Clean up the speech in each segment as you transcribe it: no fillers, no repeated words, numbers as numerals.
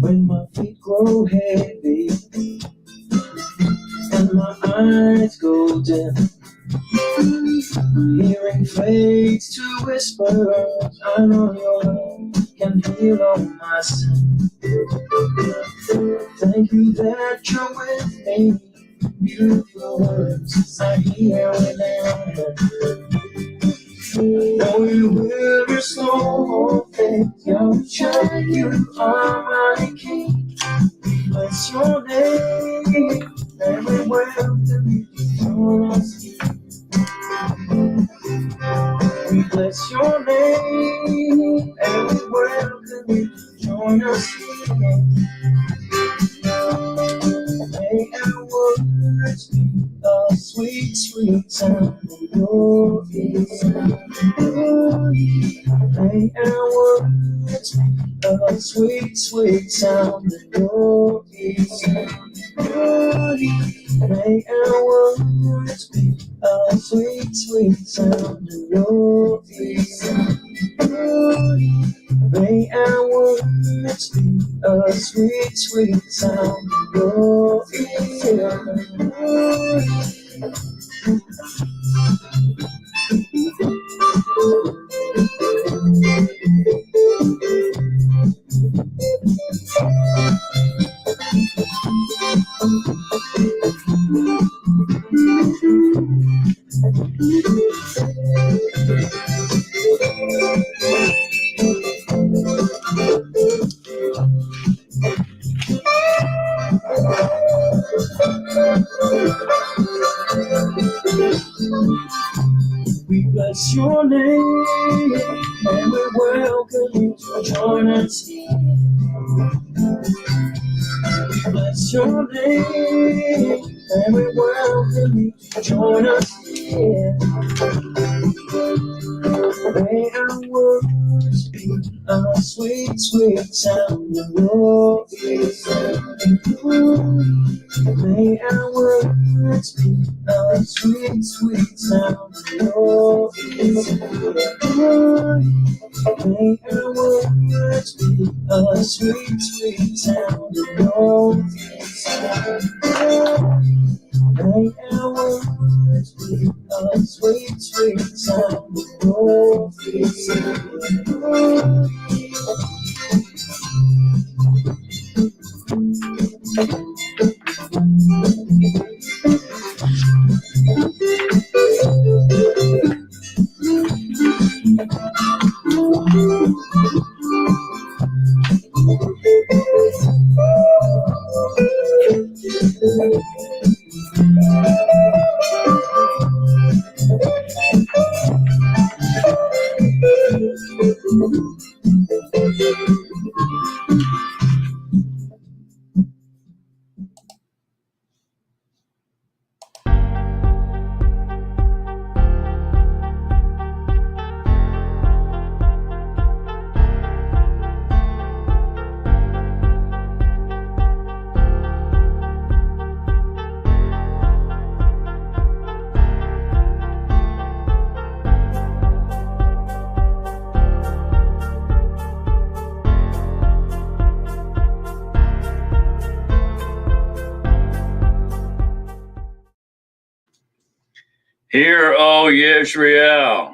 When my feet grow heavy and my eyes go dim, my hearing fades to whispers. I know your love can heal all my sin. Thank you that you're with me. Beautiful words I hear within. Though you will restore faith, your child, you are my king. Bless your name, and we welcome you on us. We bless your name, and we welcome you to join us here. May our words be a sweet, sweet sound in your ears. May our words be a sweet, sweet sound in your ears. May our words be a sweet, sweet sound in your ears. May our words be a sweet, sweet sound in your ears. We bless your name, and we welcome you to join us here. We bless your name, and we welcome you to join us here. May our words be a sweet, sweet sound in your ears. May our words be a sweet, sweet sound in your ears. May our words be a sweet, sweet sound in your ears. May our words be a sweet, sweet sound in your ears. Hear, O Yisrael,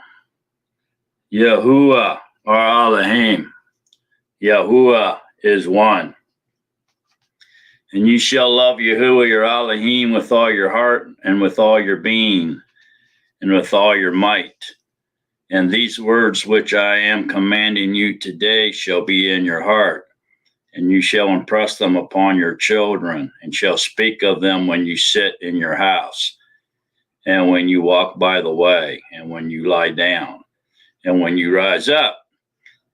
Yahuwah or Elohim. Yahuwah is one. And you shall love Yahuwah your Elohim with all your heart and with all your being and with all your might. And these words which I am commanding you today shall be in your heart, and you shall impress them upon your children, and shall speak of them when you sit in your house, and when you walk by the way, and when you lie down, and when you rise up,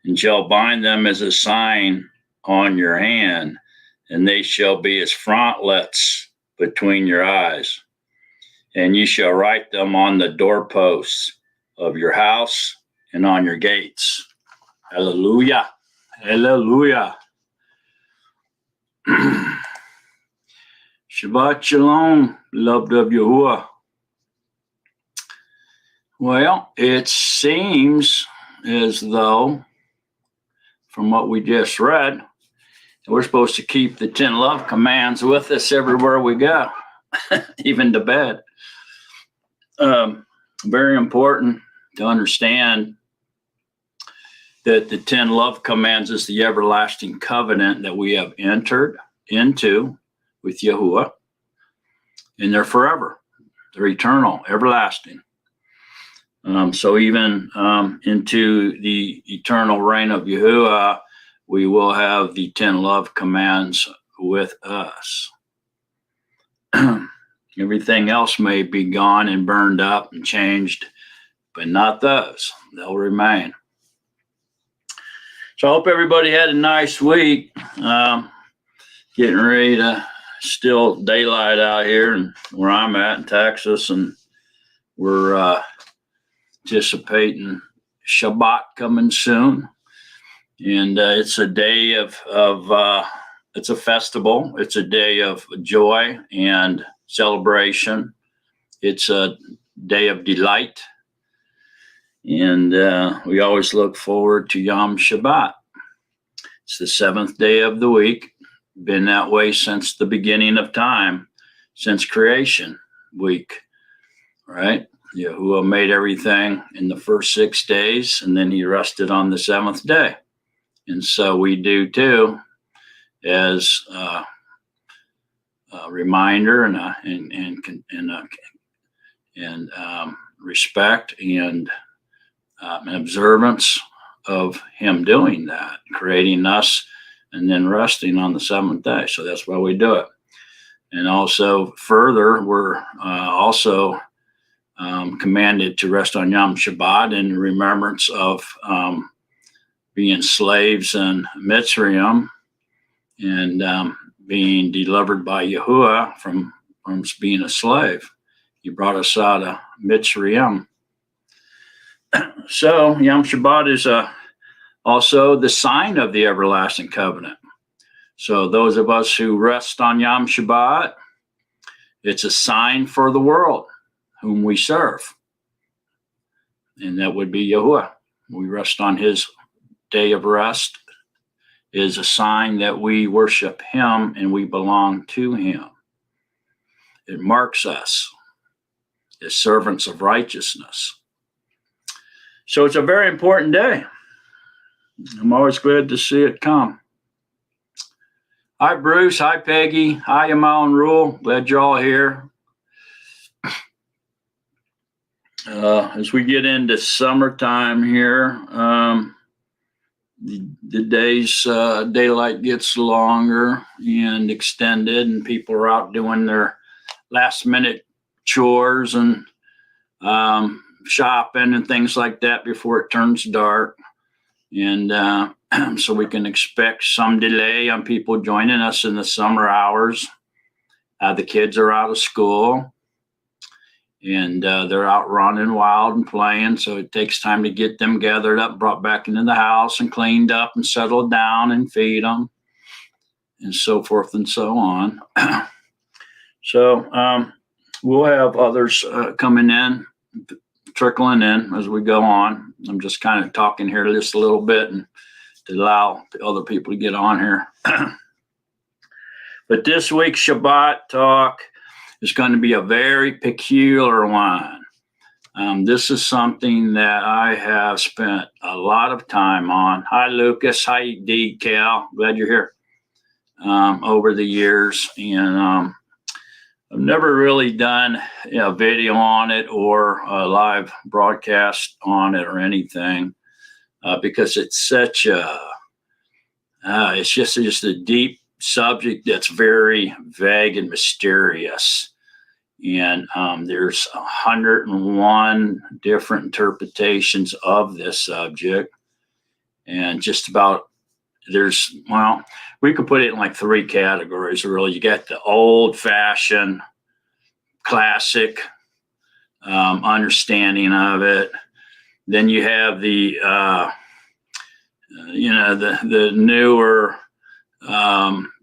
and shall bind them as a sign on your hand, and they shall be as frontlets between your eyes. And you shall write them on the doorposts of your house and on your gates. Hallelujah. Hallelujah. Shabbat Shalom, beloved of Yahuwah. Well, it seems as though, from what we just read, we're supposed to keep the 10 love commands with us everywhere we go, even to bed. Very important to understand that the 10 love commands is the everlasting covenant that we have entered into with Yahuwah, and they're forever. They're eternal, everlasting. So even into the eternal reign of Yahuwah, we will have the 10 love commands with us. Everything else may be gone and burned up and changed, but not those. They'll remain. So I hope everybody had a nice week. Getting ready to still daylight out here and where I'm at in Texas, and we're anticipating Shabbat coming soon. And it's a day of it's a festival. It's a day of joy and celebration. It's a day of delight. And we always look forward to Yom Shabbat. It's the 7th day of the week. Been that way since the beginning of time, since creation week, right? Yahuwah made everything in the first 6 days, and then he rested on the 7th day. And so we do too, as a reminder and respect and an observance of him doing that, creating us and then resting on the 7th day. So that's why we do it. And also further, we're also commanded to rest on Yom Shabbat in remembrance of being slaves in Natsarim and being delivered by Yahuwah from being a slave. He brought us out of Natsarim. So Yom Shabbat is also the sign of the everlasting covenant. So those of us who rest on Yom Shabbat, it's a sign for the world whom we serve. And that would be Yahuwah. We rest on his day of rest is a sign that we worship him and we belong to him. It marks us as servants of righteousness. So it's a very important day. I'm always glad to see it come. Hi, Bruce. Hi, Peggy. Hi, Yamal and Rule. Glad you're all here. As we get into summertime here, the days, daylight gets longer and extended, and people are out doing their last minute chores and shopping and things like that before it turns dark. And so we can expect some delay on people joining us in the summer hours. The kids are out of school and they're out running wild and playing. So it takes time to get them gathered up, brought back into the house and cleaned up and settled down and feed them and so forth and so on. So we'll have others coming in, trickling in as we go on. I'm just kind of talking here just a little bit and to allow other people to get on here. But this week's Shabbat talk is going to be a very peculiar one. This is something that I have spent a lot of time on. Hi, Lucas. Hi, D. Cal. Glad you're here. Over the years. And I've never really done a video on it or a live broadcast on it or anything because it's such it's just a deep subject that's very vague and mysterious. And there's 101 different interpretations of this subject. And just about we could put it in like three categories, really. You got the old-fashioned, classic understanding of it. Then you have the the newer,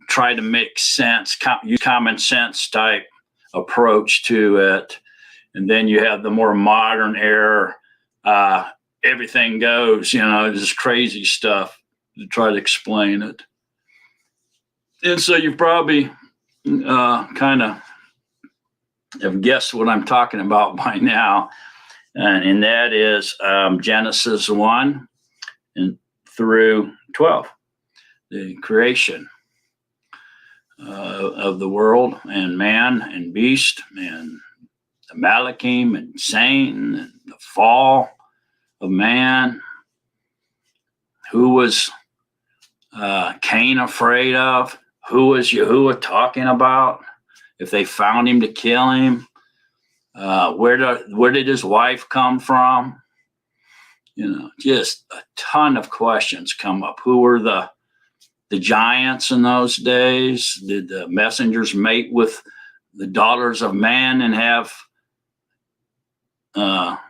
try to make sense, use common sense type approach to it. And then you have the more modern era, everything goes, this crazy stuff to try to explain it. And so you probably kind of have guessed what I'm talking about by now. And that is Genesis 1 through 12, the creation of the world and man and beast and the Malachim and Satan and the fall of man. Who was Cain afraid of? Who was Yahuwah talking about? If they found him to kill him, where did his wife come from? Just a ton of questions come up. Who were the giants in those days? Did the messengers mate with the daughters of man and have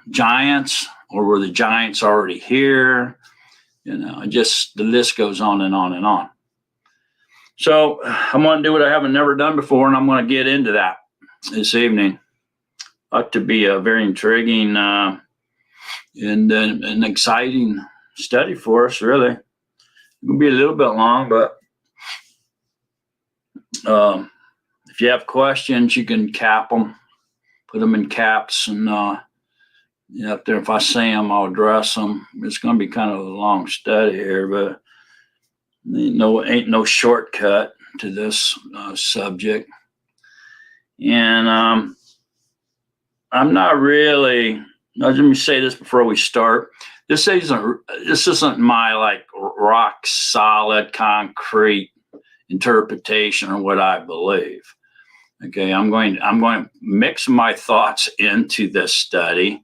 giants, or were the giants already here? Just the list goes on and on and on. So I'm going to do what I haven't never done before, and I'm going to get into that this evening. Ought to be a very intriguing and an exciting study for us, really. It'll be a little bit long, but if you have questions, you can cap them, put them in caps, and up there, if I see them, I'll address them. It's going to be kind of a long study here, but ain't no shortcut to this subject. And I'm not really. Let me say this before we start. This isn't my like rock solid, concrete interpretation of what I believe. Okay, I'm going to mix my thoughts into this study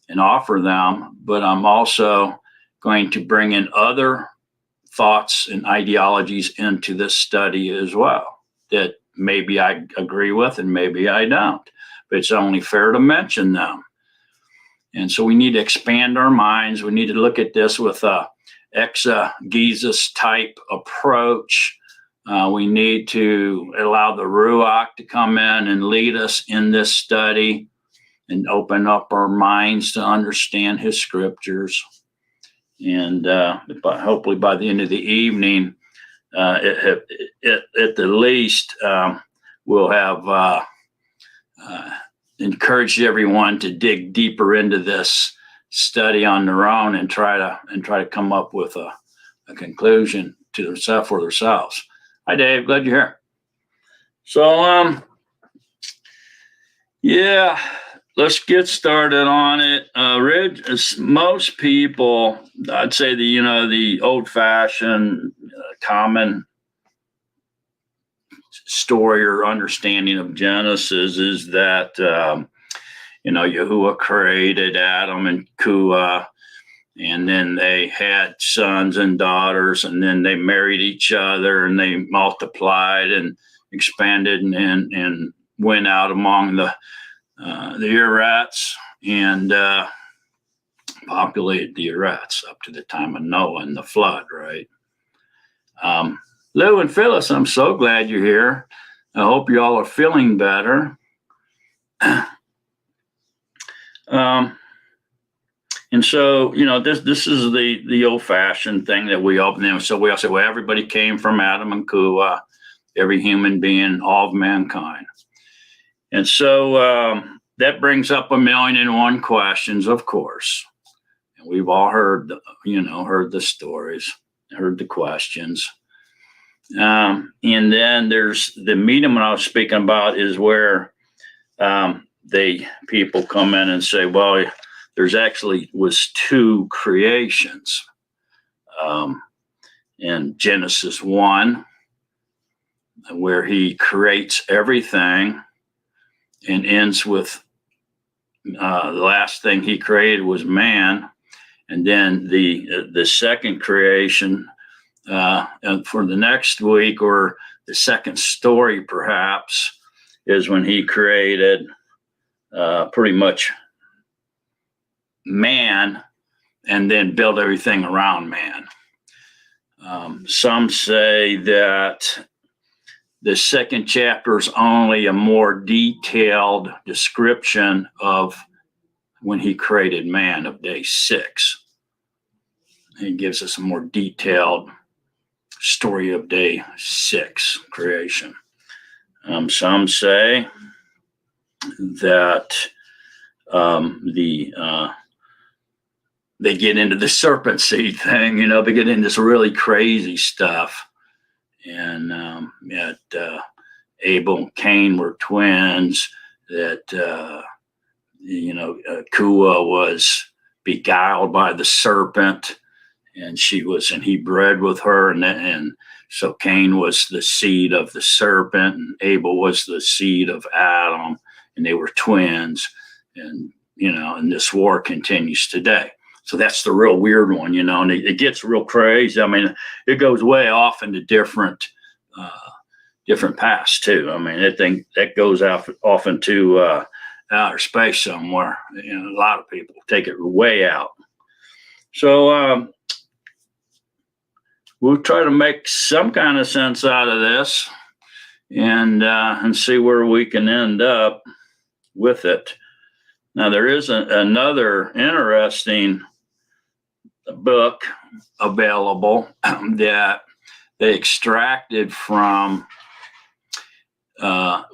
and offer them, but I'm also going to bring in other thoughts and ideologies into this study as well that maybe I agree with and maybe I don't, but it's only fair to mention them. And so we need to expand our minds. We need to look at this with a exegesis type approach. We need to allow the Ruach to come in and lead us in this study and open up our minds to understand his scriptures. And hopefully by the end of the evening, at the least, we'll have encouraged everyone to dig deeper into this study on their own and try to come up with a conclusion to themselves for themselves. Hi, Dave. Glad you're here. So, let's get started on it. Most people, I'd say the old-fashioned, common story or understanding of Genesis is that Yahuwah created Adam and Kuah, and then they had sons and daughters, and then they married each other, and they multiplied and expanded and went out among the Eretz and populated the Eretz up to the time of Noah and the flood, right? Lou and Phyllis, I'm so glad you're here. I hope you all are feeling better. And so, this is the old-fashioned thing that we all know. So we all say, well, everybody came from Adam and Kuah, every human being, all of mankind. And so that brings up 1,000,001 questions, of course. And we've all heard the stories, heard the questions. And then there's the medium I was speaking about is where people come in and say, well, there's actually was two creations. In Genesis 1, where he creates everything and ends with the last thing he created was man. And then the second creation, and for the next week, or the second story perhaps, is when he created pretty much man and then built everything around man. Some say that the second chapter is only a more detailed description of when he created man, of day 6. He gives us a more detailed story of day 6 creation. Some say that they get into the serpent seed thing, they get into this really crazy stuff. And Abel and Cain were twins, that, Kuah was beguiled by the serpent, and he bred with her. And so Cain was the seed of the serpent, and Abel was the seed of Adam, and they were twins. And, and this war continues today. So that's the real weird one, and it gets real crazy. I mean, it goes way off into different paths too. I mean, that goes off into outer space somewhere. A lot of people take it way out. So we'll try to make some kind of sense out of this, and see where we can end up with it. Now, there is another interesting book available that they extracted from to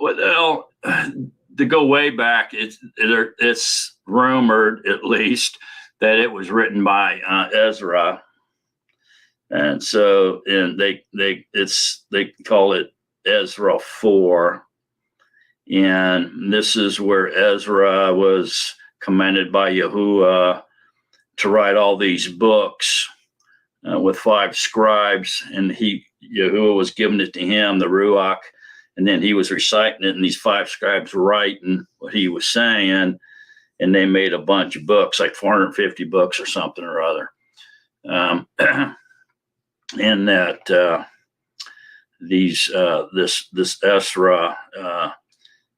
go way back. It's rumored, at least, that it was written by Ezra, and so they call it Ezra 4, and this is where Ezra was commanded by Yahuwah to write all these books with 5 scribes, and Yahuwah was giving it to him, the Ruach, and then he was reciting it, and these 5 scribes were writing what he was saying, and they made a bunch of books, like 450 books or something or other. And that this Ezra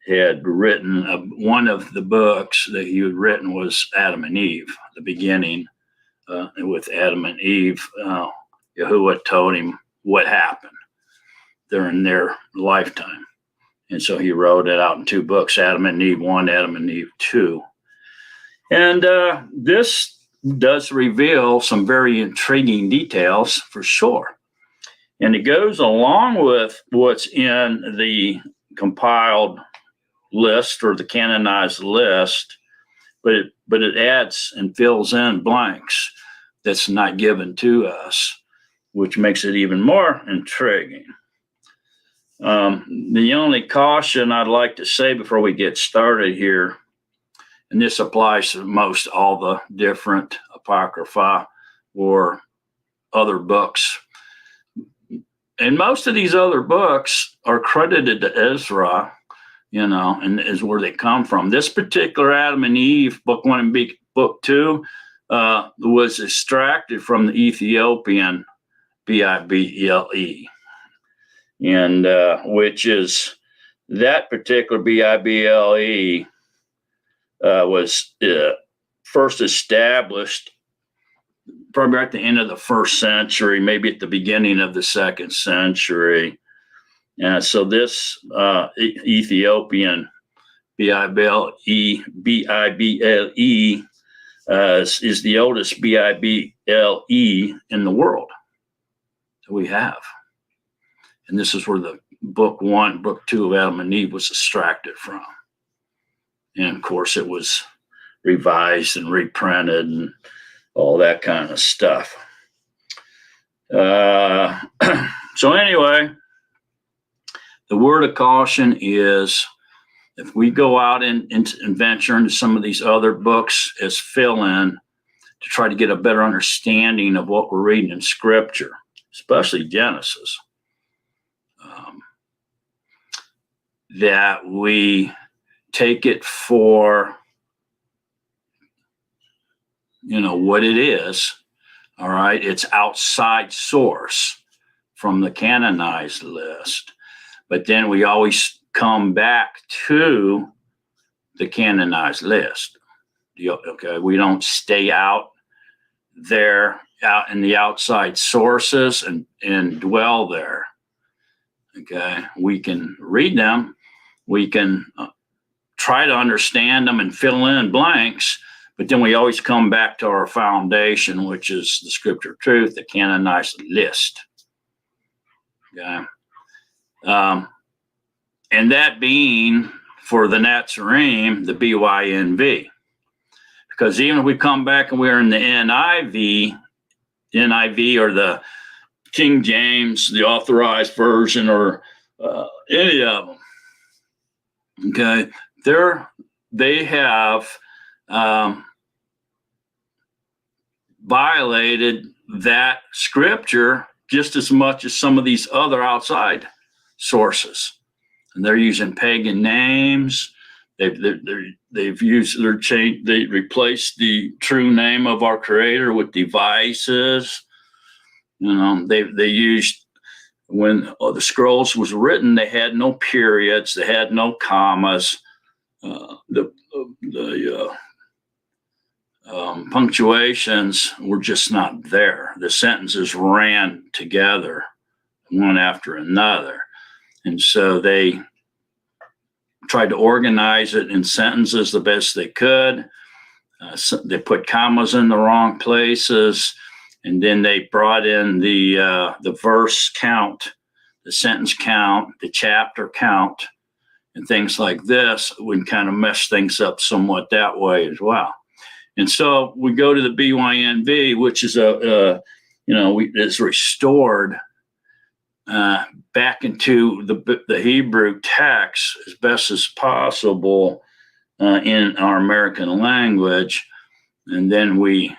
had written, one of the books that he had written was Adam and Eve, the beginning. With Adam and Eve, Yahuwah told him what happened during their lifetime. And so he wrote it out in 2 books, Adam and Eve 1, Adam and Eve 2. And this does reveal some very intriguing details for sure. And it goes along with what's in the compiled list, or the canonized list, but it adds and fills in blanks that's not given to us, which makes it even more intriguing. The only caution I'd like to say before we get started here, and this applies to most all the different apocrypha or other books, and most of these other books are credited to Ezra, and is where they come from. This particular Adam and Eve, book 1 and book 2, was extracted from the Ethiopian Bible, and which is that particular Bible was first established probably at the end of the 1st century, maybe at the beginning of the 2nd century. So this Ethiopian Bible is the oldest Bible in the world that we have. And this is where the book 1, book 2 of Adam and Eve was extracted from. And of course, it was revised and reprinted and all that kind of stuff. So anyway, the word of caution is, if we go out and venture into some of these other books as fill-in to try to get a better understanding of what we're reading in Scripture, especially Genesis, that we take it for what it is. All right. It's outside source from the canonized list. But then we always come back to the canonized list. Okay. We don't stay out there, out in the outside sources and dwell there. Okay. We can read them. We can try to understand them and fill in blanks. But then we always come back to our foundation, which is the scripture of truth, the canonized list. Okay. And that being for the Natsarim, the BYNV. Because even if we come back and we're in the NIV or the King James, the authorized version, or any of them, okay, they have violated that scripture just as much as some of these other outside sources. And they're using pagan names. They replaced the true name of our Creator with devices. They used, when the scrolls was written, they had no periods, they had no commas. The punctuations were just not there. The sentences ran together, one after another. And so they tried to organize it in sentences the best they could. So they put commas in the wrong places. And then they brought in the verse count, the sentence count, the chapter count, and things like this would kind of mess things up somewhat that way as well. And so we go to the BYNV, which is is restored back into the Hebrew text as best as possible in our American language. And then we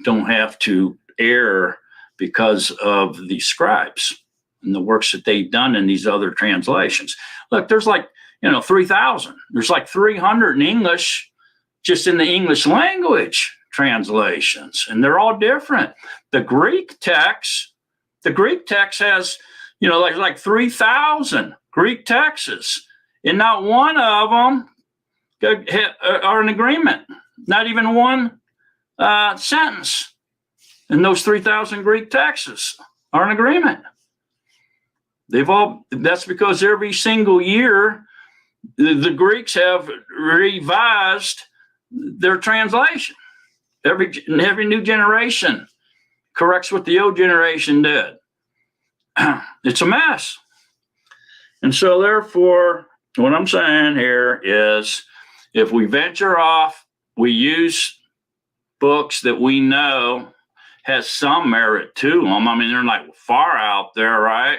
don't have to err because of the scribes and the works that they've done in these other translations. Look, there's 3,000. There's 300 in English, just in the English language translations, and they're all different. The Greek text has, 3,000 Greek texts, and not one of them are in agreement. Not even one sentence in those 3,000 Greek texts are in agreement. That's because every single year the Greeks have revised their translation. Every new generation corrects what the old generation did. It's a mess. And so therefore, what I'm saying here is, if we venture off, we use books that we know has some merit to them. I mean, they're not far out there, right?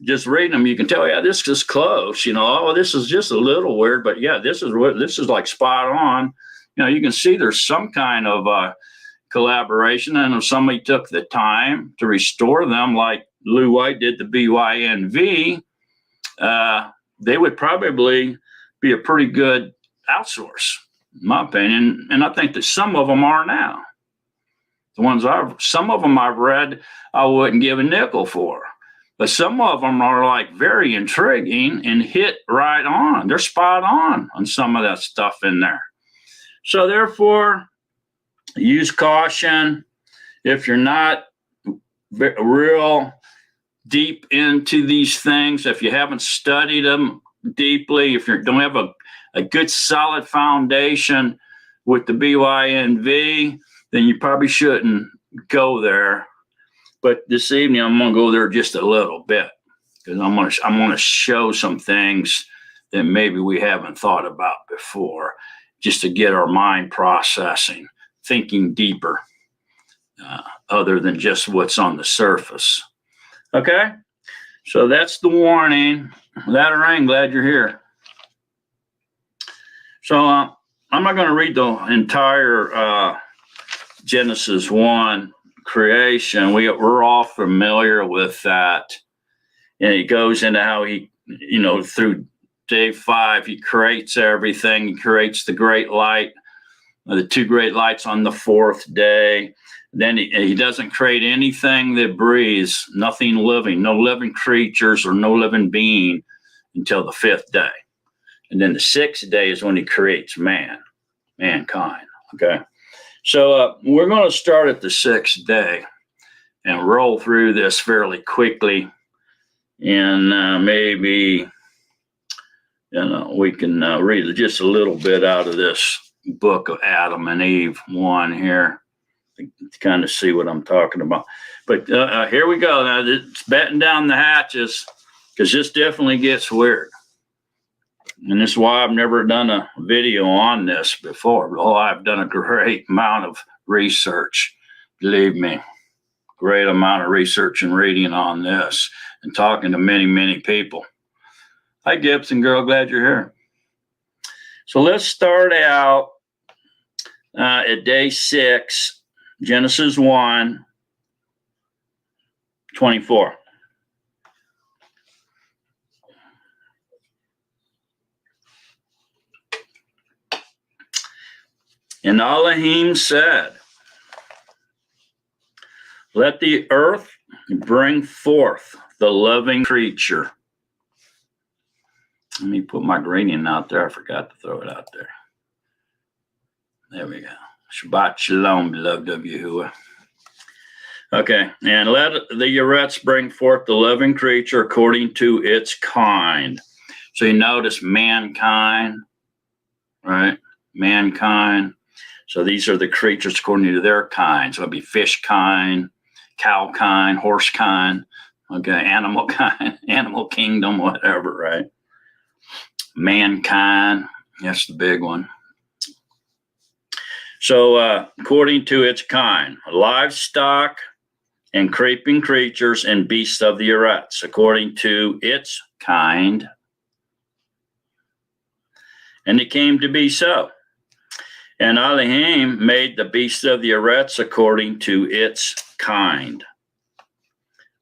Just reading them, you can tell, yeah, this is close. This is just a little weird, but yeah, this is like spot on. You can see there's some kind of collaboration, and if somebody took the time to restore them, like Lou White did the BYNV, they would probably be a pretty good outsource, in my opinion. And I think that some of them are now. Some of them I've read, I wouldn't give a nickel for. But some of them are very intriguing and hit right on. They're spot on some of that stuff in there. So therefore, use caution. If you're not real deep into these things, if you haven't studied them deeply, if you don't have a good solid foundation with the BYNV, then you probably shouldn't go there. But this evening, I'm going to go there just a little bit, because I'm going to show some things that maybe we haven't thought about before, just to get our mind processing, thinking deeper, other than just what's on the surface. Okay? So that's the warning. That I'm glad you're here. So I'm not going to read the entire Genesis 1 creation. We're all familiar with that. And it goes into how he, through day 5, he creates everything. He creates the great light the two great lights on the fourth day. Then he doesn't create anything that breathes, nothing living, no living creatures or no living being until the fifth day. And then the sixth day is when he creates mankind. Okay. So we're going to start at the sixth day and roll through this fairly quickly. And maybe, we can read just a little bit out of this book of Adam and Eve 1 here to kind of see what I'm talking about. But here we go. Now it's batting down the hatches because this definitely gets weird. And this is why I've never done a video on this before. Oh, I've done a great amount of research. Believe me, great amount of research and reading on this and talking to many, many people. Hi, Gibson girl. Glad you're here. So let's start out at day 6, Genesis 1:24. And Elohim said, let the earth bring forth the living creature. Let me put my gradient out there. I forgot to throw it out there. There we go. Shabbat shalom, beloved of Yahuwah. Okay, and let the Eretz bring forth the living creature according to its kind. So you notice mankind, right? Mankind. So these are the creatures according to their kind. So it'll be fish kind, cow kind, horse kind, okay, animal kind, animal kingdom, whatever, right? Mankind, that's the big one. So according to its kind, livestock and creeping creatures and beasts of the earth, according to its kind. And it came to be so. And Elohim made the beasts of the earth according to its kind.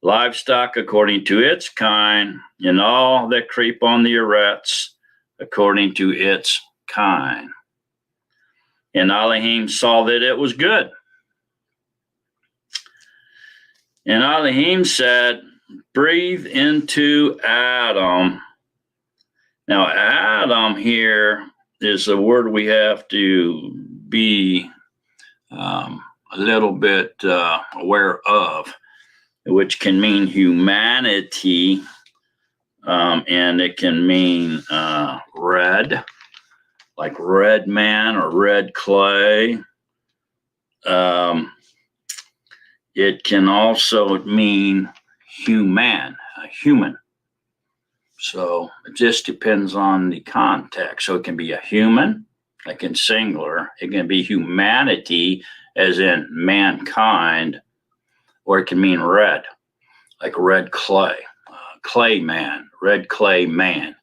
Livestock according to its kind, and all that creep on the earth according to its kind. And Elohim saw that it was good. And Elohim said, breathe into Adam. Now, Adam here is a word we have to be a little bit aware of, which can mean humanity, and it can mean red, like red man or red clay. It can also mean human. So it just depends on the context. So it can be a human, like in singular. It can be humanity, as in mankind, or it can mean red, like red clay, clay man, red clay man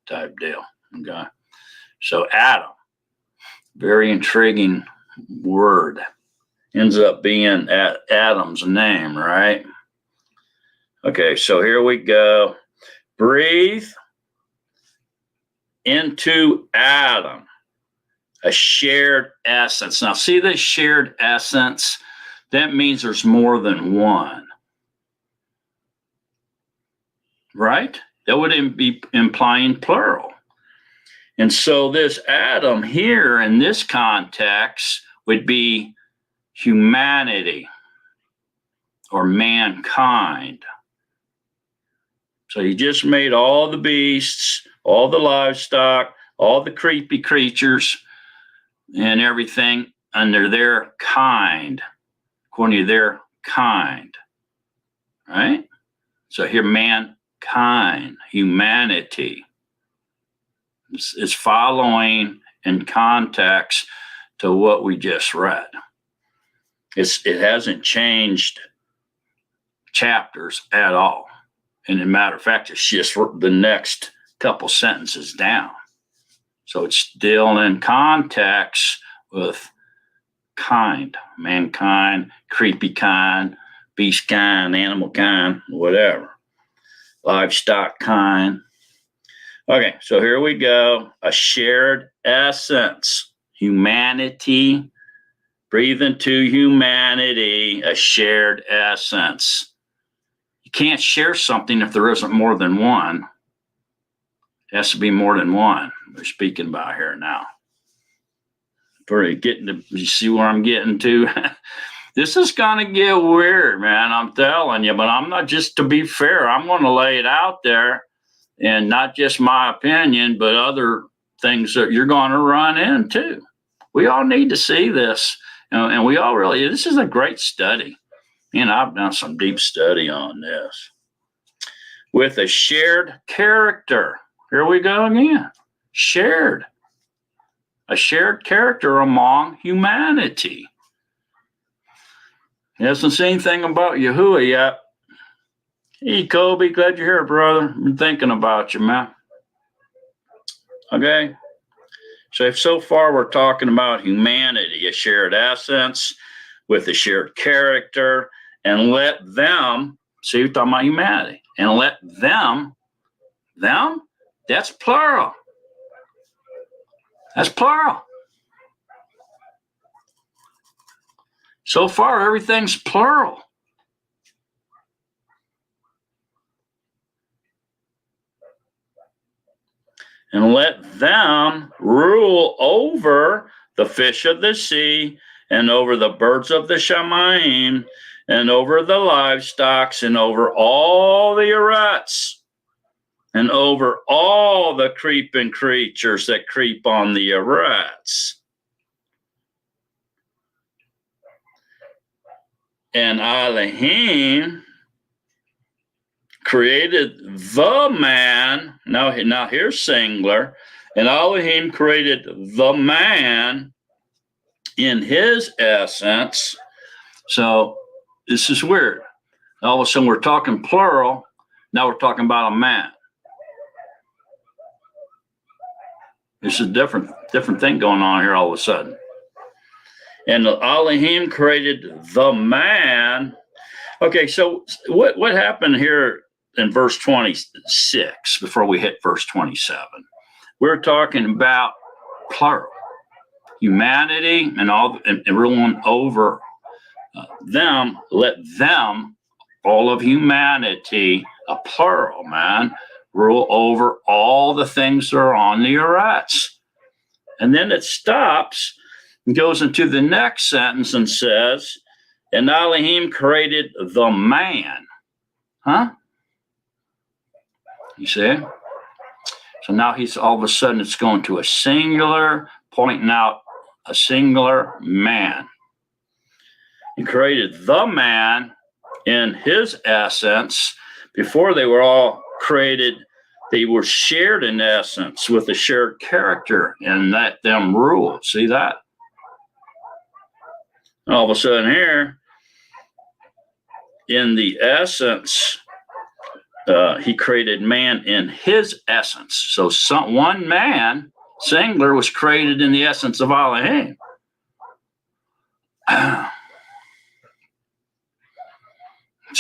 type deal. Okay. So Adam, very intriguing word, ends up being Adam's name, right? Okay, so here we go. Breathe into Adam a shared essence. Now, see this shared essence? That means there's more than one, right? That would be implying plural. And so this Adam here in this context would be humanity or mankind. So he just made all the beasts, all the livestock, all the creepy creatures, and everything under their kind, according to their kind, right? So here, mankind, humanity, is following in context to what we just read. It hasn't changed chapters at all. And as a matter of fact, it's just the next couple sentences down. So it's still in context with kind, mankind, creepy kind, beast kind, animal kind, whatever, livestock kind. Okay, so here we go. A shared essence, humanity. Breathe into humanity a shared essence. You can't share something if there isn't more than one. It has to be more than one. We're speaking about here now. You see where I'm getting to? This is going to get weird, man. I'm telling you, but I'm not, just to be fair, I'm going to lay it out there, and not just my opinion, but other things that you're going to run into. We all need to see this. And we all really, this is a great study. And I've done some deep study on this. With a shared character. Here we go again. Shared. A shared character among humanity. He hasn't seen anything about Yahuwah yet. Hey, Kobe, glad you're here, brother. Been thinking about you, man. Okay. So far we're talking about humanity, a shared essence with a shared character, and let them, see, we're talking about humanity, and let them, that's plural. That's plural. So far, everything's plural. And let them rule over the fish of the sea, and over the birds of the Shamayim, and over the livestock, and over all the arats, and over all the creeping creatures that creep on the arats. And Elohim created the man. Now here's singular. And Elohim created the man in his essence. So this is weird. All of a sudden we're talking plural. Now we're talking about a man. This is a different thing going on here all of a sudden. And Elohim created the man. Okay, so what happened here in verse 26 before we hit verse 27? We're talking about plural. Humanity and ruling over them, let them, all of humanity, a plural, man, rule over all the things that are on the arats. And then it stops and goes into the next sentence and says, and Elohim created the man. Huh? You see? So now all of a sudden it's going to a singular, pointing out a singular man. He created the man in his essence. Before they were all created, they were shared in essence with a shared character, and let them rule. See that? All of a sudden here, in the essence, he created man in his essence. So one man, singular, was created in the essence of Elohim. That's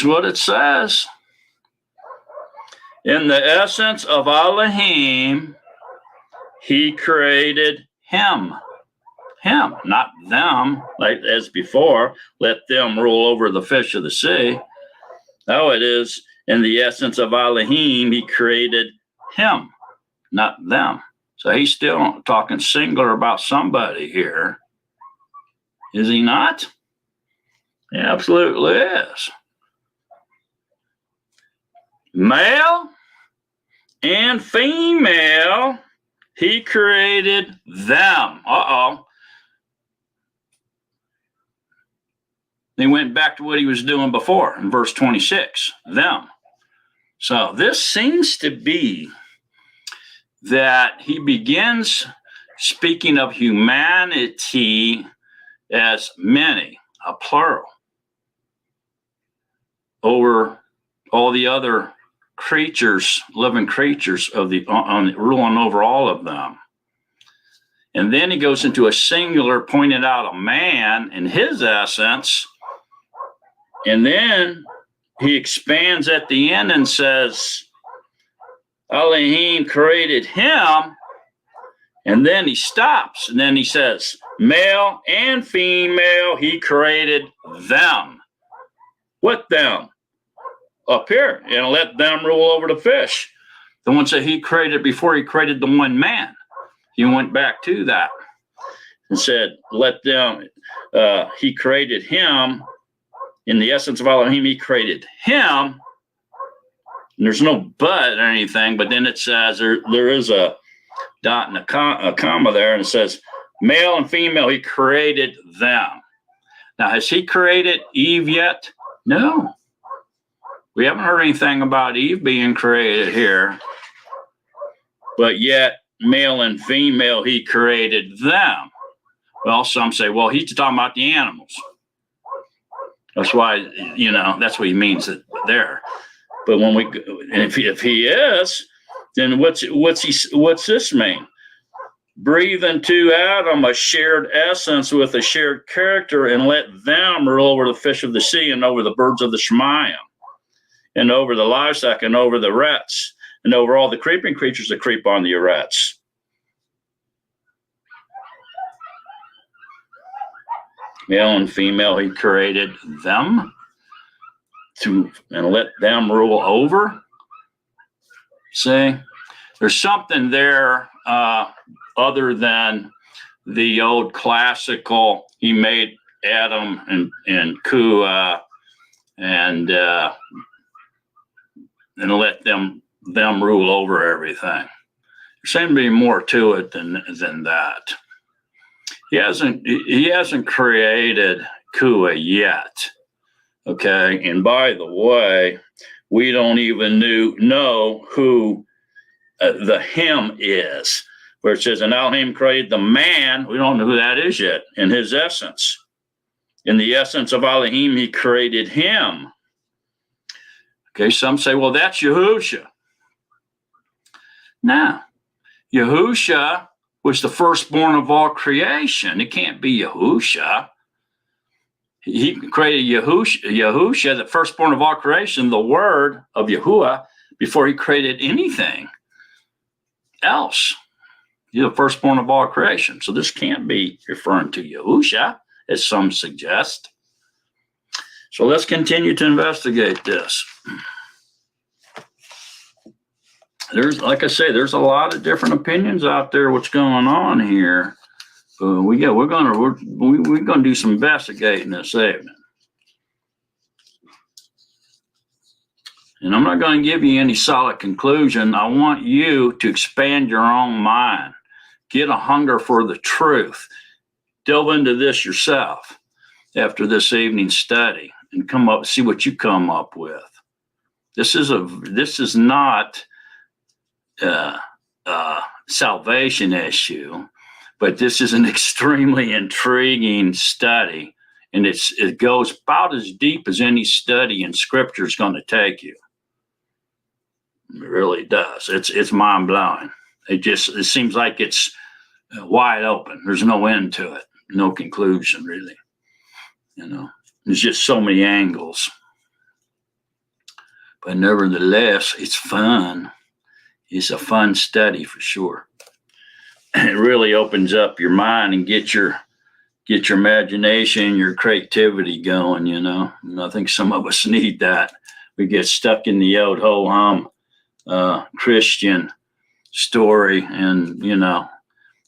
what it says. In the essence of Elohim, he created him. Him, not them, like as before. Let them rule over the fish of the sea. No, it is in the essence of Elohim, he created him, not them. So he's still talking singular about somebody here. Is he not? He absolutely is. Male and female, he created them. He went back to what he was doing before in verse 26, them. So this seems to be that he begins speaking of humanity as many, a plural, over all the other creatures, living creatures ruling over all of them. And then he goes into a singular, pointing out a man in his essence. And then he expands at the end and says, Elohim created him And then he stops, and then he says, male and female, he created them. What them? Up here, and let them rule over the fish. The ones that he created before he created the one man. He went back to that and said, let them, he created him. In the essence of Elohim, he created him. And there's no but or anything, but then it says there is a dot and a comma there, and it says, male and female, he created them. Now, has he created Eve yet? No. We haven't heard anything about Eve being created here. But yet, male and female, he created them. Well, some say, well, he's talking about the animals. That's why, that's what he means there. But when if he is, then what's this mean? Breathe into Adam a shared essence with a shared character, and let them rule over the fish of the sea, and over the birds of the Shemayim, and over the livestock, and over the rats, and over all the creeping creatures that creep on the rats. Male and female, he created them and let them rule over. See, there's something there other than the old classical, he made Adam and Kuah and let them rule over everything. There seems to be more to it than that. He hasn't created Kuah yet. Okay, and by the way, we don't even know who the him is. Where it says, and Elohim created the man, we don't know who that is yet, in his essence. In the essence of Elohim, he created him. Okay, some say, well, that's Yahusha. No, Yahusha was the firstborn of all creation. It can't be Yahusha. He created Yahusha, the firstborn of all creation, the word of Yahuwah, before he created anything else. He's the firstborn of all creation. So this can't be referring to Yahusha, as some suggest. So let's continue to investigate this. Like I say, there's a lot of different opinions out there. What's going on here? We're gonna do some investigating this evening, and I'm not going to give you any solid conclusion. I want you to expand your own mind, get a hunger for the truth, delve into this yourself after this evening's study, and see what you come up with. This is not a salvation issue. But this is an extremely intriguing study, and it goes about as deep as any study in Scripture is going to take you. It really does. It's mind blowing. It seems like it's wide open. There's no end to it, no conclusion really. There's just so many angles. But nevertheless, it's fun. It's a fun study for sure. It really opens up your mind and get your imagination, your creativity going, And I think some of us need that. We get stuck in the old ho-hum Christian story, and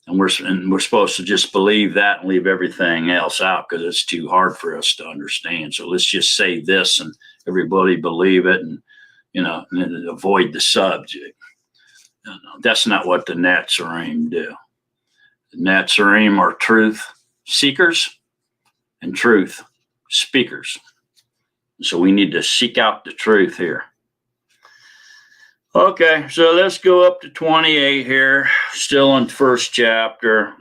we're supposed to just believe that and leave everything else out because it's too hard for us to understand. So let's just say this and everybody believe it, and and avoid the subject. That's not what the Natsarim do. The Natsarim are truth seekers and truth speakers. So we need to seek out the truth here. Okay, so let's go up to 28 here, still in first chapter.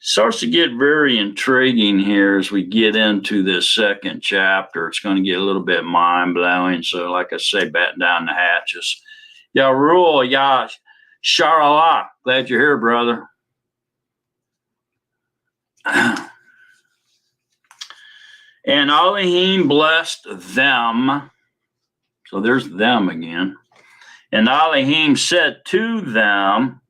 Starts to get very intriguing here as we get into this second chapter. It's going to get a little bit mind-blowing. So like I say, batten down the hatches. Yahuwah, Yah, Sharallah. Glad you're here, brother. And Elohim blessed them. So there's them again. And Elohim said to them,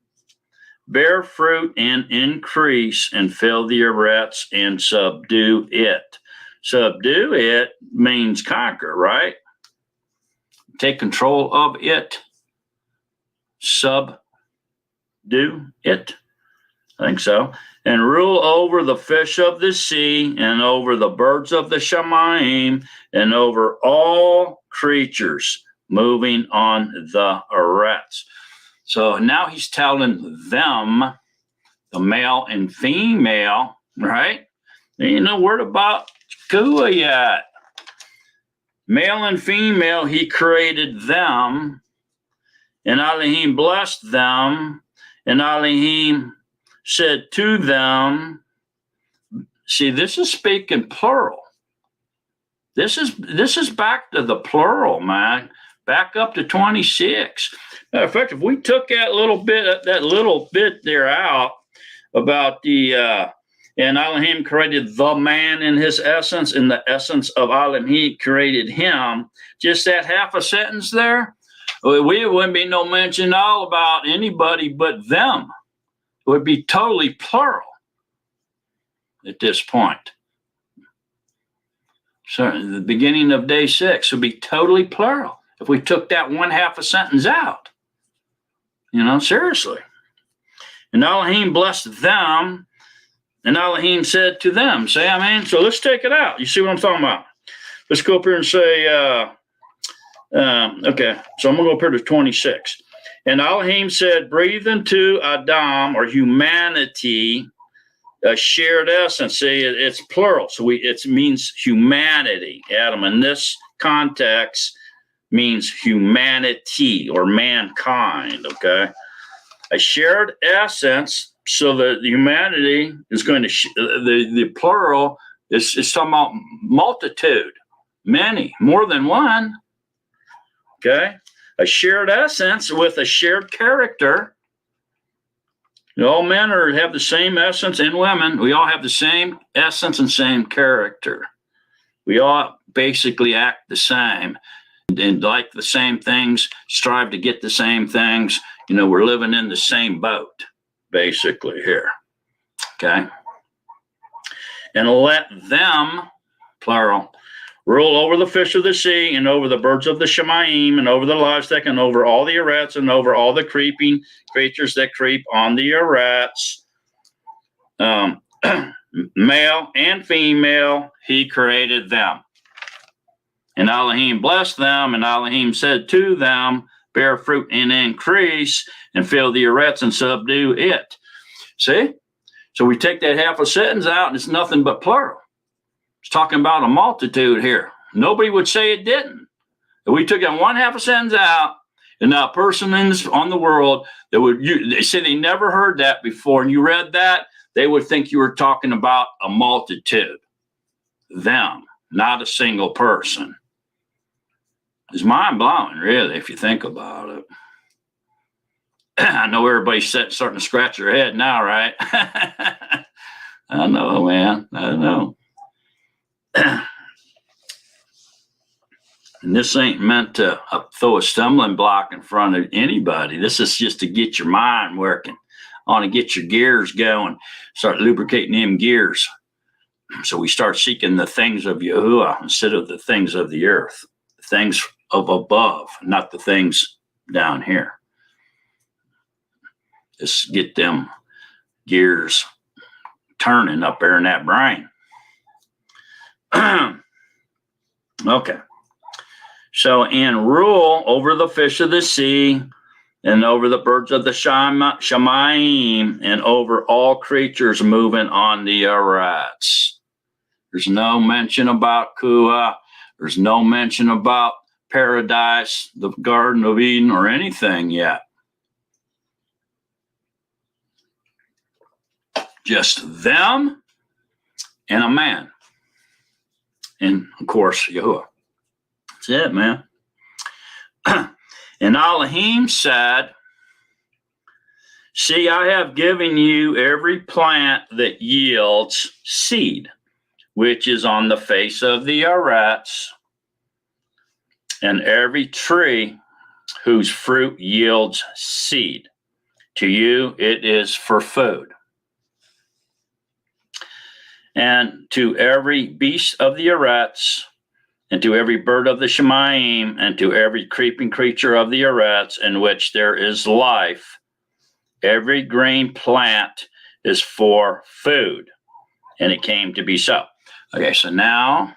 bear fruit and increase, and fill the earths and subdue it. Subdue it means conquer, right? Take control of it. Subdue it. I think so. And rule over the fish of the sea, and over the birds of the Shamayim, and over all creatures moving on the earths. So now he's telling them, the male and female, right? Ain't no word about Kuah yet. Male and female, he created them, and Elohim blessed them, and Elohim said to them, see, this is speaking plural. This is back to the plural, man. Back up to 26. Matter of fact, if we took that little bit there out about the and Elohim created the man in his essence, in the essence of Elohim, he created him. Just that half a sentence there, we wouldn't be no mention all about anybody but them. It would be totally plural at this point. So the beginning of day 6 would be totally plural if we took that one half a sentence out. You know, seriously. And Elohim blessed them, and Elohim said to them, say, I mean, so let's take it out. You see what I'm talking about? Let's go up here and say, okay, so I'm going to go up here to 26. And Elohim said, breathe into Adam, or humanity, a shared essence. See, it's plural, so it means humanity. Adam, in this context, means humanity or mankind, okay? A shared essence, so that the humanity is going to, the plural is talking about multitude, many, more than one, okay? A shared essence with a shared character. All men have the same essence, and women. We all have the same essence and same character. We all basically act the same and like the same things, strive to get the same things. You know, we're living in the same boat, basically, here. Okay? And let them, plural, rule over the fish of the sea, and over the birds of the Shamayim, and over the livestock, and over all the earths, and over all the creeping creatures that creep on the earths. Male and female, he created them. And Elohim blessed them, and Elohim said to them, bear fruit and increase, and fill the earths and subdue it. See? So we take that half a sentence out, and it's nothing but plural. It's talking about a multitude here. Nobody would say it didn't. If we took that one half a sentence out, and now a person on the world that they say they never heard that before, and you read that, they would think you were talking about a multitude. Them, not a single person. It's mind-blowing, really, if you think about it. I know everybody's starting to scratch their head now, right? I know, man. I know. And this ain't meant to throw a stumbling block in front of anybody. This is just to get your mind working, on to get your gears going, start lubricating them gears. So we start seeking the things of Yahuwah instead of the things of the earth, the things of above, not the things down here. Just get them gears turning up there in that brain. Okay. So, and rule over the fish of the sea, and over the birds of the Shamayim, and over all creatures moving on the earths. There's no mention about Kuah. There's no mention about paradise, the Garden of Eden, or anything yet. Just them and a man. And, of course, Yahuwah. That's it, man. And Elohim said, see, I have given you every plant that yields seed, which is on the face of the earths, and every tree whose fruit yields seed, To you, it is for food. And to every beast of the earths, and to every bird of the Shemaim, and to every creeping creature of the earths, in which there is life, every green plant is for food. And it came to be so. Okay, so now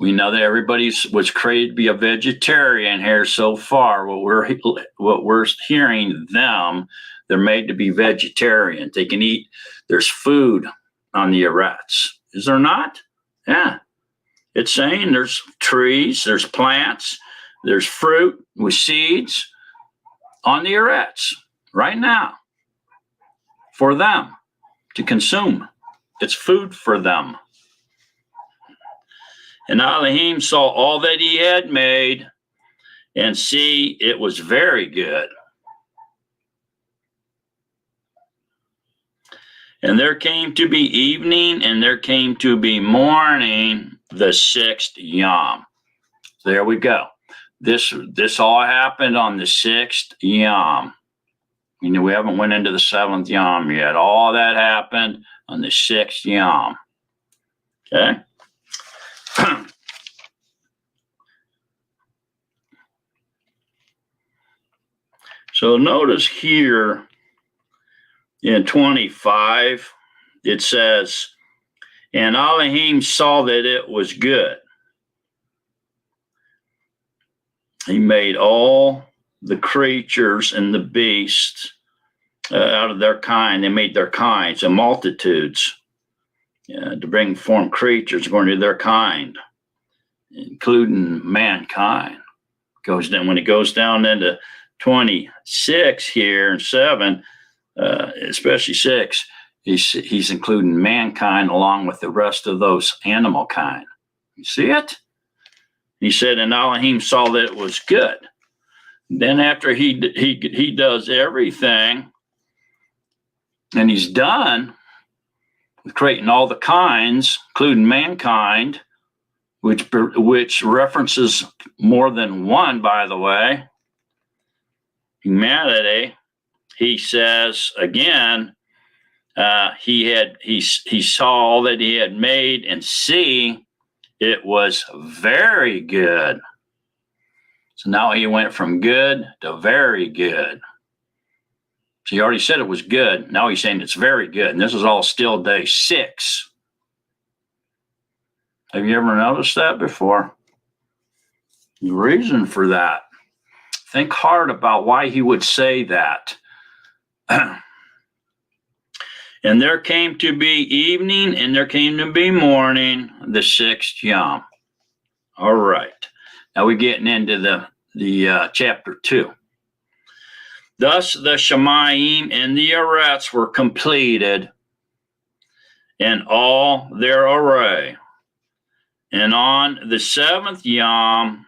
we know that everybody was created to be a vegetarian here so far. What we're hearing them, they're made to be vegetarian. They can eat. There's food on the earths. Is there not? Yeah. It's saying there's trees, there's plants, there's fruit with seeds on the earths right now for them to consume. It's food for them. And Elohim saw all that he had made, and see, it was very good. And there came to be evening, and there came to be morning, the sixth yom. There we go. This all happened on the sixth yom. You know, we haven't went into the seventh yom yet. All that happened on the sixth yom. Okay? So notice here in 25, it says, and Elohim saw that it was good. He made all the creatures and the beasts out of their kind. They made their kinds and multitudes to bring form creatures according to their kind, including mankind. When it goes down into 26 here and 7, especially 6, he's including mankind along with the rest of those animal kind. You see it? He said, and Elohim saw that it was good. Then after he does everything, and he's done with creating all the kinds, including mankind, which references more than one, by the way, humanity. He says again, he saw all that he had made, and see, it was very good. So now he went from good to very good. So he already said it was good. Now he's saying it's very good. And this is all still day 6. Have you ever noticed that before? The reason for that. Think hard about why he would say that. And there came to be evening, and there came to be morning, the 6th yom. All right. Now we're getting into the chapter 2. Thus the Shemaim and the Eretz were completed, and all their array. And on the 7th yom,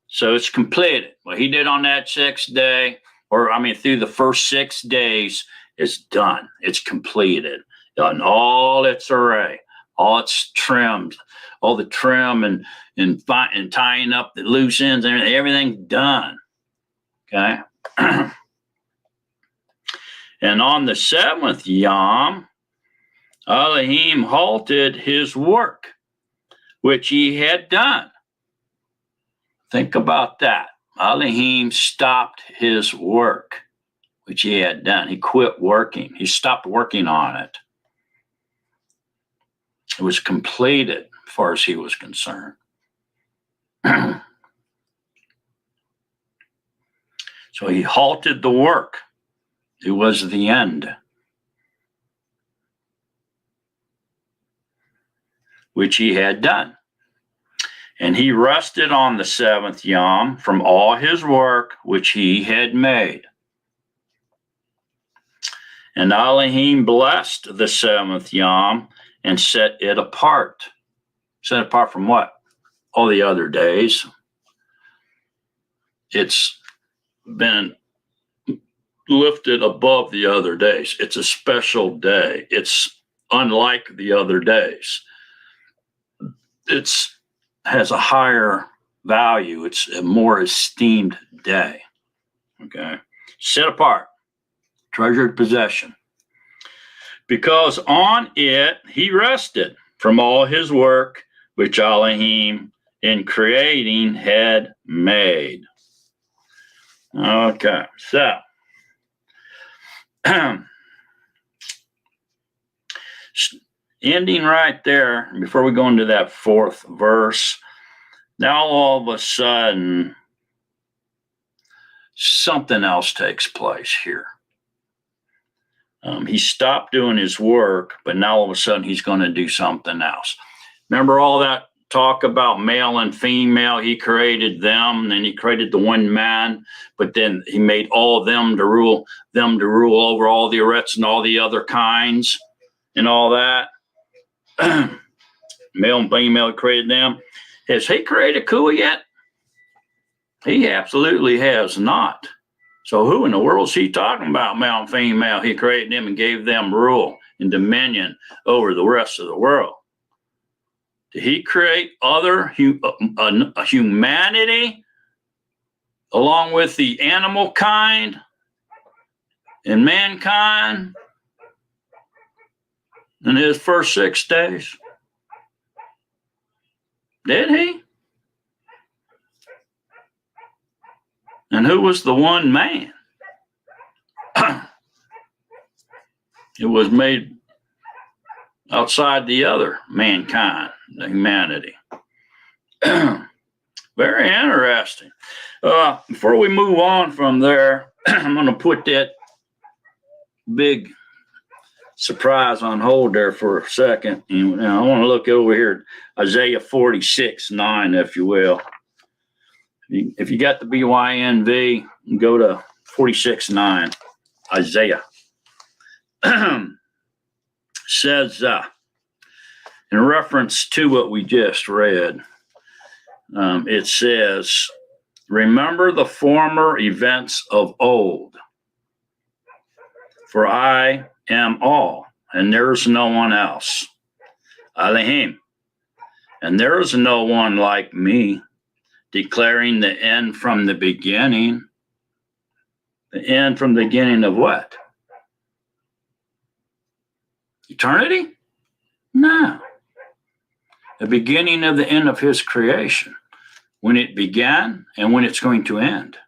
so it's completed. What he did on that 6th day, through the first 6 days, is done. It's completed. On all its array, all its trimmed, all the trim and tying up the loose ends, and everything's done. Okay. And on the 7th yom, Elohim halted his work, which he had done. Think about that. Elohim stopped his work, which he had done. He quit working. He stopped working on it. It was completed as far as he was concerned. So he halted the work. It was the end, which he had done. And he rested on the 7th yom from all his work which he had made. And Elohim blessed the 7th yom and set it apart. Set apart from what? All the other days. It's been lifted above the other days. It's a special day. It's unlike the other days. It's has a higher value. It's a more esteemed day. Okay. Set apart. treasured possession. Because on it he rested from all his work which Elohim in creating had made. Okay, so ending right there, before we go into that fourth verse, now all of a sudden, something else takes place here. He stopped doing his work, but now all of a sudden he's going to do something else. Remember all that talk about male and female? He created them, and then he created the one man, but then he made all of them to rule over all the Eretz and all the other kinds and all that. Male and female created them. Has he created Kuah yet? He absolutely has not. So who in the world is he talking about, male and female? He created them and gave them rule and dominion over the rest of the world. Did he create other humanity along with the animal kind and mankind in his first 6 days? Did he? And who was the one man? It was made outside the other mankind, the humanity. Very interesting. Before we move on from there, I'm going to put that big surprise on hold there for a second. And I want to look over here at Isaiah 46:9, if you will. If you got the BYNV, go to 46:9, Isaiah. Says, in reference to what we just read, it says, remember the former events of old, for I am all, and there is no one else. Elohim, and there is no one like me, declaring the end from the beginning. The end from the beginning of what? Eternity? No. The beginning of the end of his creation. When it began and when it's going to end.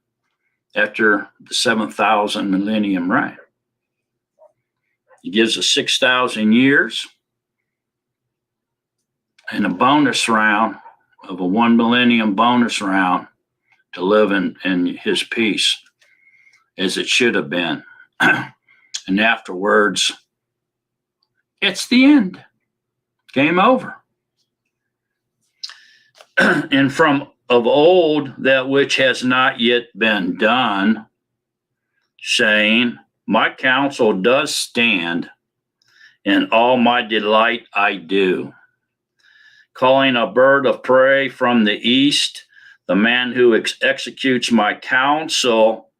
After the 7,000 millennium reign. He gives us 6,000 years. And a bonus round of a 1 millennium bonus round to live in his peace as it should have been. And afterwards, it's the end. Game over. And from of old, that which has not yet been done, saying, my counsel does stand, and all my delight I do. Calling a bird of prey from the east, the man who executes my counsel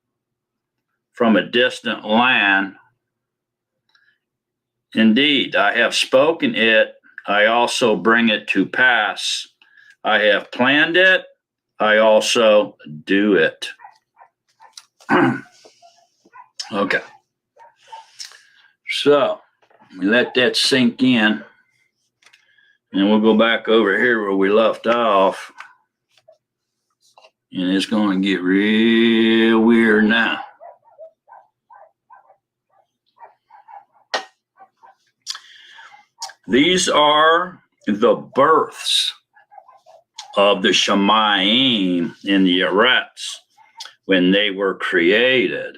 from a distant land. Indeed, I have spoken it, I also bring it to pass. I have planned it, I also do it. Okay. So, we let that sink in. And we'll go back over here where we left off. And it's going to get real weird now. These are the births of the Shemayim in the Eretz when they were created.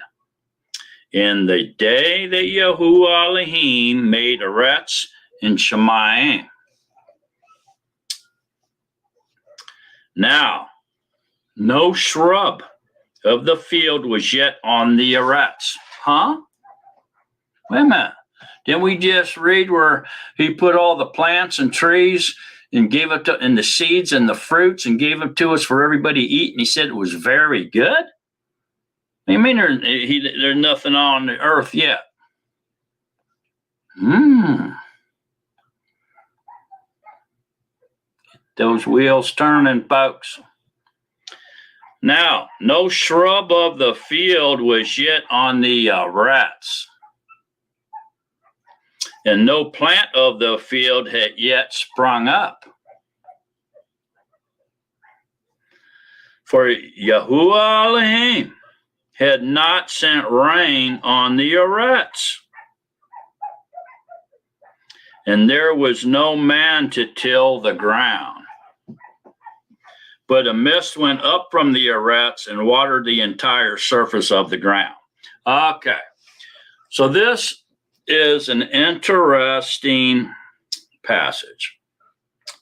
In the day that Yahuwah Elohim made Eretz and Shemayim. Now, no shrub of the field was yet on the Eretz. Huh? Wait a minute. Didn't we just read where he put all the plants and trees and gave it to, and the seeds and the fruits and gave them to us for everybody to eat? And he said it was very good? I mean, there's nothing on the earth yet. Those wheels turning, folks. Now, no shrub of the field was yet on the rats, and no plant of the field had yet sprung up. For Yahuwah Elohim had not sent rain on the Eretz, and there was no man to till the ground. But a mist went up from the Eretz and watered the entire surface of the ground. Okay, so this is an interesting passage.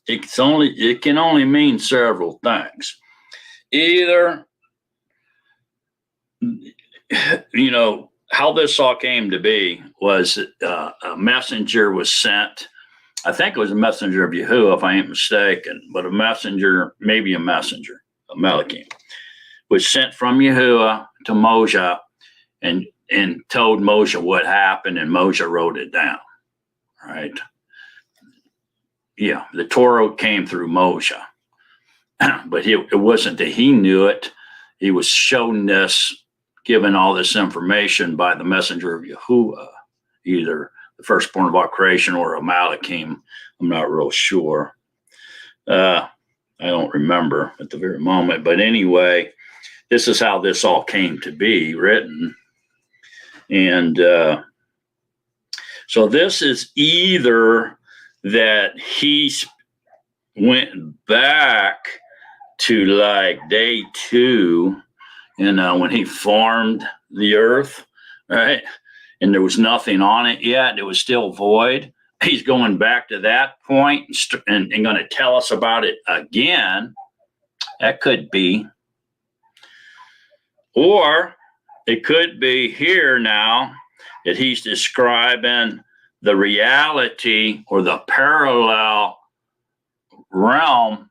It can only mean several things. Either, how this all came to be was a messenger was sent. I think it was a messenger of Yahuwah, if I ain't mistaken, but a messenger, a Malachim, was sent from Yahuwah to Moshe and told Moshe what happened, and Moshe wrote it down, right? Yeah, the Torah came through Moshe, but it wasn't that he knew it. He was shown this, given all this information by the messenger of Yahuwah, either the firstborn of all creation or a Malachim. I'm not real sure. I don't remember at the very moment. But anyway, this is how this all came to be written. And so this is either that he went back to like day 2, when he formed the earth, right? And there was nothing on it yet. It was still void. He's going back to that point and going to tell us about it again. That could be. Or it could be here now that he's describing the reality or the parallel realm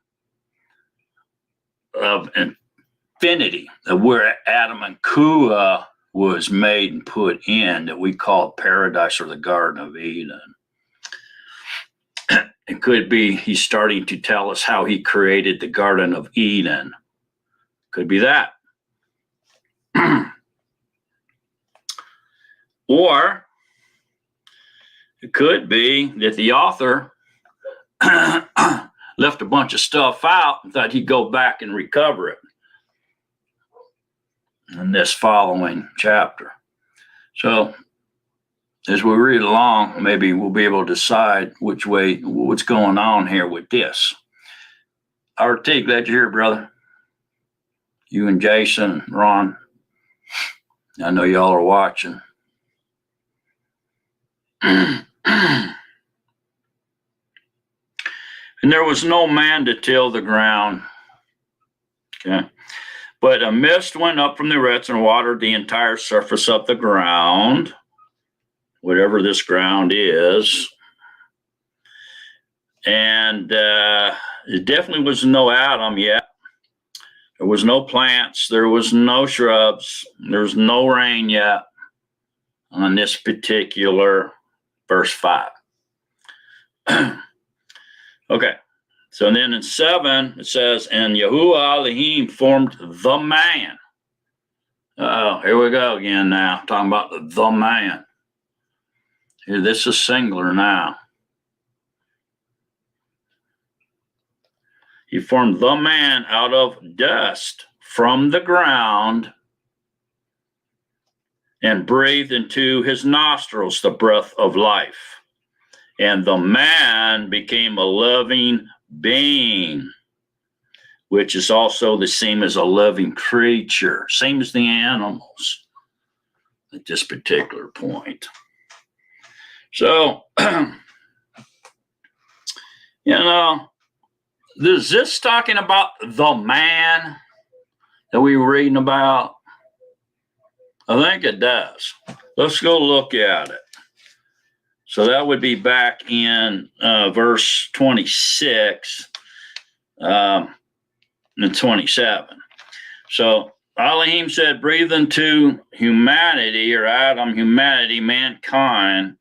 of infinity, of where Adam and Kuah was made and put in, that we call paradise or the Garden of Eden. It could be he's starting to tell us how he created the Garden of Eden. Could be that. Or it could be that the author left a bunch of stuff out and thought he'd go back and recover it in this following chapter. So as we read along, maybe we'll be able to decide what's going on here with this. RT, glad you're here, brother. You and Jason, Ron, I know y'all are watching. And there was no man to till the ground. Okay. But a mist went up from the Eretz and watered the entire surface of the ground, whatever this ground is. And it definitely was no Adam yet. There was no plants. There was no shrubs. There was no rain yet on this particular verse 5. Okay. So then in 7, it says, and Yahuwah Elohim formed the man. Oh, here we go again now, talking about the man. Here, this is singular now. He formed the man out of dust from the ground and breathed into his nostrils the breath of life. And the man became a living being, which is also the same as a living creature, same as the animals at this particular point. So, is this talking about the man that we were reading about? I think it does. Let's go look at it. So that would be back in verse 26 and 27. So Elohim said, breathe into humanity, or Adam, humanity, mankind,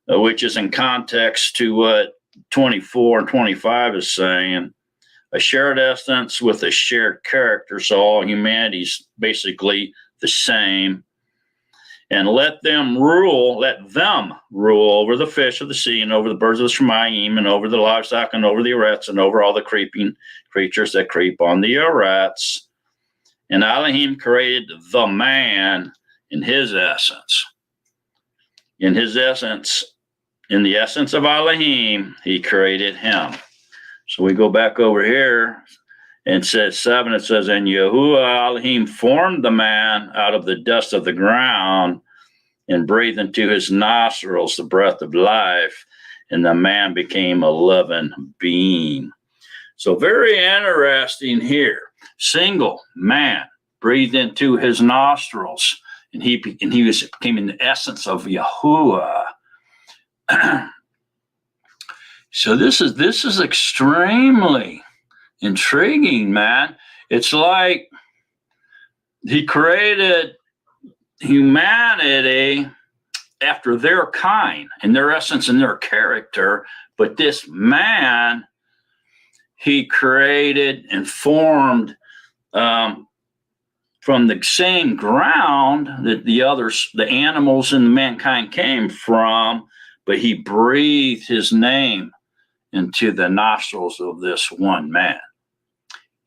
which is in context to what 24 and 25 is saying, a shared essence with a shared character. So all humanity's basically the same. And let them rule over the fish of the sea and over the birds of the Shemayim and over the livestock and over the arets and over all the creeping creatures that creep on the arets. And Elohim created the man in his essence. In his essence, in the essence of Elohim, he created him. So we go back over here and says 7, it says, and Yahuwah Elohim formed the man out of the dust of the ground and breathed into his nostrils the breath of life, and the man became a living being. So very interesting here. Single man breathed into his nostrils, and he became in the essence of Yahuwah. So this is extremely intriguing, man. It's like he created humanity after their kind and their essence and their character, but this man he created and formed from the same ground that the animals and mankind came from, but he breathed his name into the nostrils of this one man.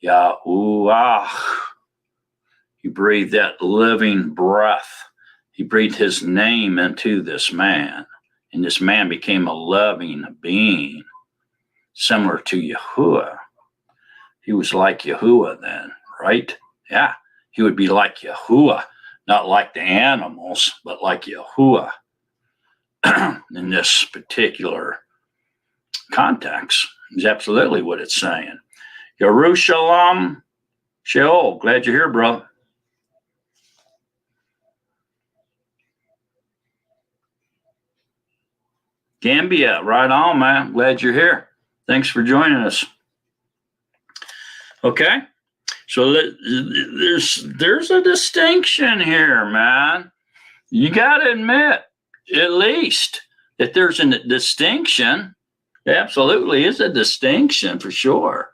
Yahuwah. He breathed that living breath. He breathed his name into this man, and this man became a loving being, similar to Yahuwah. He was like Yahuwah then, right? Yeah, he would be like Yahuwah, not like the animals, but like Yahuwah in this particular context. Is absolutely what it's saying. Yerushalayim Sheol. Glad you're here, bro. Gambia, right on, man. Glad you're here. Thanks for joining us. Okay, so there's a distinction here, man. You got to admit, at least, that there's a distinction. There absolutely is a distinction for sure.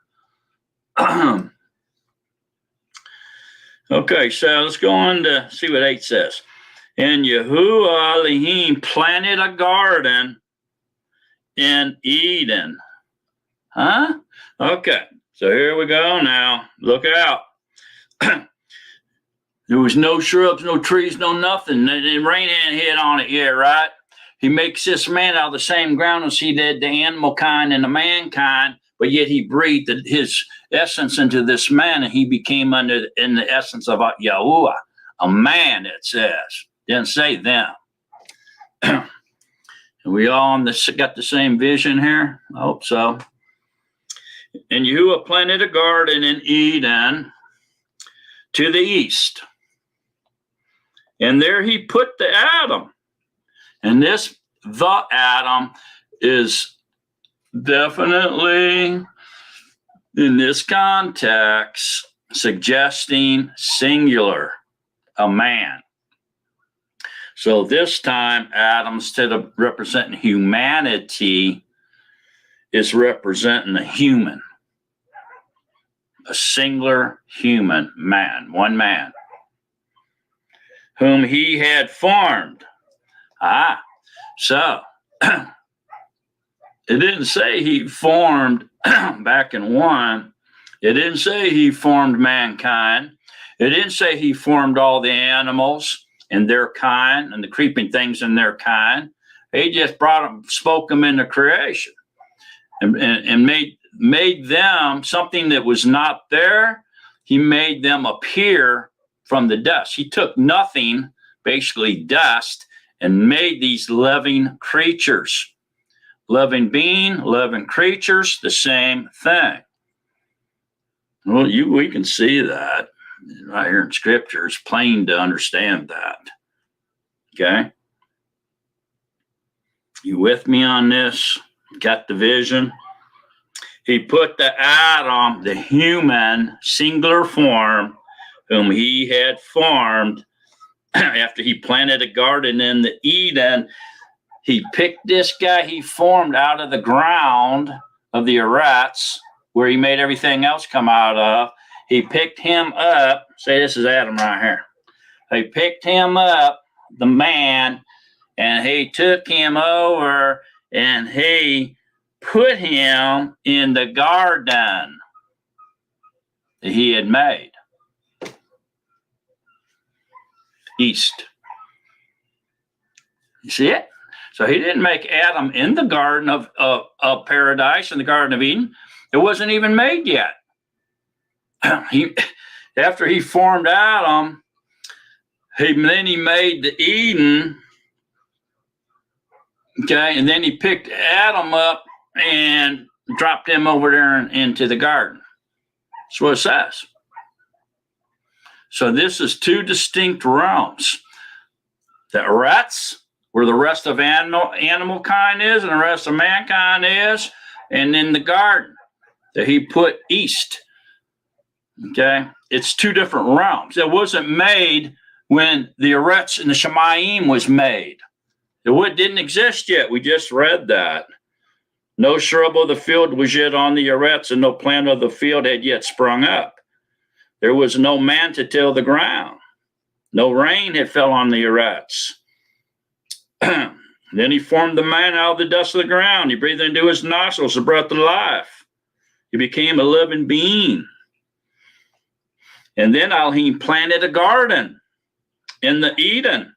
Okay, so let's go on to see what 8 says. And Yahuwah Elohim planted a garden in Eden. Huh? Okay, so here we go now. Look out. There was no shrubs, no trees, no nothing. The rain hadn't hit on it yet, right? He makes this man out of the same ground as he did the animal kind and the mankind, but yet he breathed his essence into this man, and he became in the essence of Yahuwah, a man, it says. Didn't say them. We all got the same vision here? I hope so. And Yahuwah planted a garden in Eden to the east. And there he put the Adam. And the Adam is definitely, in this context, suggesting singular, a man. So this time, Adam, instead of representing humanity, is representing a human, a singular human man, one man, whom he had formed. So it didn't say he formed back in 1. It didn't say he formed mankind. It didn't say he formed all the animals and their kind and the creeping things in their kind. He just spoke them into creation and made them something that was not there. He made them appear from the dust. He took nothing, basically dust, and made these living creatures. Living being, living creatures, the same thing. Well, we can see that right here in Scripture. It's plain to understand that. Okay? You with me on this? Got the vision? He put the Adam, the human, singular form, whom he had formed after he planted a garden in the Eden. He picked this guy he formed out of the ground of the Arats, where he made everything else come out of. He picked him up. Say, this is Adam right here. He picked him up, the man, and he took him over and he put him in the garden that he had made. East. You see it? So he didn't make Adam in the garden of paradise, in the Garden of Eden. It wasn't even made yet. After he formed Adam, then he made the Eden. Okay, and then he picked Adam up and dropped him over there into the garden. That's what it says. So this is two distinct realms. The Eretz, where the rest of animal kind is and the rest of mankind is, and then the garden that he put east. Okay, it's two different realms. It wasn't made when the Eretz and the Shemayim was made. It didn't exist yet. We just read that. No shrub of the field was yet on the Eretz, and no plant of the field had yet sprung up. There was no man to till the ground. No rain had fell on the Eretz. Then he formed the man out of the dust of the ground. He breathed into his nostrils the breath of life. He became a living being. And then Elohim planted a garden in the Eden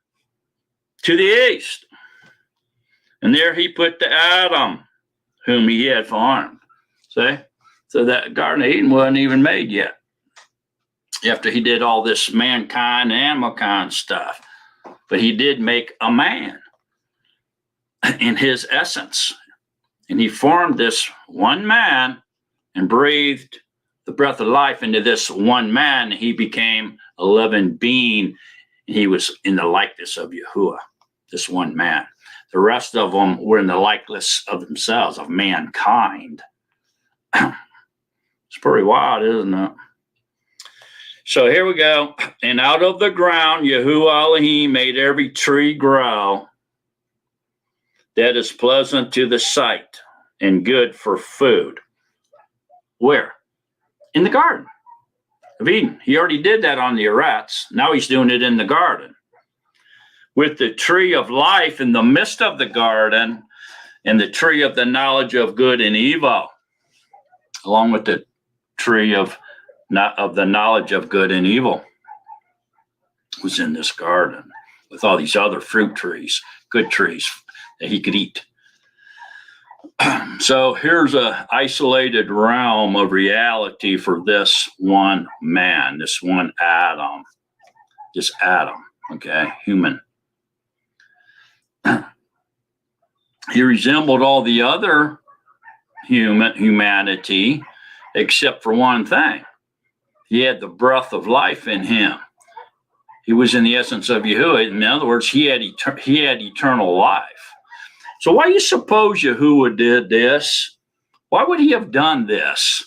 to the east. And there he put the Adam, whom he had formed. See? So that Garden of Eden wasn't even made yet. After he did all this mankind and animal kind stuff. But he did make a man in his essence. And he formed this one man and breathed the breath of life into this one man. He became a living being. He was in the likeness of Yahuwah, this one man. The rest of them were in the likeness of themselves, of mankind. It's pretty wild, isn't it? So here we go. And out of the ground, Yahuwah Elohim made every tree grow that is pleasant to the sight and good for food. Where? In the Garden of Eden. He already did that on the Eretz. Now he's doing it in the garden. With the tree of life in the midst of the garden, and the tree of the knowledge of good and evil, along with the tree of the knowledge of good and evil, was in this garden with all these other fruit trees, good trees that he could eat. So here's an isolated realm of reality for this one man, this one Adam, okay, human. He resembled all the other humanity except for one thing. He had the breath of life in him. He was in the essence of Yahuwah. In other words, he had eternal life. So why do you suppose Yahuwah did this? Why would he have done this?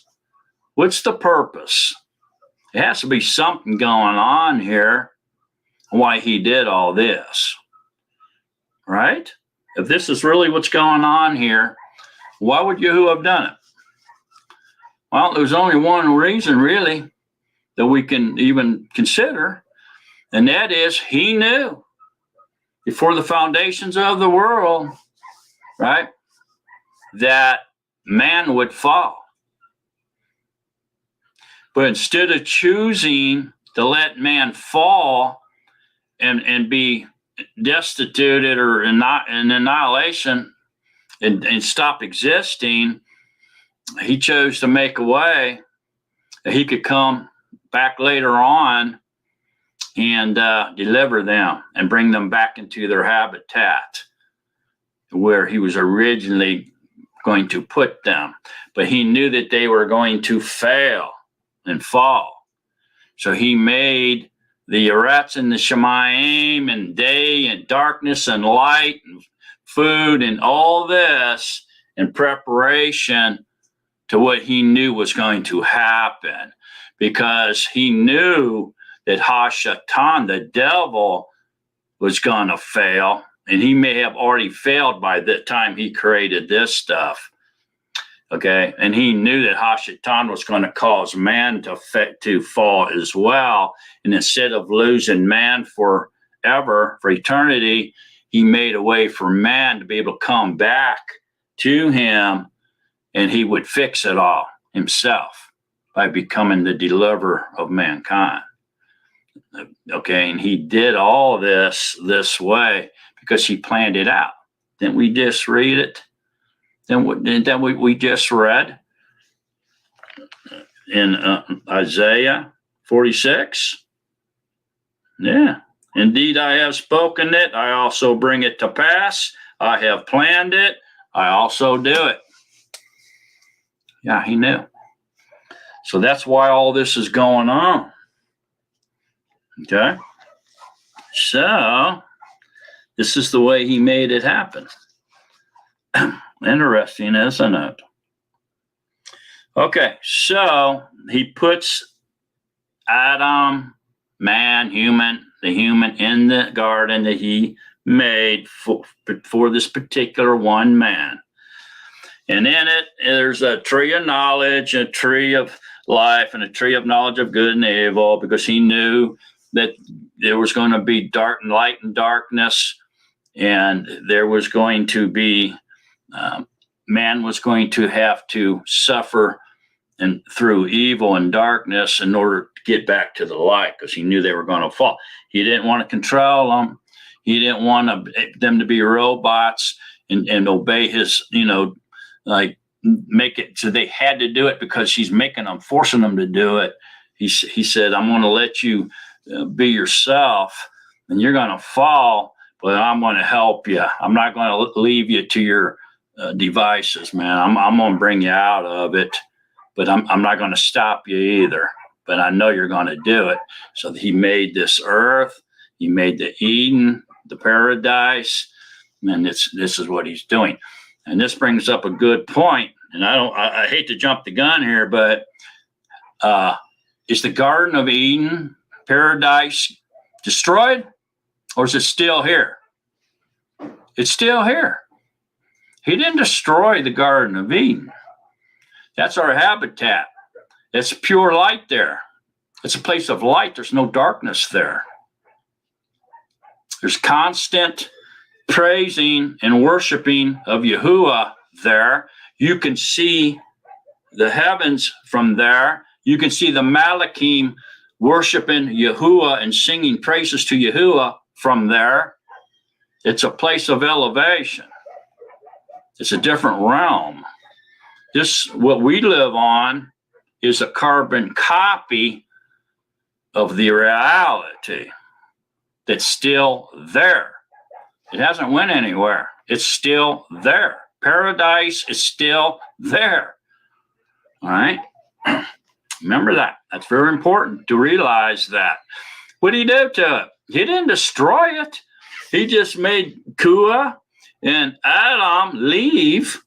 What's the purpose? There has to be something going on here why he did all this. Right? If this is really what's going on here, why would Yahuwah have done it? Well, there's only one reason, really, that we can even consider, and that is he knew before the foundations of the world, right, that man would fall. But instead of choosing to let man fall and be destituted or in annihilation and stop existing, he chose to make a way that he could come back later on and deliver them and bring them back into their habitat where he was originally going to put them. But he knew that they were going to fail and fall. So he made the Eretz and the Shemayim and day and darkness and light and food and all this in preparation to what he knew was going to happen, because he knew that Hashatan, the devil, was going to fail, and he may have already failed by the time he created this stuff. Okay, and he knew that Hashatan was going to cause man to fall as well. And instead of losing man forever, for eternity, he made a way for man to be able to come back to him, and he would fix it all himself by becoming the deliverer of mankind. Okay, and he did all this way because he planned it out. Didn't we just read it? Then we just read in Isaiah 46. Yeah. Indeed, I have spoken it. I also bring it to pass. I have planned it. I also do it. Yeah, he knew. So that's why all this is going on. Okay. So this is the way he made it happen. Interesting, isn't it? Okay, so he puts Adam, man, the human in the garden that he made for this particular one man. And in it, there's a tree of knowledge, a tree of life, and a tree of knowledge of good and evil, because he knew that there was going to be light and darkness, and there was going to be man was going to have to suffer and through evil and darkness in order to get back to the light, because he knew they were going to fall. He didn't want to control them. He didn't want them to be robots and obey his, make it. So they had to do it because he's forcing them to do it. He said, I'm going to let you be yourself, and you're going to fall, but I'm going to help you. I'm not going to leave you to your devices, man. I'm going to bring you out of it, but I'm not going to stop you either. But I know you're going to do it. So he made this earth. He made the Eden, the paradise, and this is what he's doing. And this brings up a good point. And I hate to jump the gun here, but is the Garden of Eden, paradise, destroyed, or is it still here? It's still here. He didn't destroy the Garden of Eden. That's our habitat. It's pure light there. It's a place of light. There's no darkness there. There's constant praising and worshiping of Yahuwah there. You can see the heavens from there. You can see the Malachim worshiping Yahuwah and singing praises to Yahuwah from there. It's a place of elevation. It's a different realm. What we live on is a carbon copy of the reality that's still there. It hasn't went anywhere. It's still there. Paradise is still there. All right? Remember that. That's very important to realize that. What did he do to it? He didn't destroy it. He just made Kuah and Adam leave,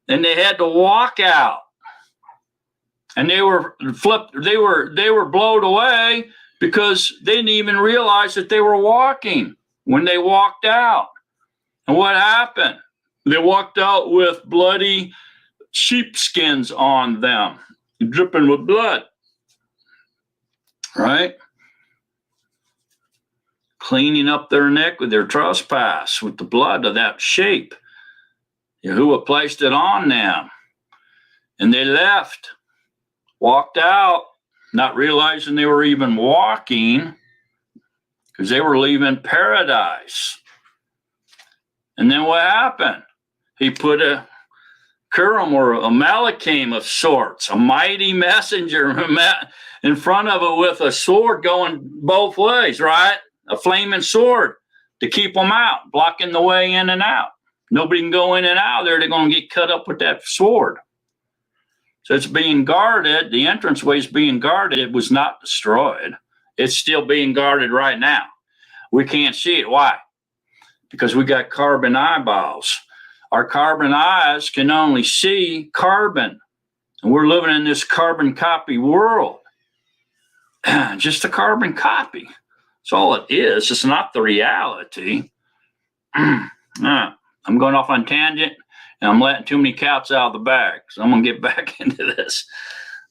and they had to walk out. And they were flipped. They were blown away because they didn't even realize that they were walking when they walked out. And what happened? They walked out with bloody sheepskins on them, dripping with blood. Right? Cleaning up their neck with their trespass with the blood of that sheep. Yahuwah placed it on them. And they left, walked out, not realizing they were even walking, because they were leaving paradise. And then what happened? He put a Kurim or a Malachim of sorts, a mighty messenger in front of it with a sword going both ways, right? A flaming sword to keep them out, blocking the way in and out. Nobody can go in and out there. They're going to get cut up with that sword. So it's being guarded. The entranceway is being guarded. It was not destroyed. It's still being guarded right now. We can't see it. Why? Because we got carbon eyeballs. Our carbon eyes can only see carbon. And we're living in this carbon copy world. Just a carbon copy. That's all it is. It's not the reality. I'm going off on tangent, And I'm letting too many cats out of the bag, so I'm going to get back into this.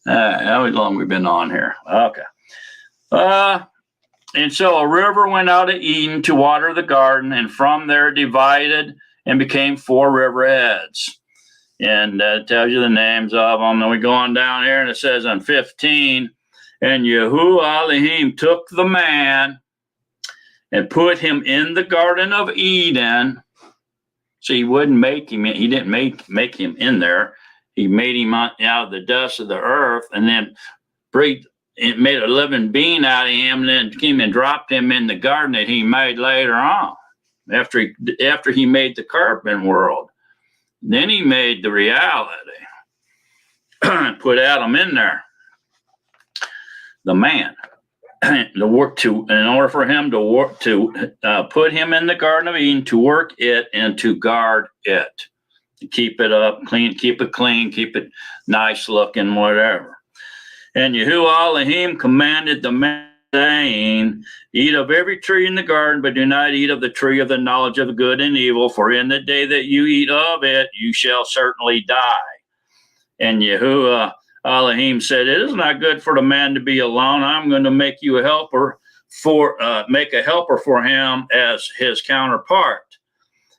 How long we been on here? Okay. And so a river went out of Eden to water the garden, and from there divided and became 4 riverheads. And it tells you the names of them. And we go on down here, and it says on 15, and Yahuwah Elohim took the man and put him in the Garden of Eden. So he wouldn't make him, he didn't make him in there. He made him out of the dust of the earth, and then breathed. It made a living being out of him, and then came and dropped him in the garden that he made later on, after he made the carpet world. Then he made the reality, put Adam in there, the man, in order for him to work, to put him in the Garden of Eden, to work it and to guard it, to keep it up, keep it clean, keep it nice looking, whatever. And Yahuwah Elohim commanded the man, saying, eat of every tree in the garden, but do not eat of the tree of the knowledge of good and evil, for in the day that you eat of it, you shall certainly die. And Yahuwah Elohim said, it is not good for the man to be alone. I'm going to make you a helper make a helper for him as his counterpart.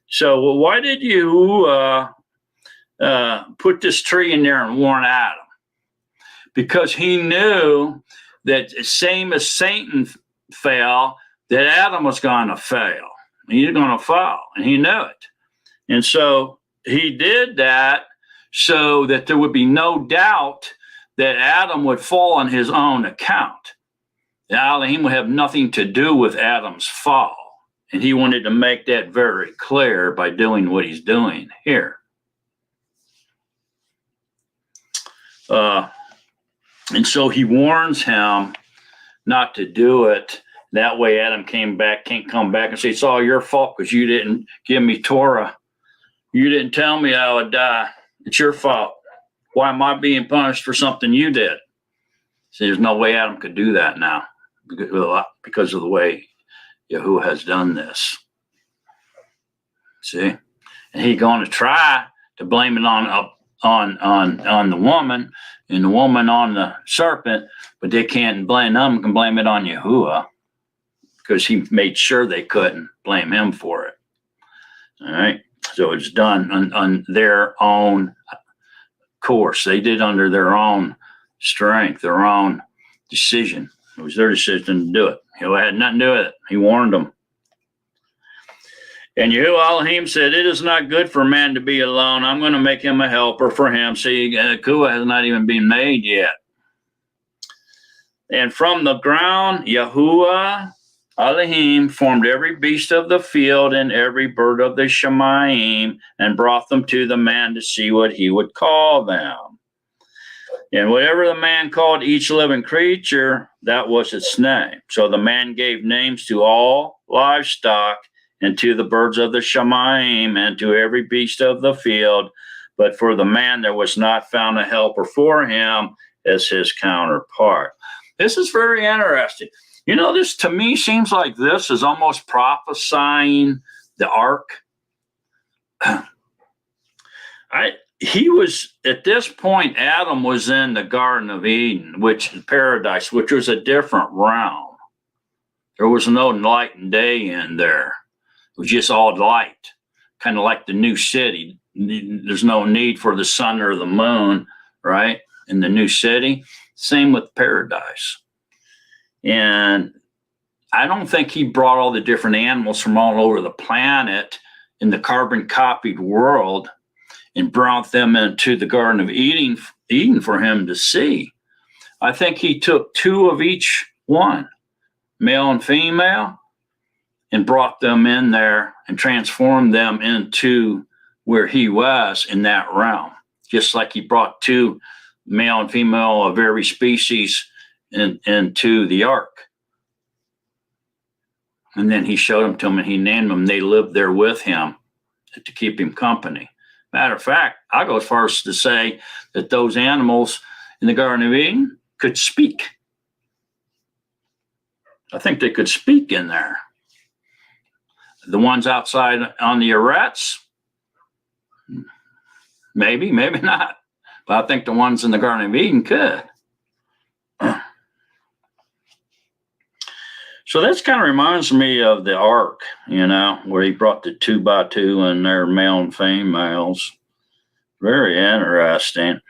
So why did you put this tree in there and warn Adam? Because he knew that same as Satan fell, that Adam was going to fail. He's going to fall, and he knew it. And so he did that so that there would be no doubt that Adam would fall on his own account. Elohim would have nothing to do with Adam's fall. And he wanted to make that very clear by doing what he's doing here. And so he warns him not to do it. That way Adam can't come back and say, it's all your fault because you didn't give me Torah. You didn't tell me I would die. It's your fault. Why am I being punished for something you did? See, there's no way Adam could do that now because of the way Yahuwah has done this. See? And he's going to try to blame it on the woman, and the woman on the serpent, but they can't blame them, can blame it on Yahuwah, because he made sure they couldn't blame him for it. All right. So it's done on their own course. They did under their own strength, their own decision. It was their decision to do it. He had nothing to do with it. He warned them. And Yahuwah Elohim said, it is not good for man to be alone. I'm going to make him a helper for him. See, Kuah has not even been made yet. And from the ground, Yahuwah Elohim formed every beast of the field and every bird of the Shemayim, and brought them to the man to see what he would call them. And whatever the man called each living creature, that was its name. So the man gave names to all livestock, and to the birds of the Shemayim, and to every beast of the field. But for the man there was not found a helper for him as his counterpart. This is very interesting. You know, this to me seems like this is almost prophesying the ark. He was, at this point, Adam was in the Garden of Eden, which is paradise, which was a different realm. There was no night and day in there. It was just all light, kind of like the new city. There's no need for the sun or the moon, right? In the new city, same with paradise. And I don't think he brought all the different animals from all over the planet in the carbon copied world and brought them into the Garden of Eden for him to see. I think he took 2 of each one, male and female, and brought them in there and transformed them into where he was in that realm. Just like he brought 2 male and female of every species into the ark. And then he showed them to him and he named them. They lived there with him to keep him company. Matter of fact, I'll go as far as to say that those animals in the Garden of Eden could speak. I think they could speak in there. The ones outside on the arets, Maybe, maybe not. But I think the ones in the Garden of Eden could. So this kind of reminds me of the ark, where he brought the 2x2 and their male and females. Very interesting.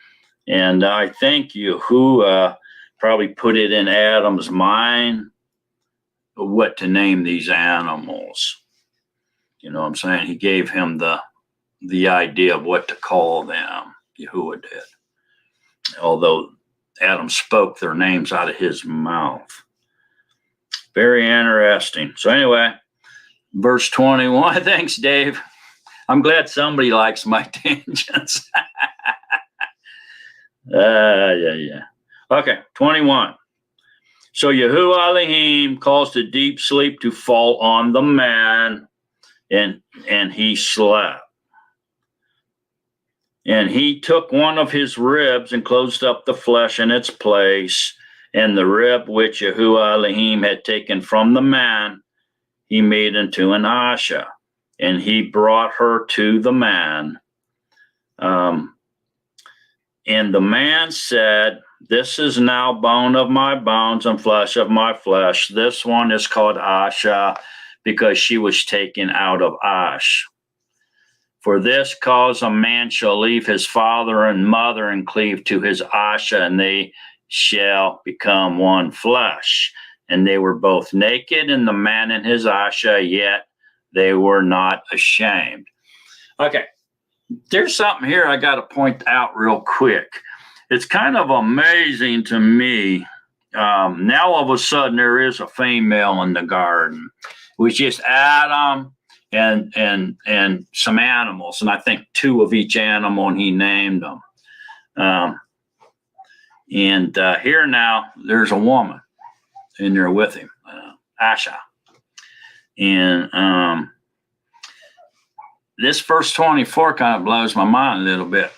And I think Yahuwah probably put it in Adam's mind what to name these animals. You know what I'm saying? He gave him the idea of what to call them. Yahuwah did. Although Adam spoke their names out of his mouth. Very interesting. So anyway, verse 21. Thanks, Dave. I'm glad somebody likes my tangents. Yeah. Okay, 21. So Yahuwah Elohim caused a deep sleep to fall on the man, and he slept. And he took one of his ribs and closed up the flesh in its place, and the rib which Yahuwah Elohim had taken from the man, he made into an asha, and he brought her to the man. And the man said, "This is now bone of my bones and flesh of my flesh. This one is called Asha, because she was taken out of Ash. For this cause a man shall leave his father and mother and cleave to his Asha, and they shall become one flesh. And they were both naked, and the man and his Asha, yet they were not ashamed." Okay, there's something here I got to point out real quick. It's kind of amazing to me. Now all of a sudden there is a female in the garden. It was just Adam and some animals, and I think 2 of each animal, and he named them. And here now there's a woman in there with him, Asha. And this verse 24 kind of blows my mind a little bit.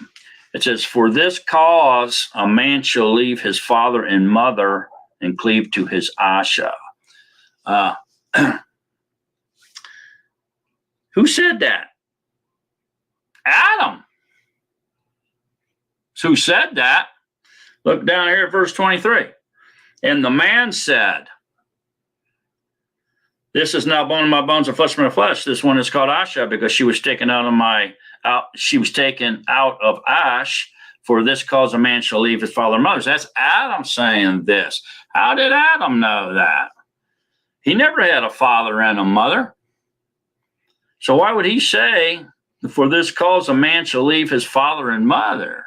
It says, "For this cause a man shall leave his father and mother and cleave to his Asha." Who said that? Adam. So who said that? Look down here at verse 23. "And the man said, this is now bone of my bones and flesh of my flesh. This one is called Asha, because she was taken out of Ash. For this cause a man shall leave his father and mother." That's Adam saying this. How did Adam know that? He never had a father and a mother. So why would he say, "For this cause a man shall leave his father and mother"?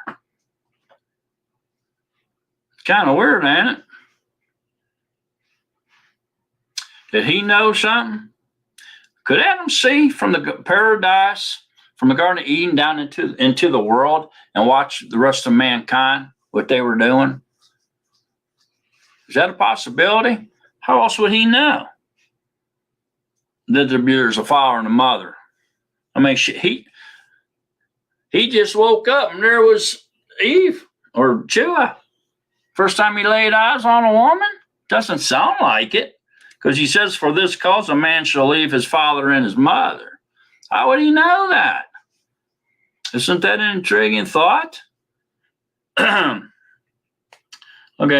It's kind of weird, ain't it? Did he know something? Could Adam see from the paradise, from the Garden of Eden down into the world, and watch the rest of mankind, what they were doing? Is that a possibility? How else would he know that there's a father and a mother? I mean, he just woke up and there was Eve or Kuah. First time he laid eyes on a woman? Doesn't sound like it. Because he says, "For this cause a man shall leave his father and his mother." How would he know that? Isn't that an intriguing thought? Okay,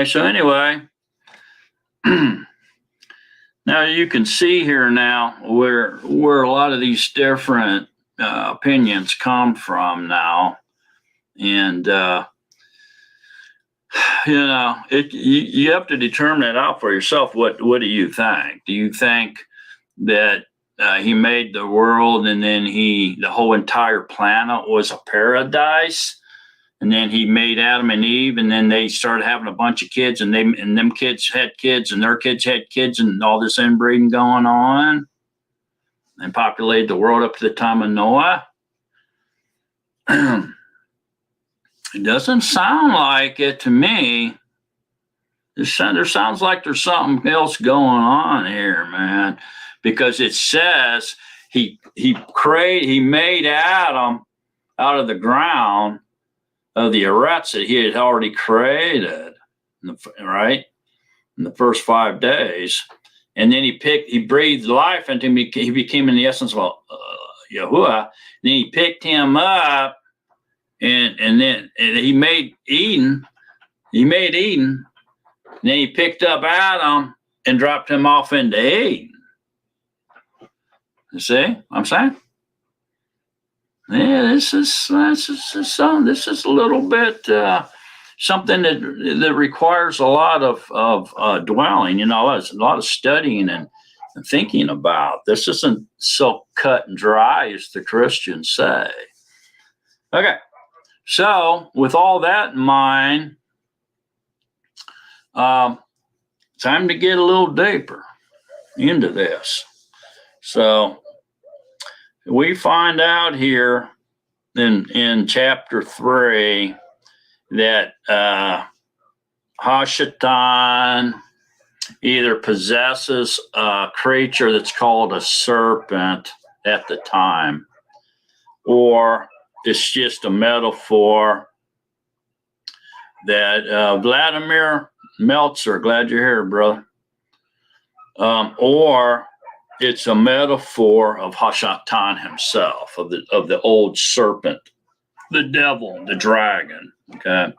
so anyway, now you can see here now where a lot of these different opinions come from now. And you have to determine it out for yourself. What do you think? Do you think that he made the world and then the whole entire planet was a paradise, and then he made Adam and Eve, and then they started having a bunch of kids, and them kids had kids, and their kids had kids, and all this inbreeding going on, and populated the world up to the time of Noah? It doesn't sound like it to me. There sounds like there's something else going on here, man, because it says he made Adam out of the ground of the eretz that he had already created, right, in the first 5 days, and then he breathed life into him. He became in the essence of Yahuwah. Then he picked him up and then he made Eden. He made Eden. And then he picked up Adam and dropped him off into Eden. You see what I'm saying? Yeah, this is a little bit something that requires a lot of dwelling. A lot of studying and thinking about. This isn't so cut and dry as the Christians say. Okay, so with all that in mind, time to get a little deeper into this. So we find out here in chapter 3 that Hashatan either possesses a creature that's called a serpent at the time, or it's just a metaphor that Vladimir Meltzer, glad you're here, brother, or it's a metaphor of Hashatan himself, of the old serpent, the devil, the dragon. Okay,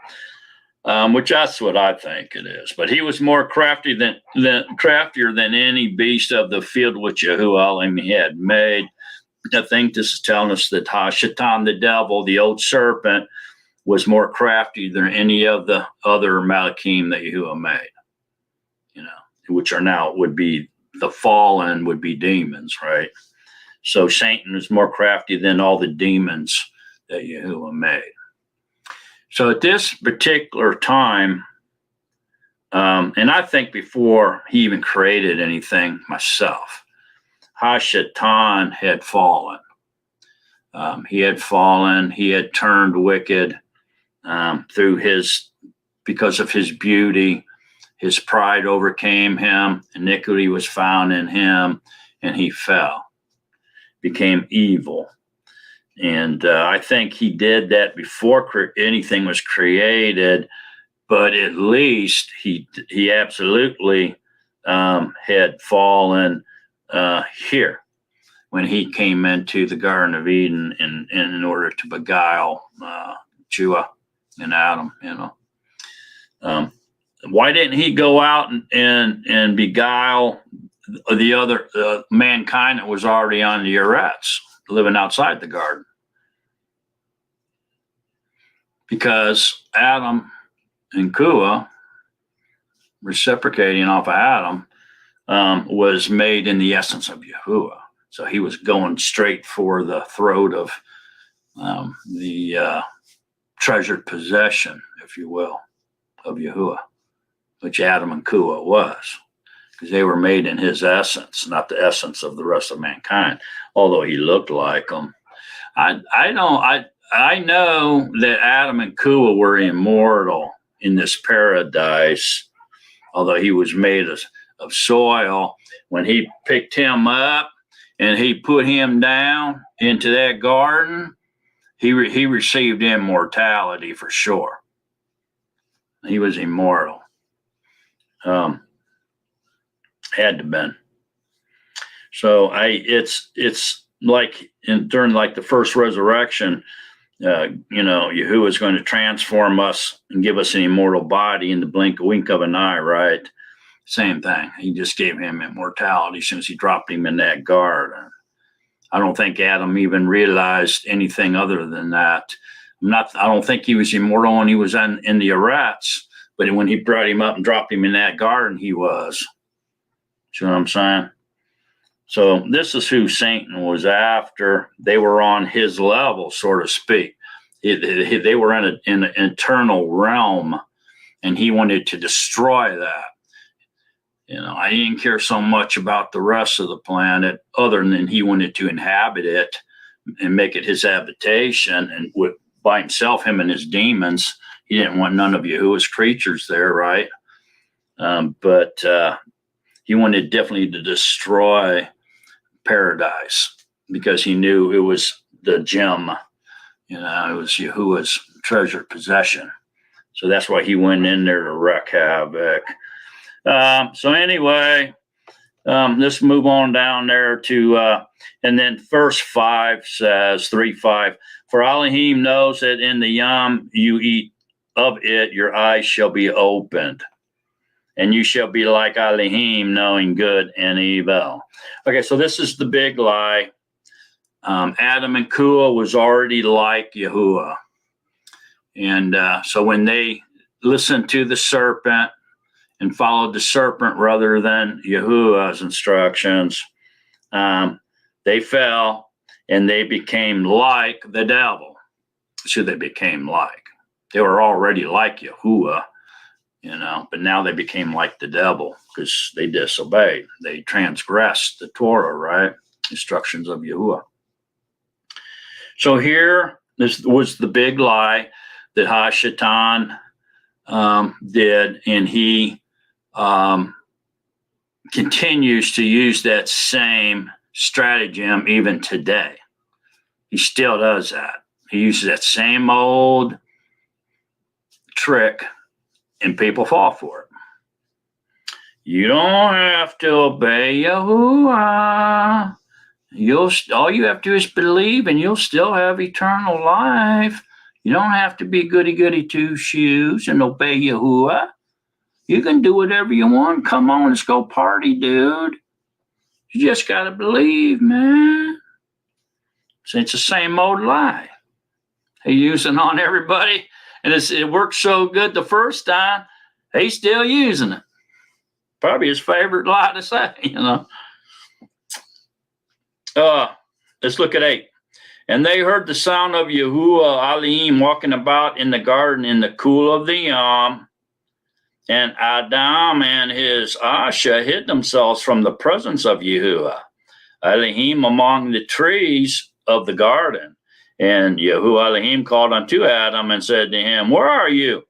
which that's what I think it is. But he was more craftier than any beast of the field which Yahuwah Elohim had made. I think this is telling us that Hashatan, the devil, the old serpent, was more crafty than any of the other Malachim that Yahuwah made. Which are now would be the fallen, would be demons, right? So Satan is more crafty than all the demons that Yahuwah made. So at this particular time, and I think before he even created anything myself, Hashatan had fallen. He had turned wicked because of his beauty. His pride overcame him. Iniquity was found in him, and he fell, became evil. And I think he did that before anything was created, but at least he absolutely had fallen here when he came into the Garden of Eden in order to beguile Kuah and Adam. Why didn't he go out and beguile the other mankind that was already on the Eretz, living outside the garden? Because Adam and Kuah, reciprocating off of Adam, was made in the essence of Yahuwah. So he was going straight for the throat of the treasured possession, if you will, of Yahuwah, which Adam and Kuah was, because they were made in his essence, not the essence of the rest of mankind, although he looked like them. I know that Adam and Kuah were immortal in this paradise, although he was made of soil. When he picked him up and he put him down into that garden, he received immortality for sure. He was immortal. Had to been. So it's like during like the first resurrection, Yahuwah is going to transform us and give us an immortal body in the wink of an eye, right? Same thing. He just gave him immortality as soon as he dropped him in that garden. I don't think Adam even realized anything other than that. I don't think he was immortal when he was in the Eretz, but when he brought him up and dropped him in that garden, he was. See what I'm saying? So this is who Satan was after. They were on his level, so to speak. They were in an eternal realm, and he wanted to destroy that. I didn't care so much about the rest of the planet, other than he wanted to inhabit it and make it his habitation, and by himself, him and his demons. He didn't want none of Yahuwah's creatures there, right? But he wanted definitely to destroy paradise because he knew it was the gem, it was Yahuwah's treasured possession. So that's why he went in there to wreak havoc. So anyway, let's move on down there to, and then verse 5 says, 3:5, for Elohim knows that in the yom you eat of it, your eyes shall be opened, and you shall be like Elohim, knowing good and evil. Okay, so this is the big lie. Adam and Kuah was already like Yahuwah. And so when they listened to the serpent and followed the serpent rather than Yahuwah's instructions, they fell and they became like the devil. So they became like. They were already like Yahuwah, but now they became like the devil because they disobeyed. They transgressed the Torah, right? Instructions of Yahuwah. So here, this was the big lie that Hashatan did, and he continues to use that same stratagem even today. He still does that. He uses that same old trick, and people fall for it. You don't have to obey Yahuwah. All you have to do is believe, and you'll still have eternal life. You don't have to be goody-goody two-shoes and obey Yahuwah. You can do whatever you want. Come on, let's go party, dude. You just got to believe, man. So it's the same old lie. He's using on everybody, and it worked so good the first time, he's still using it. Probably his favorite lie to say, Let's look at 8. And they heard the sound of Yahuwah Elohim walking about in the garden in the cool of the yom. And Adam and his Asha hid themselves from the presence of Yahuwah Elohim among the trees of the garden. And Yahuwah Elohim called unto Adam and said to him, where are you?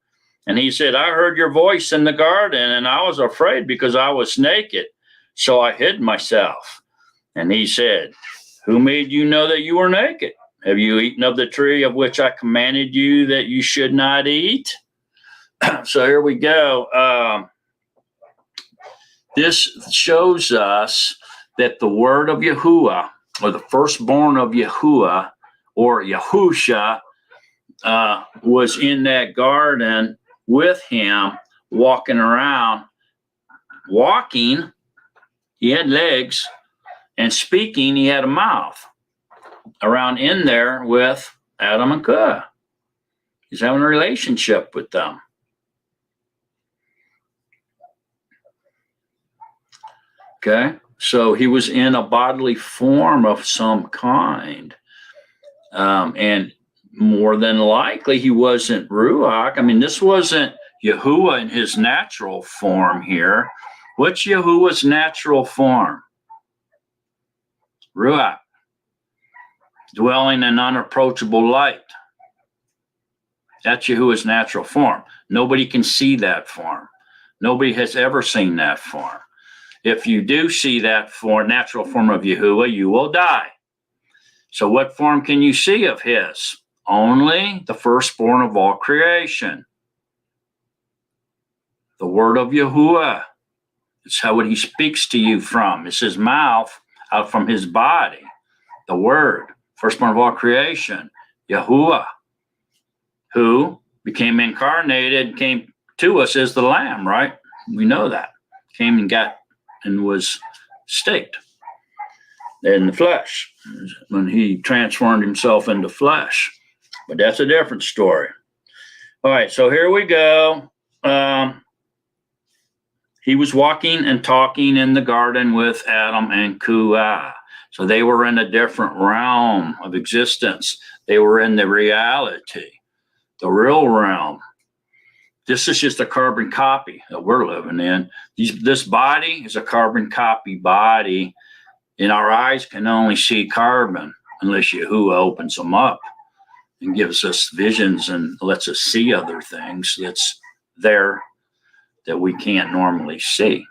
And he said, I heard your voice in the garden, and I was afraid because I was naked. So I hid myself. And he said, who made you know that you were naked? Have you eaten of the tree of which I commanded you that you should not eat? So here we go. This shows us that the word of Yahuwah, or the firstborn of Yahuwah, or Yahusha, was in that garden with him, walking around. Walking, he had legs, and speaking, he had a mouth. Around in there with Adam and Kuah. He's having a relationship with them. Okay, so he was in a bodily form of some kind. And more than likely, he wasn't Ruach. I mean, this wasn't Yahuwah in his natural form here. What's Yahuwah's natural form? Ruach, dwelling in unapproachable light. That's Yahuwah's natural form. Nobody can see that form. Nobody has ever seen that form. If you do see that natural form of Yahuwah, you will die. So what form can you see of his? Only the firstborn of all creation. The word of Yahuwah. It's how he speaks to you from. It's his mouth out from his body. The word, firstborn of all creation, Yahuwah, who became incarnated, came to us as the Lamb, right? We know that. Came and was staked in the flesh when he transformed himself into flesh. But that's a different story. All right, so here we go. He was walking and talking in the garden with Adam and Kuah. So they were in a different realm of existence. They were in the reality, the real realm. This is just a carbon copy that we're living in. This body is a carbon copy body, and our eyes can only see carbon unless Yahuwah opens them up and gives us visions and lets us see other things that's there that we can't normally see.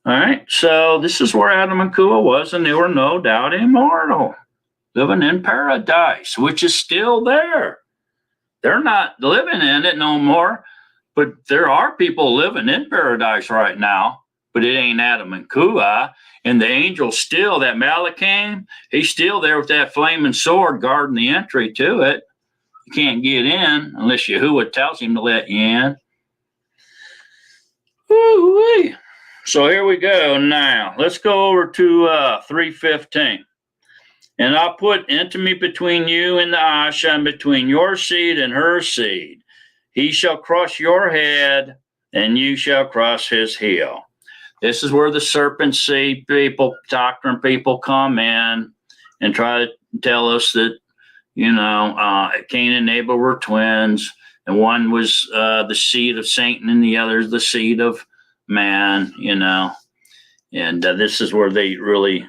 All right, so this is where Adam and Kuah was, and they were no doubt immortal, living in paradise, which is still there. They're not living in it no more, but there are people living in paradise right now. but it ain't Adam and Kuah. And the angel still, that Malachim, he's still there with that flaming sword guarding the entry to it. You can't get in unless Yahuwah tells him to let you in. Woo-wee. So here we go now. Let's go over to 3:15. And I'll put intimacy between you and the Asha, and between your seed and her seed. He shall crush your head, and you shall crush his heel. This is where the serpent seed people, doctrine people come in and try to tell us that, Cain and Abel were twins, and one was the seed of Satan and the other is the seed of man, And this is where they really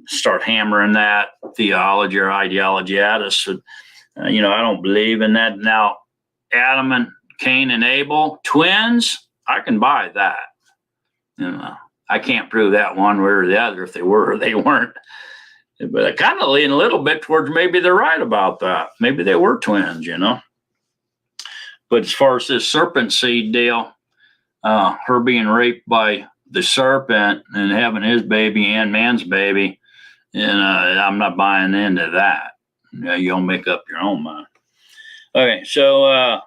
start hammering that theology or ideology at us. I don't believe in that. Now, Adam and Cain and Abel, twins, I can buy that. I can't prove that one way or the other if they were or they weren't. But I kind of lean a little bit towards maybe they're right about that. Maybe they were twins, But as far as this serpent seed deal, her being raped by the serpent and having his baby and man's baby, I'm not buying into that. You'll make up your own mind. Okay, so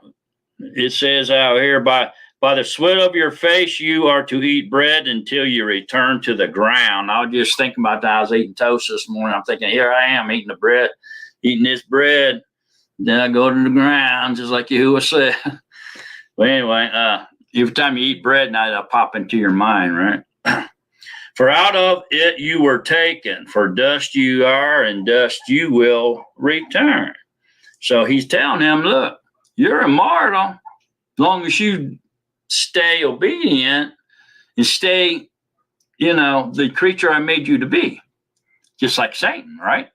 it says out here, by the sweat of your face you are to eat bread until you return to the ground. I was just thinking about that. I was eating toast this morning. I'm thinking, here I am eating this bread. Then I go to the ground, just like Yahuwah said. But anyway, every time you eat bread, now it'll pop into your mind, right? For out of it you were taken, for dust you are, and dust you will return. So he's telling him, look, you're immortal as long as you stay obedient and stay, the creature I made you to be, just like Satan, right?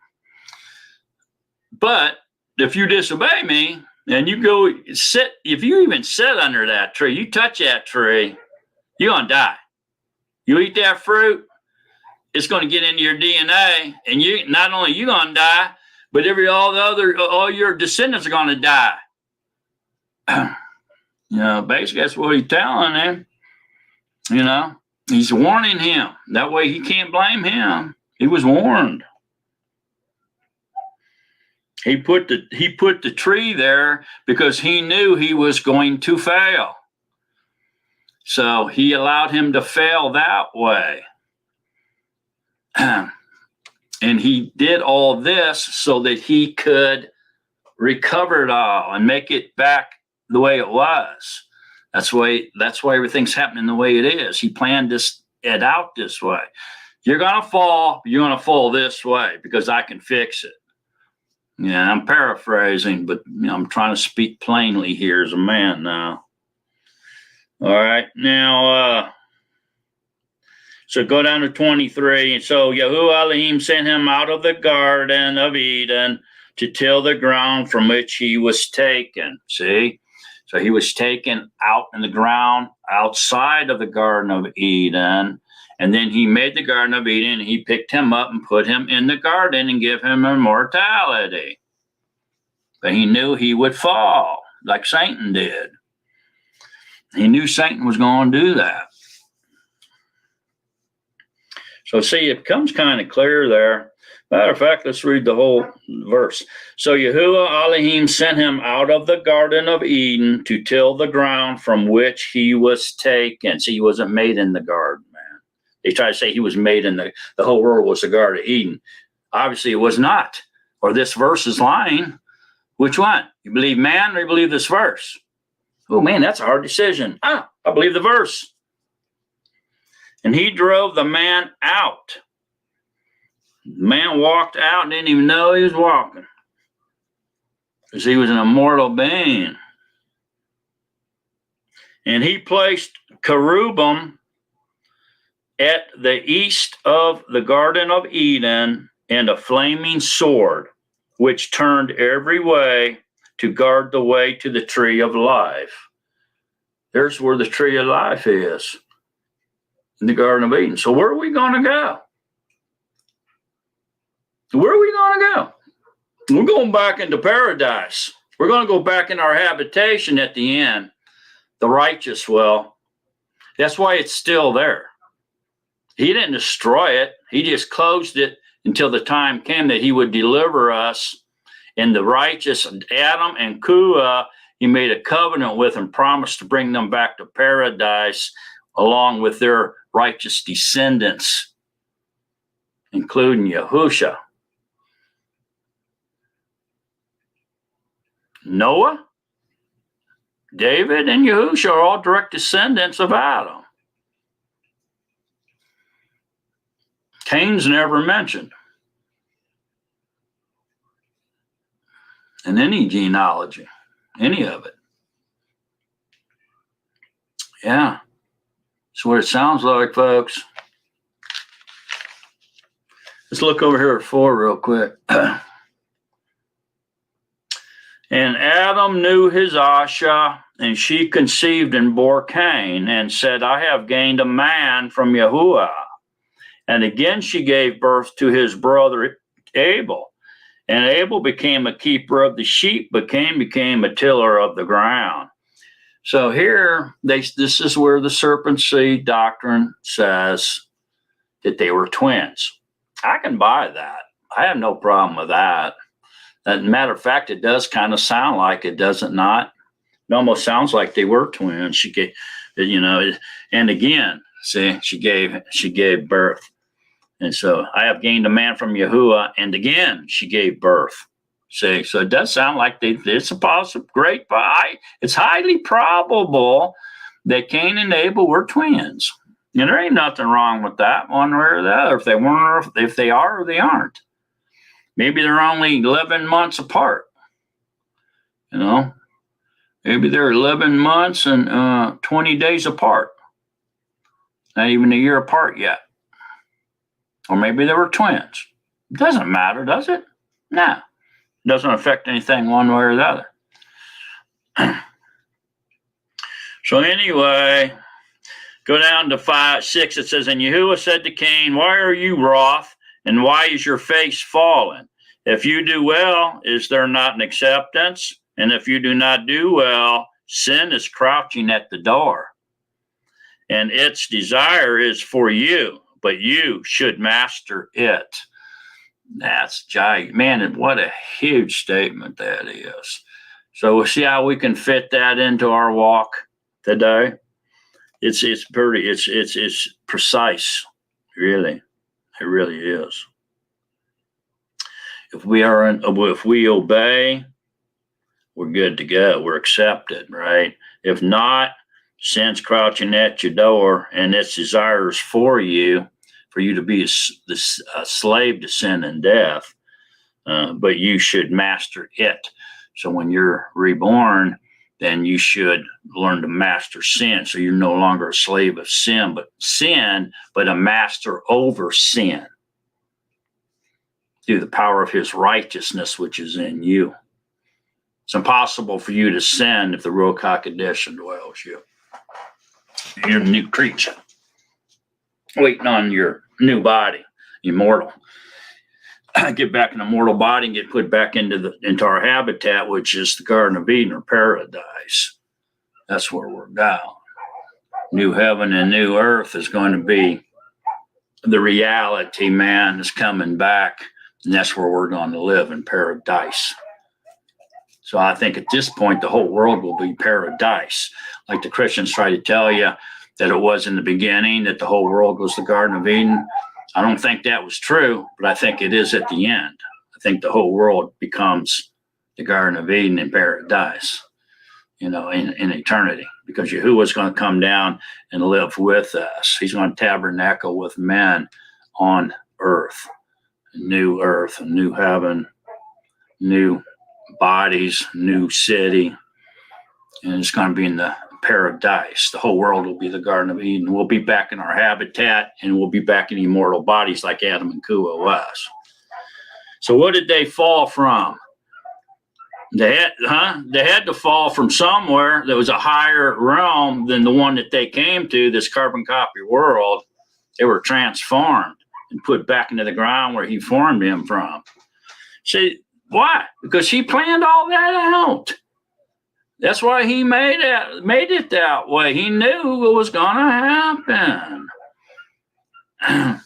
But if you disobey me and you go sit, if you even sit under that tree, you touch that tree, you're going to die. You eat that fruit, it's going to get into your DNA, and you not only you going to die, but all your descendants are going to die. Basically that's what he's telling him. He's warning him. That way he can't blame him. He was warned. He put the tree there because he knew he was going to fail. So he allowed him to fail that way. And he did all this so that he could recover it all and make it back the way it was. That's why everything's happening the way it is. He planned it out this way. You're going to fall. You're going to fall this way because I can fix it. Yeah, I'm paraphrasing, but I'm trying to speak plainly here as a man now. All right, now, so go down to 23. And so Yahuwah Elohim sent him out of the Garden of Eden to till the ground from which he was taken. See? So he was taken out in the ground outside of the Garden of Eden. And then he made the Garden of Eden, and he picked him up and put him in the garden and give him immortality. But he knew he would fall like Satan did. He knew Satan was going to do that. So see, it becomes kind of clear there. Matter of fact, let's read the whole verse. So Yahuwah Elohim sent him out of the Garden of Eden to till the ground from which he was taken. See, he wasn't made in the garden, man. They try to say he was made in the whole world was the Garden of Eden. Obviously, it was not. Or this verse is lying. Which one? You believe man or you believe this verse? Oh, man, that's a hard decision. I believe the verse. And he drove the man out. The man walked out and didn't even know he was walking, because he was an immortal being. And he placed cherubim at the east of the Garden of Eden and a flaming sword, which turned every way to guard the way to the tree of life. There's where the tree of life is, in the Garden of Eden. So where are we going to go? Where are we going to go? We're going back into paradise. We're going to go back in our habitation at the end. The righteous will. That's why it's still there. He didn't destroy it. He just closed it until the time came that he would deliver us. And the righteous Adam and Kuah, he made a covenant with and promised to bring them back to paradise along with their righteous descendants, including Yahusha. Noah, David, and Yahusha are all direct descendants of Adam. Cain's never mentioned in any genealogy, any of it. Yeah, that's what it sounds like, folks. Let's look over here at 4 real quick. And Adam knew his Asha, and she conceived and bore Cain, and said, I have gained a man from Yahuwah. And again she gave birth to his brother Abel. And Abel became a keeper of the sheep, but Cain became a tiller of the ground. So here, this is where the serpent seed doctrine says that they were twins. I can buy that. I have no problem with that. As a matter of fact, it does kind of sound like it, does it not? It almost sounds like they were twins. She gave, and again, see, she gave birth. And so I have gained a man from Yahuwah, and again, she gave birth. See, so it does sound like it's a possible, it's highly probable that Cain and Abel were twins. And there ain't nothing wrong with that, one way or the other. If they weren't, if they are or they aren't. Maybe they're only 11 months apart. Maybe they're 11 months and 20 days apart. Not even a year apart yet. Or maybe they were twins. It doesn't matter, does it? No. It doesn't affect anything one way or the other. So anyway, go down to 5:6. It says, and Yahuwah said to Cain, why are you wroth? And why is your face fallen? If you do well, is there not an acceptance? And if you do not do well, sin is crouching at the door. And its desire is for you, but you should master it. That's giant. Man, what a huge statement that is. So we'll see how we can fit that into our walk today. It's precise, really. It really is. If we obey, we're good to go. We're accepted, right? If not, sin's crouching at your door, and its desires for you to be a slave to sin and death. But you should master it. So when you're reborn, then you should learn to master sin. So you're no longer a slave of sin, but a master over sin through the power of his righteousness, which is in you. It's impossible for you to sin if the Ruach HaKodesh indwells you. You're a new creature, waiting on your new body, immortal. Get back in a mortal body and get put back into our habitat, which is the Garden of Eden or paradise. That's where we're going. New heaven and new earth is going to be the reality, man, is coming back. And that's where we're going to live, in paradise. So I think at this point, the whole world will be paradise. Like the Christians try to tell you that it was in the beginning, that the whole world was the Garden of Eden. I don't think that was true, but I think it is at the end. I think the whole world becomes the Garden of Eden in paradise, in eternity, because Yahuwah is going to come down and live with us. He's going to tabernacle with men on earth, a new heaven, new bodies, new city, and it's going to be in the paradise. The whole world will be the Garden of Eden. We'll be back in our habitat, and we'll be back in immortal bodies like Adam and Kuah was. So what did they fall from? They had to fall from somewhere that was a higher realm than the one that they came to, this carbon copy world. They were transformed and put back into the ground where he formed them from. See, why? Because he planned all that out. That's why he made it that way. He knew what was going to happen. And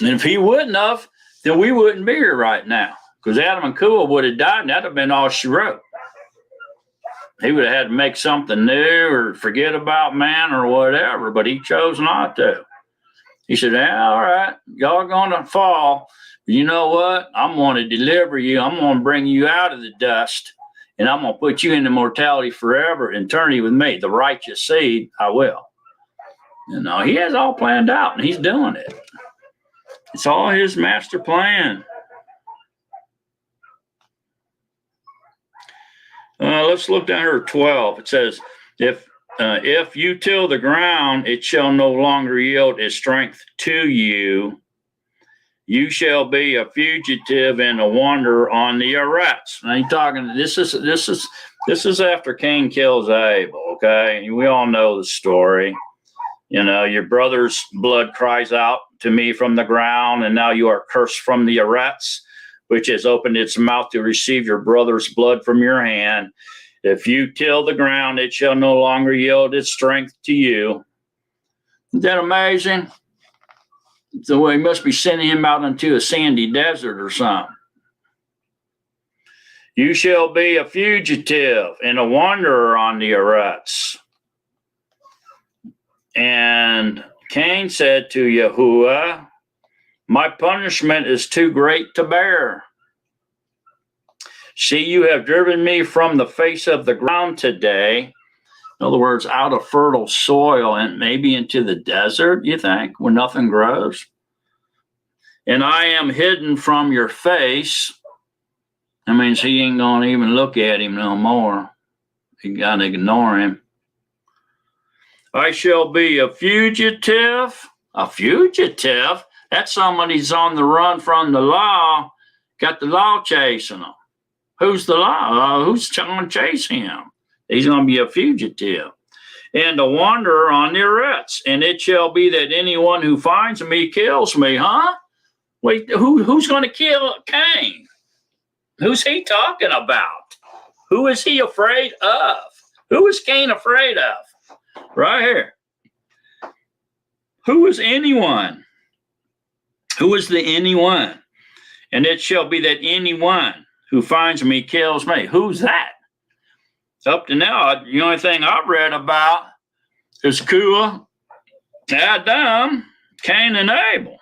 if he wouldn't have, then we wouldn't be here right now. Because Adam and Kuah would have died, and that'd have been all she wrote. He would have had to make something new or forget about man or whatever, but he chose not to. He said, yeah, all right, y'all going to fall. But you know what? I'm going to deliver you. I'm going to bring you out of the dust, and I'm going to put you into mortality forever, eternity with me. The righteous seed, I will. You know, he has all planned out, and he's doing it. It's all his master plan. Let's look down here at 12. It says, if you till the ground, it shall no longer yield its strength to you. You shall be a fugitive and a wanderer on the Eretz. Now you're talking. This is after Cain kills Abel. Okay, we all know the story. You know, your brother's blood cries out to me from the ground, and now you are cursed from the Eretz, which has opened its mouth to receive your brother's blood from your hand. If you till the ground, it shall no longer yield its strength to you. Isn't that amazing? So he must be sending him out into a sandy desert or something. You shall be a fugitive and a wanderer on the Eretz. And Cain said to Yahuwah, my punishment is too great to bear. See, you have driven me from the face of the ground today. In other words, out of fertile soil and maybe into the desert, you think, where nothing grows. And I am hidden from your face. That means he ain't going to even look at him no more. He got to ignore him. I shall be a fugitive. A fugitive? That's somebody's on the run from the law, got the law chasing them. Who's the law? Who's trying to chase him? He's going to be a fugitive. And a wanderer on the Eretz. And it shall be that anyone who finds me kills me. Huh? Wait, who's going to kill Cain? Who's he talking about? Who is he afraid of? Who is Cain afraid of? Right here. Who is anyone? Who is the anyone? And it shall be that anyone who finds me kills me. Who's that? Up to now, the only thing I've read about is Kuah, Adam, Cain, and Abel.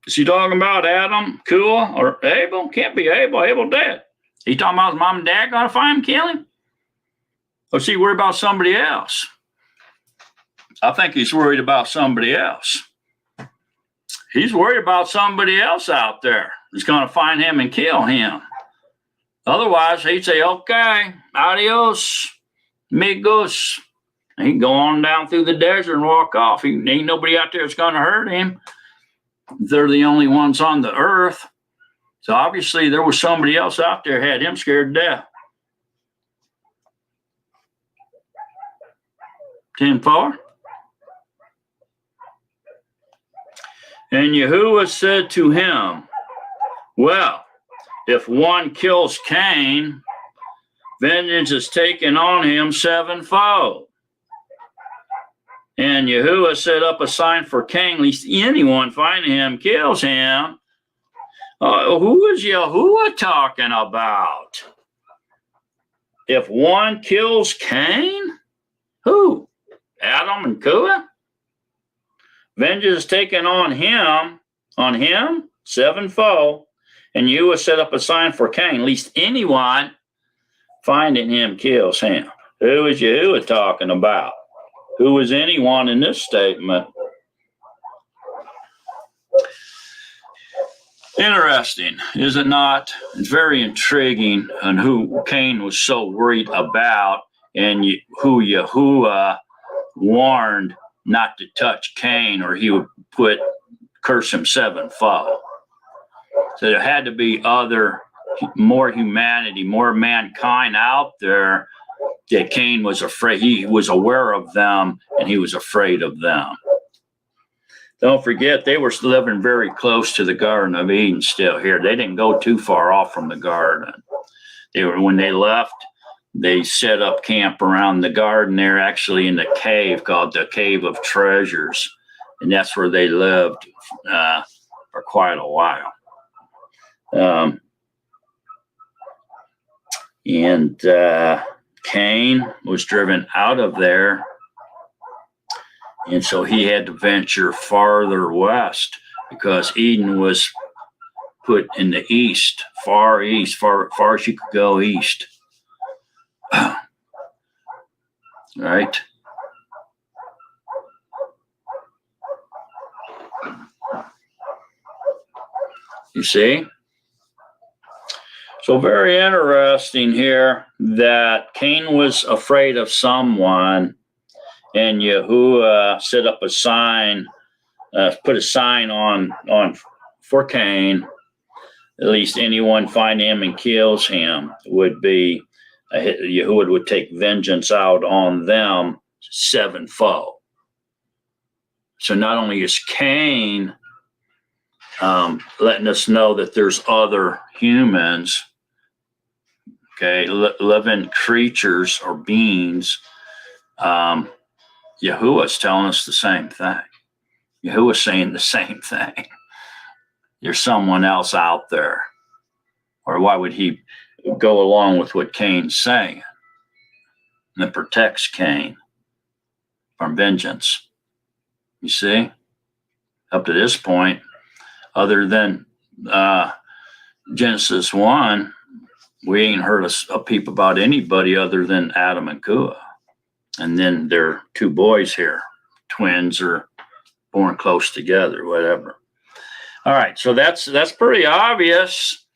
Is he talking about Adam, Kuah, or Abel? Can't be Abel. Abel dead. He talking about his mom and dad going to find him, kill him? Or is he worried about somebody else? I think he's worried about somebody else. He's worried about somebody else out there who's going to find him and kill him. Otherwise, he'd say, okay, adios, amigos. And he'd go on down through the desert and walk off. Ain't nobody out there that's going to hurt him. They're the only ones on the earth. So obviously there was somebody else out there had him scared to death. 10:4. And Yahuwah said to him, well, if one kills Cain, vengeance is taken on him sevenfold. And Yahuwah set up a sign for Cain, lest anyone finding him kills him. Who is Yahuwah talking about? If one kills Cain? Who? Adam and Kuah? Vengeance is taken on him, sevenfold. And Yahuwah set up a sign for Cain, lest anyone finding him kills him. Who is Yahuwah talking about? Who is anyone in this statement? Interesting, is it not? It's very intriguing on who Cain was so worried about and who Yahuwah warned not to touch Cain or he would curse him sevenfold. So there had to be more humanity, more mankind out there that Cain was afraid. He was aware of them and he was afraid of them. Don't forget, they were living very close to the Garden of Eden still here. They didn't go too far off from the garden. When they left, they set up camp around the garden there, actually in the cave called the Cave of Treasures. and that's where they lived for quite a while. And Cain was driven out of there, and so he had to venture farther west because Eden was put in the east, far as you could go east. Right? You see? So very interesting here that Cain was afraid of someone, and Yahuwah set up a sign, put a sign on for Cain. At least anyone find him and kills him would be, Yahuwah would take vengeance out on them sevenfold. So not only is Cain letting us know that there's other humans, okay, living creatures or beings, Yahuwah's telling us the same thing. Yahuwah's saying the same thing. There's someone else out there. Or why would he go along with what Cain's saying? And it protects Cain from vengeance. You see? Up to this point, other than Genesis 1, we ain't heard a peep about anybody other than Adam and Kuah. And then their two boys here, twins or born close together, whatever. All right, so that's pretty obvious.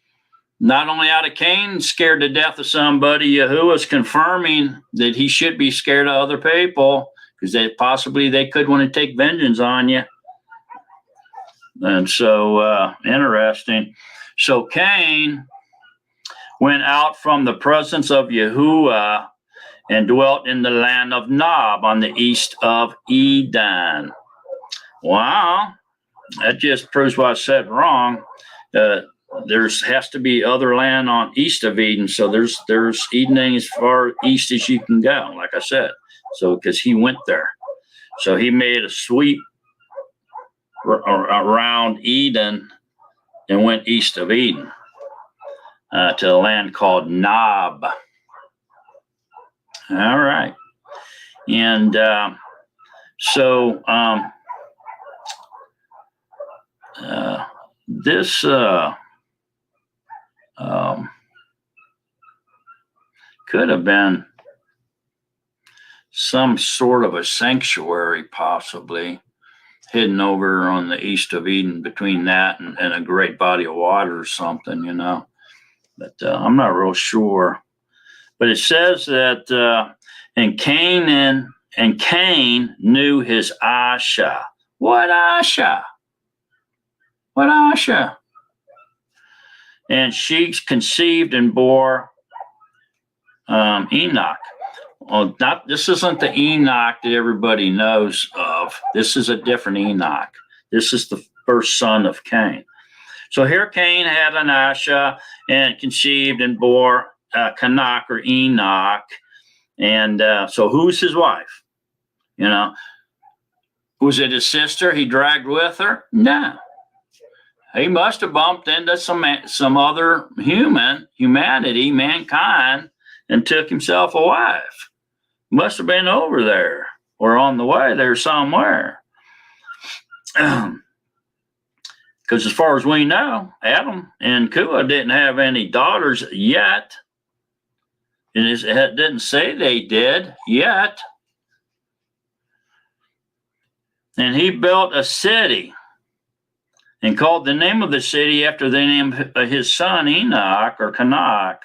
Not only out of Cain scared to death of somebody, Yahuwah's confirming that he should be scared of other people because they could want to take vengeance on you. And so interesting. So Cain went out from the presence of Yahuwah and dwelt in the land of Nob on the east of Eden. Wow. That just proves what I said wrong. There's has to be other land on east of Eden. So there's Eden as far east as you can go, like I said. So because he went there. So he made a sweep around Eden and went east of Eden to a land called Nob. All right. And so this could have been some sort of a sanctuary, possibly hidden over on the east of Eden between that and a great body of water or something, you know. But I'm not real sure. But it says that and Cain knew his Asha. What Asha? What Asha? And she conceived and bore Enoch. Well, this isn't the Enoch that everybody knows of. This is a different Enoch. This is the first son of Cain. So here Cain had an Asha and conceived and bore Canak or Enoch. And so who's his wife? You know, was it his sister he dragged with her? No. He must have bumped into some other humanity, mankind, and took himself a wife. Must have been over there or on the way there somewhere. Because as far as we know, Adam and Kuah didn't have any daughters yet. And it didn't say they did yet. And he built a city and called the name of the city after the name of his son Enoch or Canak.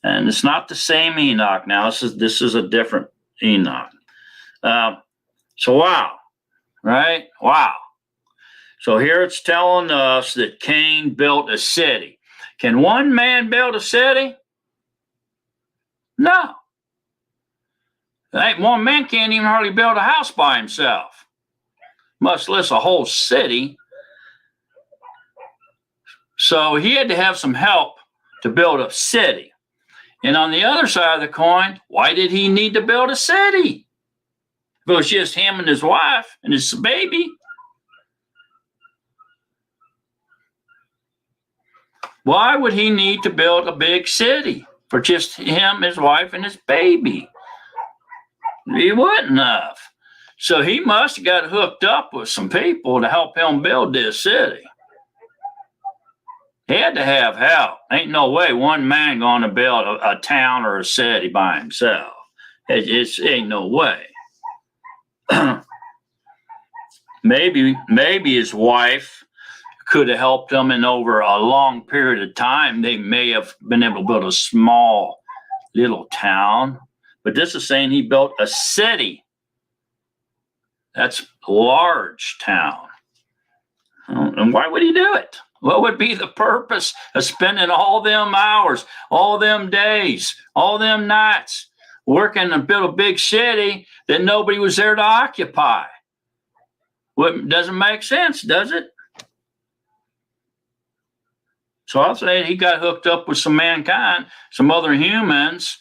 And it's not the same Enoch now. This is a different Enoch. So wow, right? Wow. So here it's telling us that Cain built a city. Can one man build a city? No. One man can't even hardly build a house by himself, much less a whole city. So he had to have some help to build a city. And on the other side of the coin, why did he need to build a city? If it was just him and his wife and his baby. Why would he need to build a big city for just him, his wife, and his baby? He wouldn't have. So he must have got hooked up with some people to help him build this city. He had to have help. Ain't no way one man going to build a town or a city by himself. It ain't no way. maybe his wife could have helped him, and over a long period of time, they may have been able to build a small little town. But this is saying he built a city. That's a large town. And why would he do it? What would be the purpose of spending all them hours, all them days, all them nights working to build a big city that nobody was there to occupy? What doesn't make sense, does it? So I'll say he got hooked up with some mankind, some other humans,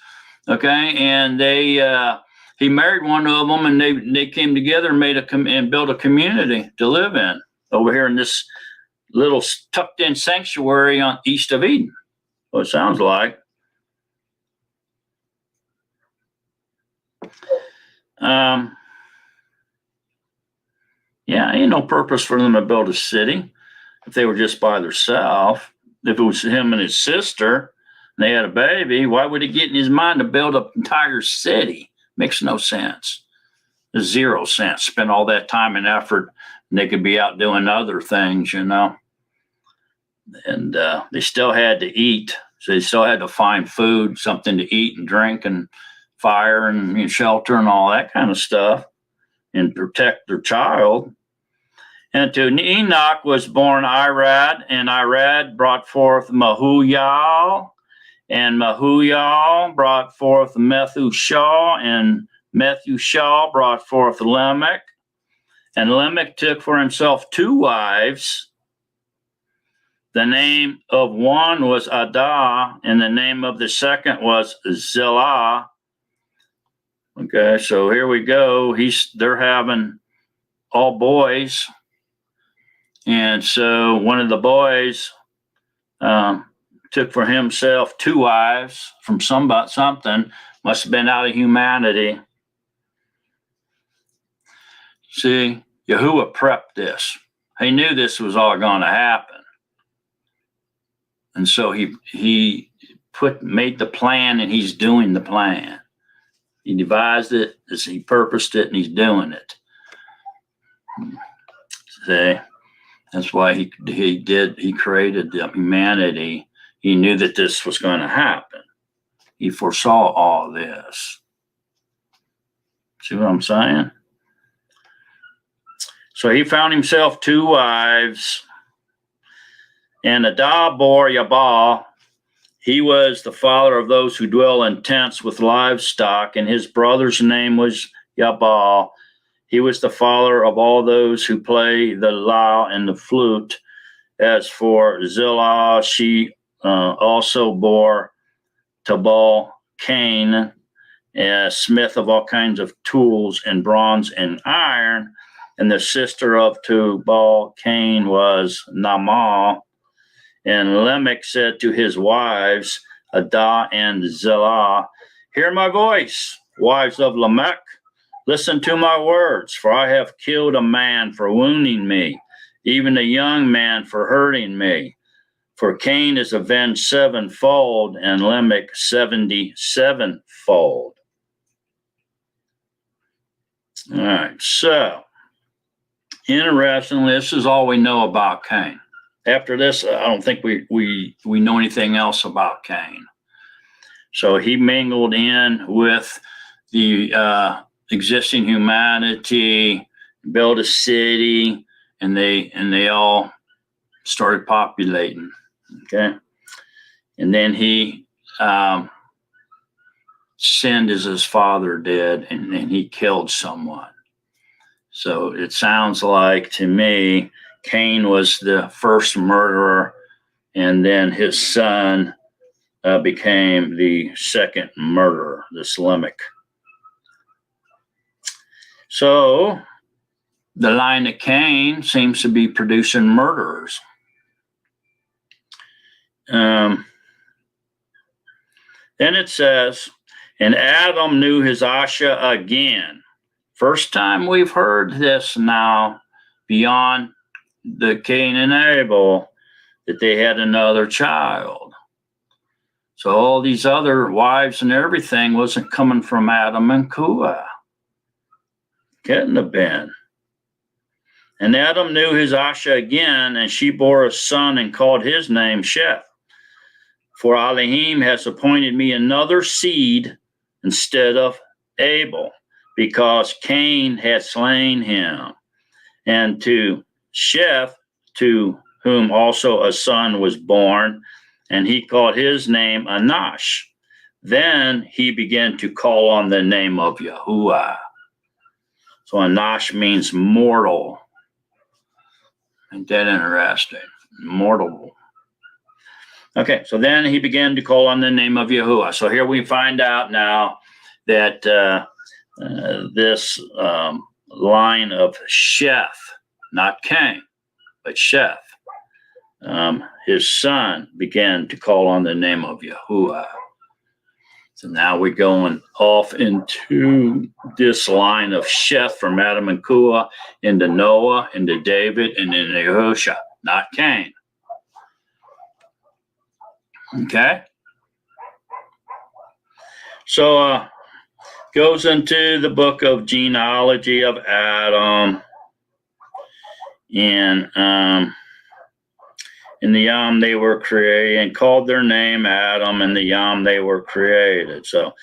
okay, and he married one of them, and they came together and built a community to live in over here in this little tucked in sanctuary on east of Eden. Well, it sounds like. Yeah, ain't no purpose for them to build a city if they were just by themselves. If it was him and his sister and they had a baby, why would he get in his mind to build an entire city? Makes no sense. There's 0 sense. Spend all that time and effort, and they could be out doing other things, you know. And they still had to eat. So they still had to find food, something to eat and drink, and fire and shelter and all that kind of stuff, and protect their child. And to Enoch was born Irad, and Irad brought forth Mahuyal, and Mahuyal brought forth Methushal, and Methushal brought forth Lamech. And Lamech took for himself 2 wives. The name of one was Adah, and the name of the second was Zillah. Okay, so here we go. They're having all boys. And so one of the boys took for himself 2 wives from something, must have been out of humanity. See, Yahuwah prepped this. He knew this was all going to happen. And so he made the plan, and he's doing the plan. He devised it, he purposed it, and he's doing it. See? That's why he created the humanity. He knew that this was going to happen. He foresaw all this. See what I'm saying? So he found himself 2 wives, and Adah bore Yabal. He was the father of those who dwell in tents with livestock, and his brother's name was Yabal. He was the father of all those who play the lyre and the flute. As for Zillah, she also bore Tubal Cain, a smith of all kinds of tools and bronze and iron. And the sister of Tubal Cain was Naamah. And Lamech said to his wives, Adah and Zillah, "Hear my voice, wives of Lamech. Listen to my words, for I have killed a man for wounding me, even a young man for hurting me. For Cain is avenged 7-fold, and Lamech 77-fold." All right, so interestingly, this is all we know about Cain. After this, I don't think we know anything else about Cain. So he mingled in with the existing humanity, built a city, and they all started populating. Okay, and then he sinned as his father did, and he killed someone. So it sounds like to me Cain was the first murderer, and then his son became the second murderer, this Lamech. So the line of Cain seems to be producing murderers. Then it says, and Adam knew his Asha again. First time we've heard this now beyond the Cain and Abel, that they had another child. So all these other wives and everything wasn't coming from Adam and Kuah. Couldn't have been. And Adam knew his Asha again, and she bore a son and called his name Sheth. For Elohim has appointed me another seed instead of Abel, because Cain had slain him. And to Sheth, to whom also a son was born, and he called his name Enosh. Then he began to call on the name of Yahuwah. So Enosh means mortal. Ain't that interesting? Mortal. Okay, so then he began to call on the name of Yahuwah. So here we find out now that this line of Sheth, not Cain, but Sheth, his son began to call on the name of Yahuwah. So now we're going off into this line of Sheth from Adam and Kuah, into Noah, into David, and into Yahusha, not Cain. Okay? So goes into the book of Genealogy of Adam, and in the Yom they were created, and called their name Adam, and the Yom they were created. So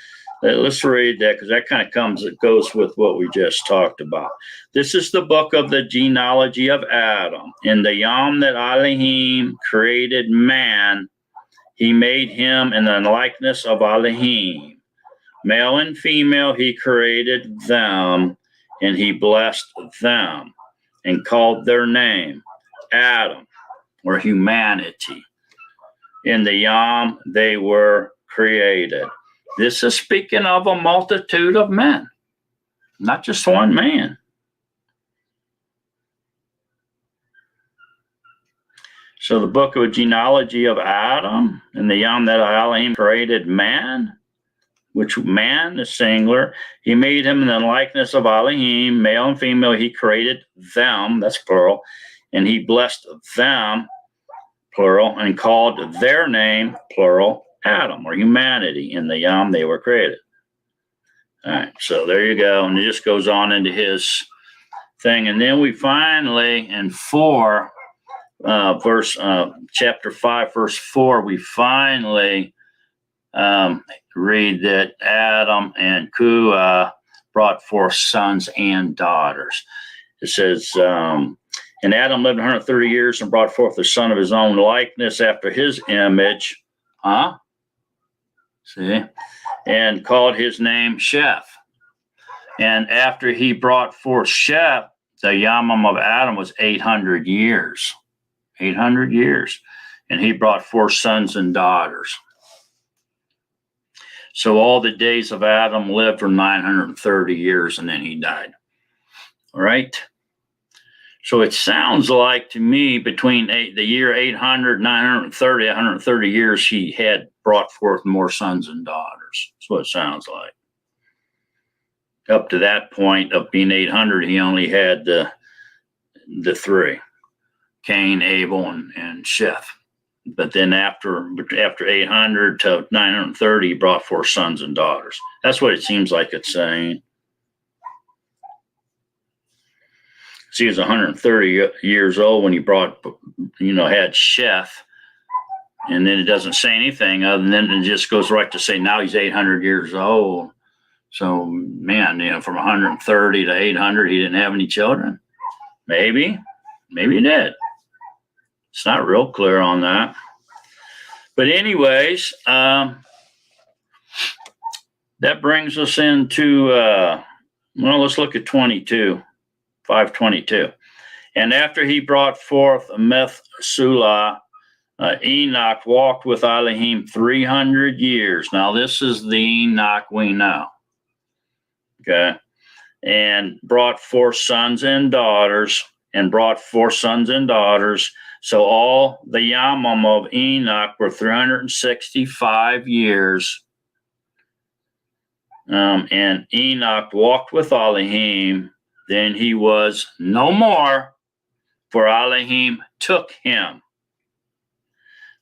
let's read that, because that kind of goes with what we just talked about. This is the book of the genealogy of Adam. In the Yom that Elohim created man, he made him in the likeness of Elohim. Male and female he created them, and he blessed them, and called their name Adam, or humanity. In the Yom they were created. This is speaking of a multitude of men, not just one man. So the book of genealogy of Adam, in the Yom that Elohim created man, which man is singular. He made him in the likeness of Elohim, male and female he created them, that's plural, and he blessed them, plural, and called their name, plural, Adam, or humanity. In the Yom they were created. All right, so there you go. And it just goes on into his thing. And then we finally, in chapter 5, verse 4, we finally read that Adam and Kuah brought forth sons and daughters. It says, and Adam lived 130 years and brought forth a son of his own likeness after his image. See? And called his name Sheth. And after he brought forth Sheth, the Yamam of Adam was 800 years. 800 years. And he brought forth sons and daughters. So all the days of Adam lived for 930 years, and then he died. All right? So it sounds like to me between the year 800, 930, 130 years, he had brought forth more sons and daughters. That's what it sounds like. Up to that point of being 800, he only had the three, Cain, Abel, and Sheth. But then after 800 to 930, he brought forth sons and daughters. That's what it seems like it's saying. So he was 130 years old when he had Sheth. And then it doesn't say anything other than it just goes right to say now he's 800 years old. So, man, from 130 to 800, he didn't have any children. Maybe he did. It's not real clear on that. But anyways, that brings us into, let's look at 522. And after he brought forth Methuselah, Enoch walked with Elohim 300 years. Now, this is the Enoch we know. Okay. and brought forth sons and daughters, and brought forth sons and daughters. So all the Yamam of Enoch were 365 years. And Enoch walked with Elohim. Then he was no more, for Elohim took him.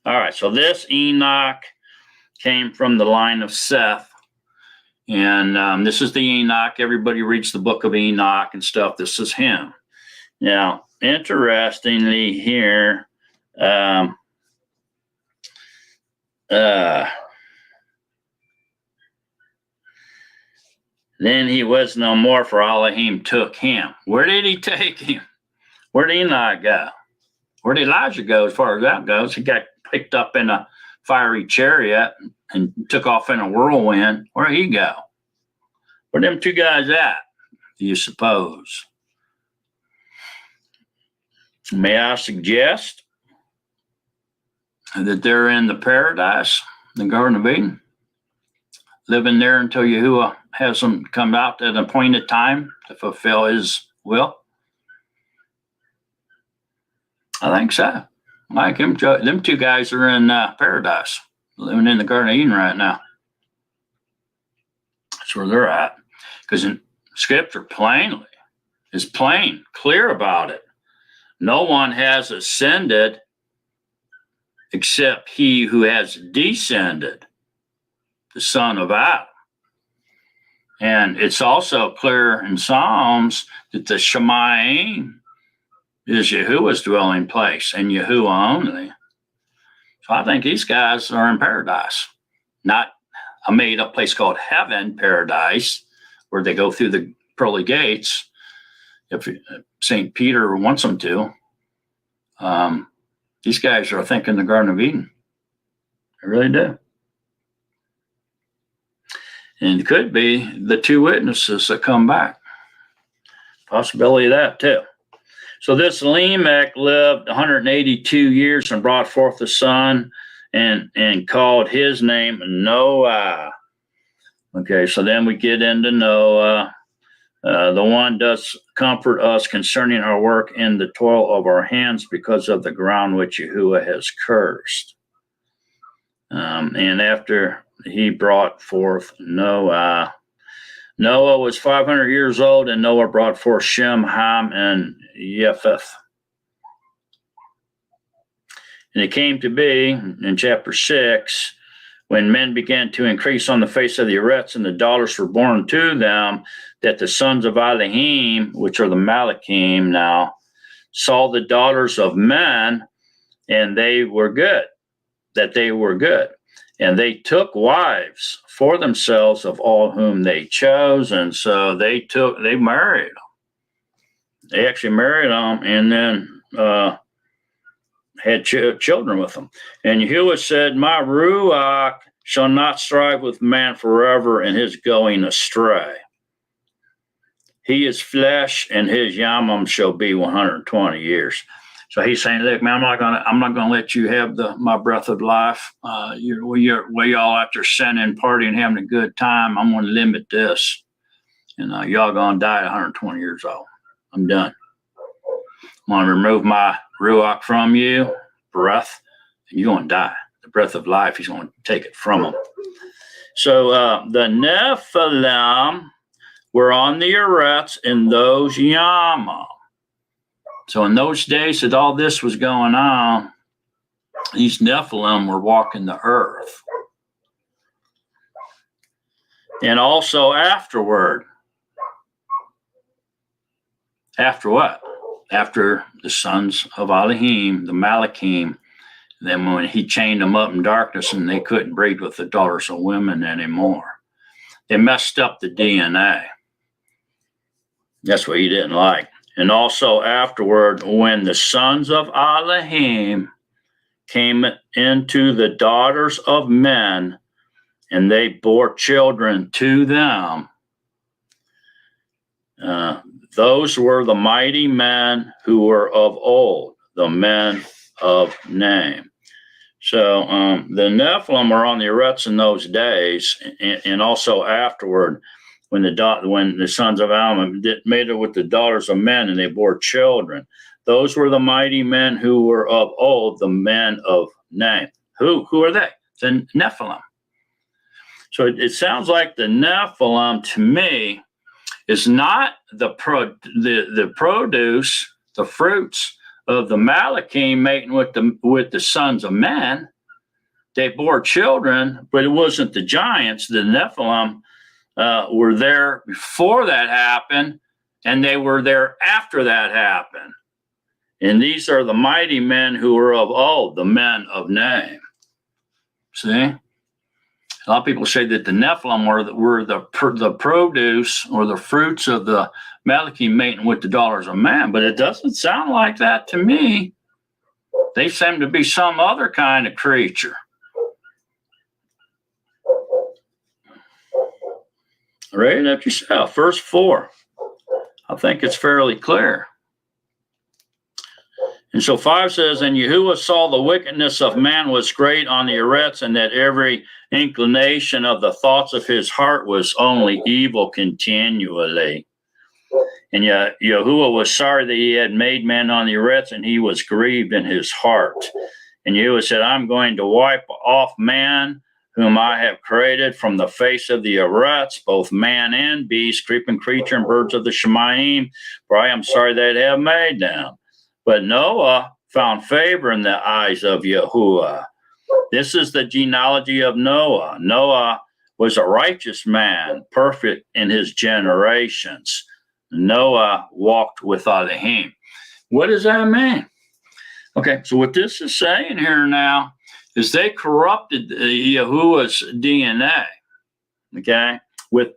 All right, so this Enoch came from the line of Seth. And this is the Enoch. Everybody reads the book of Enoch and stuff. This is him. Now, interestingly here, then he was no more, for Elohim took him. Where did he take him? Where did Enoch go? Where did Elijah go as far as that goes? He got picked up in a fiery chariot and took off in a whirlwind. Where'd he go? Where them two guys at, do you suppose? May I suggest that they're in the paradise, the Garden of Eden, living there until Yahuwah has them come out at an appointed time to fulfill his will? I think so. Like them two guys are in paradise, living in the Garden of Eden right now. That's where they're at. Because in Scripture is clear about it. No one has ascended except he who has descended, the son of Adam. And it's also clear in Psalms that the Shemayim is Yahuwah's dwelling place and Yahuwah only. So I think these guys are in paradise, not a made up place called heaven, paradise, where they go through the pearly gates. If St. Peter wants them to, these guys are, I think, in the Garden of Eden. They really do. And it could be the two witnesses that come back. Possibility of that, too. So this Lamech lived 182 years and brought forth a son and called his name Noah. Okay, so then we get into Noah. The one does comfort us concerning our work in the toil of our hands because of the ground which Yahuwah has cursed. And after he brought forth Noah, Noah was 500 years old, and Noah brought forth Shem, Ham, and Japheth. And it came to be in chapter 6, when men began to increase on the face of the earth, and the daughters were born to them, that the sons of Elohim, which are the Malachim now, saw the daughters of men, and they were good, And they took wives for themselves of all whom they chose. And so they married them. They actually married them and then had children with them. And Yahuwah said, my Ruach shall not strive with man forever in his going astray. He is flesh, and his Yamam shall be 120 years. So he's saying, look, man, I'm not gonna let you have my breath of life. You're all out there sinning, partying, having a good time. I'm gonna limit this. And y'all gonna die at 120 years old. I'm done. I'm gonna remove my Ruach from you, breath, and you're gonna die. The breath of life, he's gonna take it from them. So the Nephilim were on the Eretz in those Yamam. So in those days that all this was going on, these Nephilim were walking the earth. And also afterward. After what? After the sons of Elohim, the Malachim, then when he chained them up in darkness and they couldn't breed with the daughters of women anymore. They messed up the DNA. That's what he didn't like. And also afterward, when the sons of Elohim came into the daughters of men, and they bore children to them, those were the mighty men who were of old, the men of name. So the Nephilim were on the Eretz in those days, and also afterward. when the sons of Elohim made it with the daughters of men, and they bore children. Those were the mighty men who were of old, the men of name. Who are they? The Nephilim. So it sounds like the Nephilim to me is not the produce, the fruits of the Malachim mating with the sons of men. They bore children, but it wasn't the giants. The Nephilim were there before that happened, and they were there after that happened. And these are the mighty men who were of old, the men of name. See? A lot of people say that the Nephilim were the produce or the fruits of the Malachim mating with the daughters of man, but it doesn't sound like that to me. They seem to be some other kind of creature. Read it up yourself. Verse 4. I think it's fairly clear. And so 5 says, and Yahuwah saw the wickedness of man was great on the earth, and that every inclination of the thoughts of his heart was only evil continually. And Yahuwah was sorry that he had made man on the earth, and he was grieved in his heart. And Yahuwah said, I'm going to wipe off man, whom I have created from the face of the earth, both man and beast, creeping creature, and birds of the Shemayim, for I am sorry that I have made them. But Noah found favor in the eyes of Yahuwah. This is the genealogy of Noah. Noah was a righteous man, perfect in his generations. Noah walked with Elohim. What does that mean? Okay, so what this is saying here now is they corrupted Yahuwah's DNA, okay,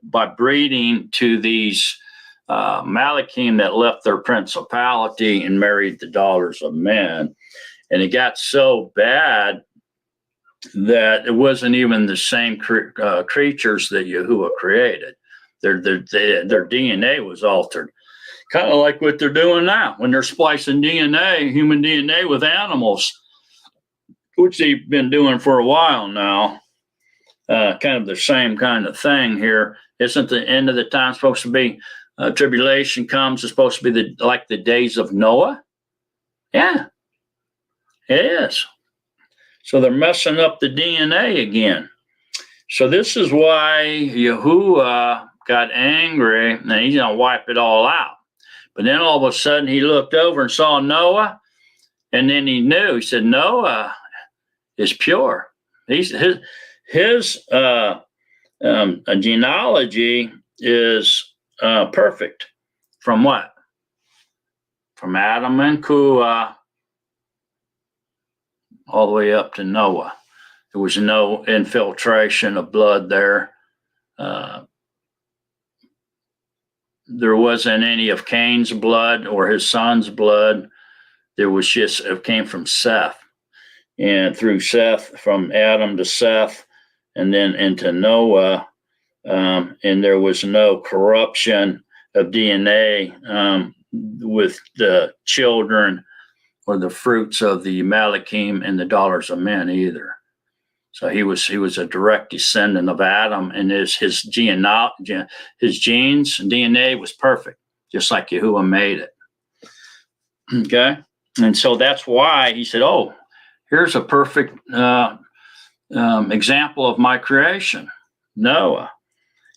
by breeding to these Malachim that left their principality and married the daughters of men. And it got so bad that it wasn't even the same creatures that Yahuwah created. Their DNA was altered. Kind of like what they're doing now when they're splicing DNA, human DNA, with animals, which they've been doing for a while now. Kind of the same kind of thing here. Isn't the end of the time supposed to be tribulation comes? It's supposed to be like the days of Noah? Yeah, it is. So they're messing up the DNA again. So this is why Yahuwah got angry, and he's going to wipe it all out. But then all of a sudden he looked over and saw Noah, and then he knew. He said, Noah is pure. His genealogy is perfect. From what? From Adam and Kuah all the way up to Noah. There was no infiltration of blood there. There wasn't any of Cain's blood or his son's blood. There was just, it came from Seth. And through Seth, from Adam to Seth, and then into Noah. And there was no corruption of DNA with the children or the fruits of the Malachim and the daughters of men either. So he was a direct descendant of Adam, and his genes, DNA was perfect, just like Yahuwah made it. Okay, and so that's why he said, "Oh, here's a perfect example of my creation, Noah."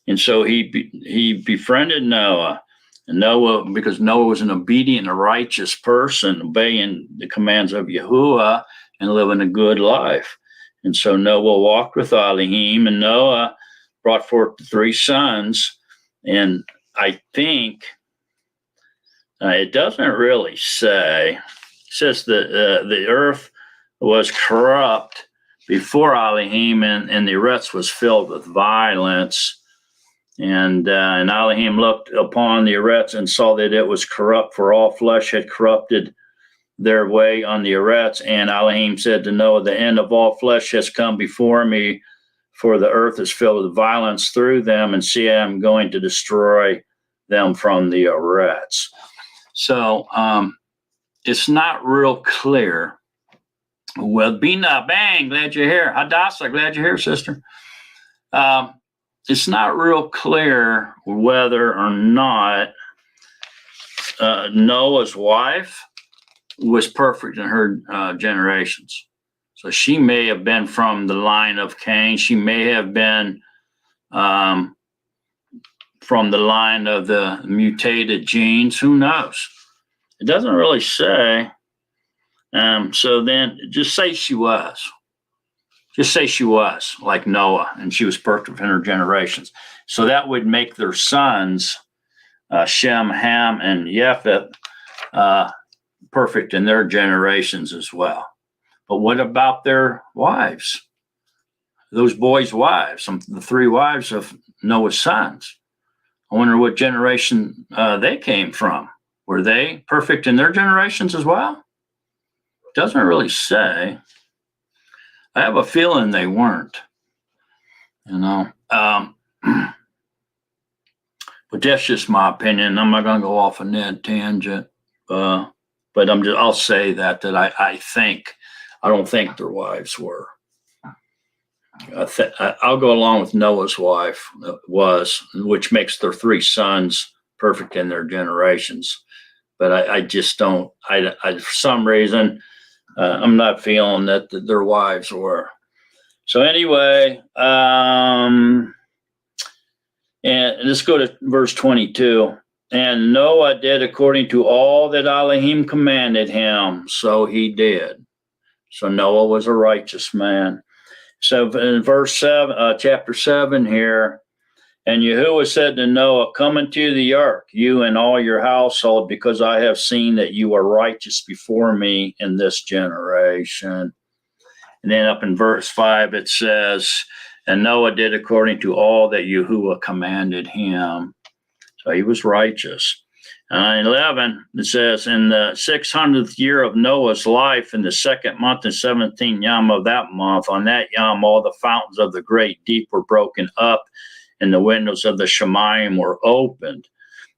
And so he befriended Noah, and Noah, because Noah was an obedient and righteous person, obeying the commands of Yahuwah and living a good life. And so Noah walked with Elohim, and Noah brought forth 3 sons. And I think it doesn't really say. It says that the earth was corrupt before Elohim, and the earth was filled with violence. And Elohim looked upon the earth and saw that it was corrupt, for all flesh had corrupted their way on the earth. And Elohim said to Noah, the end of all flesh has come before me, for the earth is filled with violence through them, and see, I am going to destroy them from the earth. So it's not real clear. Well, Bina, bang, glad you're here. Hadassah, glad you're here, sister. it's not real clear whether or not Noah's wife was perfect in her generations. So she may have been from the line of Cain. She may have been from the line of the mutated genes. Who knows? It doesn't really say. So then just say she was. Just say she was like Noah, and she was perfect in her generations. So that would make their sons, Shem, Ham, and Japheth, perfect in their generations as well. But what about their wives? Those boys' wives, the three wives of Noah's sons. I wonder what generation they came from. Were they perfect in their generations as well? Doesn't really say. I have a feeling they weren't, you know. But that's just my opinion. I'm not going to go off on that tangent. But I'll say that I think, I don't think their wives were. I'll go along with Noah's wife was, which makes their three sons perfect in their generations. But I just don't, for some reason, I'm not feeling that their wives were. So anyway, and let's go to verse 22. And Noah did according to all that Elohim commanded him, so he did. So Noah was a righteous man. So in verse 7, chapter 7 here, and Yahuwah said to Noah, come into the ark, you and all your household, because I have seen that you are righteous before me in this generation. And then up in verse 5, it says, and Noah did according to all that Yahuwah commanded him. So he was righteous. And 11, it says, in the 600th year of Noah's life, in the second month and 17th yom of that month, on that yom, all the fountains of the great deep were broken up, and the windows of the Shemayim were opened,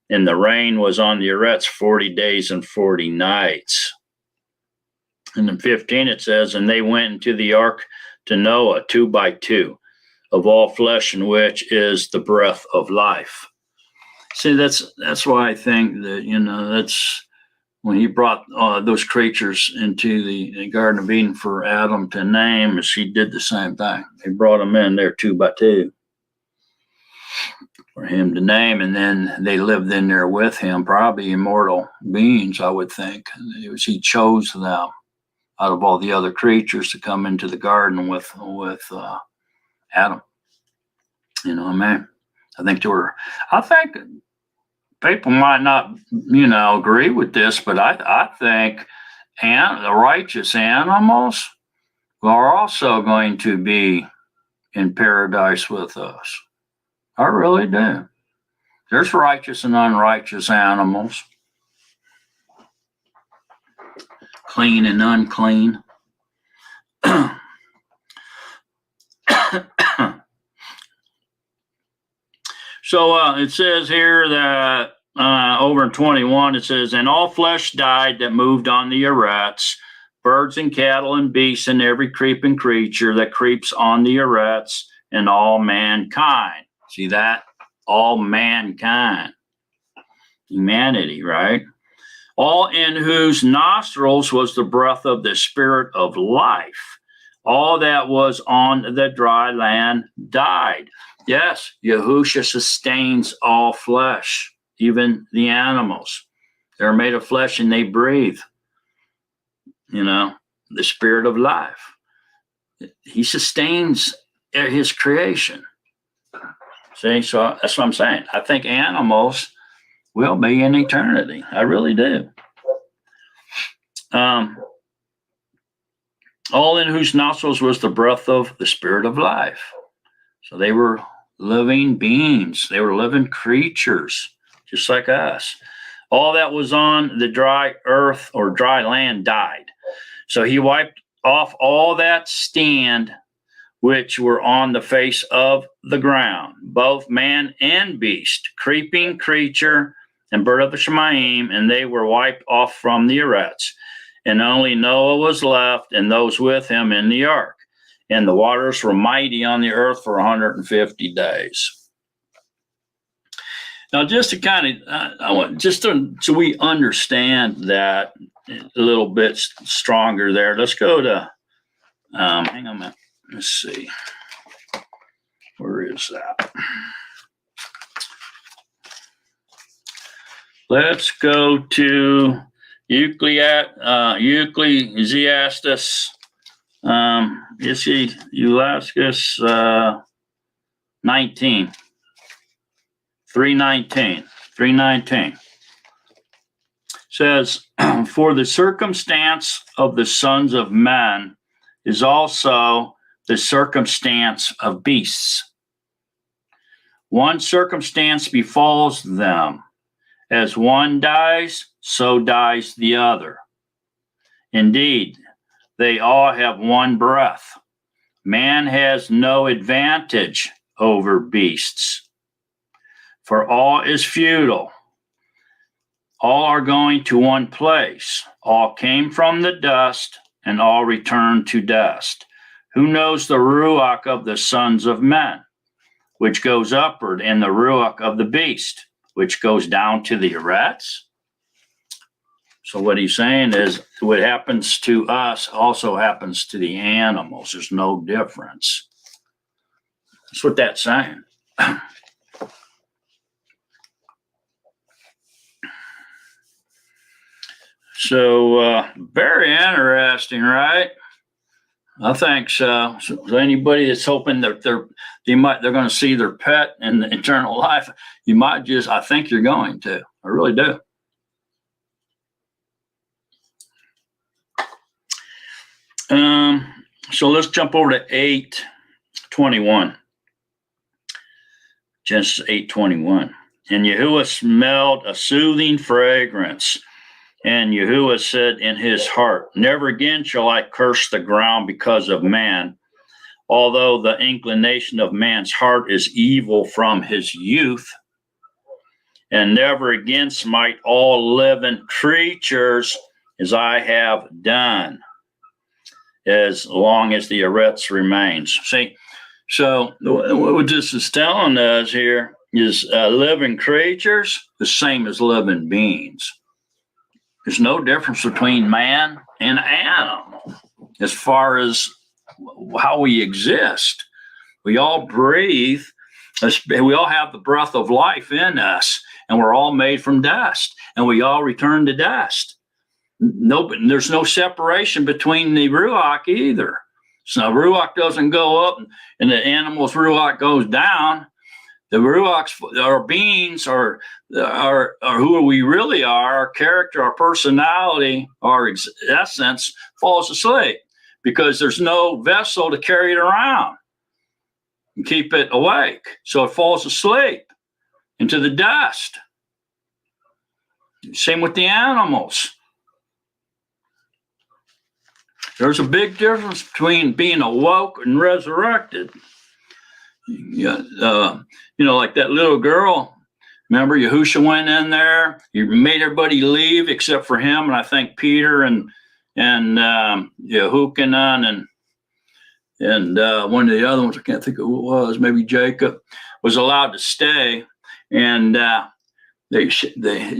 and the rain was on the earths 40 days and 40 nights. And in 15 it says, and they went into the ark to Noah 2 by 2, of all flesh in which is the breath of life. See, that's why I think that, you know, that's when he brought those creatures into the Garden of Eden for Adam to name, as he did the same thing. He brought them in there 2 by 2. For him to name, and then they lived in there with him, probably immortal beings, I would think. He chose them out of all the other creatures to come into the garden with Adam. You know what I mean? I think people might not, you know, agree with this, but I think the righteous animals are also going to be in paradise with us. I really do. There's righteous and unrighteous animals, clean and unclean. So it says here that over in 21, it says, and all flesh died that moved on the earths, birds and cattle and beasts and every creeping creature that creeps on the earths, and all mankind. See that? All mankind. Humanity, right? All in whose nostrils was the breath of the spirit of life. All that was on the dry land died. Yes, Yahusha sustains all flesh, even the animals. They're made of flesh and they breathe. You know, the spirit of life. He sustains his creation. See, so that's what I'm saying. I think animals will be in eternity. I really do. All in whose nostrils was the breath of the spirit of life. So they were living beings. They were living creatures, just like us. All that was on the dry earth or dry land died. So he wiped off all that stand which were on the face of the ground, both man and beast, creeping creature and bird of the Shemayim, and they were wiped off from the earths. And only Noah was left, and those with him in the ark. and the waters were mighty on the earth for 150 days. Now, just to kind of, so we understand that a little bit stronger there. Let's go to, hang on a minute. Let's see. Where is that? Let's go to Ecclesiastes. Ecclesiastes 19. 319 says, for the circumstance of the sons of men is also the circumstance of beasts. One circumstance befalls them. As one dies, so dies the other. Indeed, they all have one breath. Man has no advantage over beasts. For all is futile. All are going to one place. All came from the dust, and all return to dust. Who knows the ruach of the sons of men, which goes upward, and the ruach of the beast, which goes down to the eretz? So what he's saying is, what happens to us also happens to the animals. There's no difference. That's what that's saying. So very interesting, right? I think so. So anybody that's hoping that they're going to see their pet in the eternal life, I think you're going to. I really do. So let's jump over to 8:21. Genesis 8:21. And Yahuwah smelled a soothing fragrance. And Yahuwah said in his heart, never again shall I curse the ground because of man, although the inclination of man's heart is evil from his youth, and never again smite all living creatures as I have done, as long as the eretz remains. See, so what this is telling us here is living creatures, the same as living beings. There's no difference between man and animal as far as how we exist. We all breathe. We all have the breath of life in us, and we're all made from dust, and we all return to dust. There's no separation between the ruach either. So ruach doesn't go up, and the animal's ruach goes down. The ruachs, our beings, are who we really are. Our character, our personality, our essence falls asleep because there's no vessel to carry it around and keep it awake. So it falls asleep into the dust. Same with the animals. There's a big difference between being awoke and resurrected. Like that little girl. Remember, Yahushua went in there. He made everybody leave except for him, and I think Peter and Yehukanan and one of the other ones. I can't think of who it was. Maybe Jacob was allowed to stay, and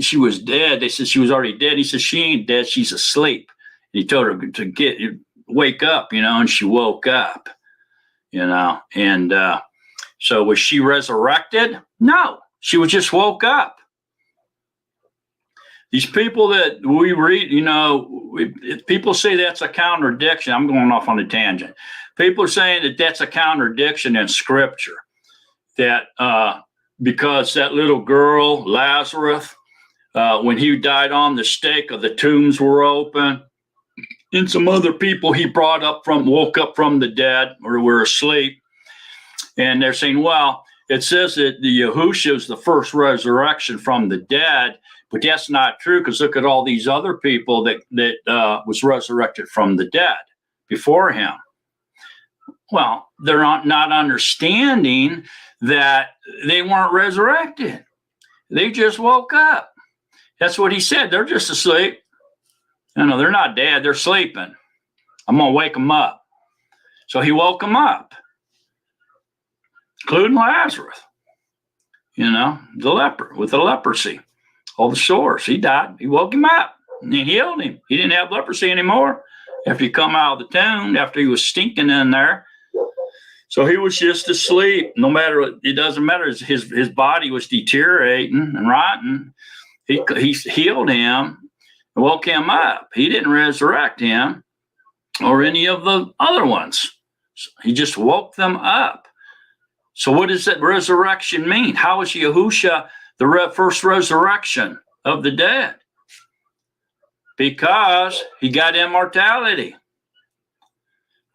she was dead. They said she was already dead. He said she ain't dead. She's asleep. And he told her to wake up, and she woke up, and. So was she resurrected? No, she was just woke up. These people that we read, people say that's a contradiction. I'm going off on a tangent. People are saying that that's a contradiction in Scripture. That because that little girl, Lazarus, when he died on the stake, the tombs were open, and some other people he woke up from the dead or were asleep. And they're saying, well, it says that the Yahushua is the first resurrection from the dead, but that's not true because look at all these other people that was resurrected from the dead before him. Well, they're not understanding that they weren't resurrected. They just woke up. That's what he said. They're just asleep. No, they're not dead. They're sleeping. I'm going to wake them up. So he woke them up, including Lazarus, the leper with the leprosy, all the sores. He died. He woke him up and he healed him. He didn't have leprosy anymore after he come out of the tomb, after he was stinking in there. So he was just asleep. No matter what, it doesn't matter. His body was deteriorating and rotten. He healed him and woke him up. He didn't resurrect him or any of the other ones. He just woke them up. So what does that resurrection mean? How is Yahusha the first resurrection of the dead? Because he got immortality.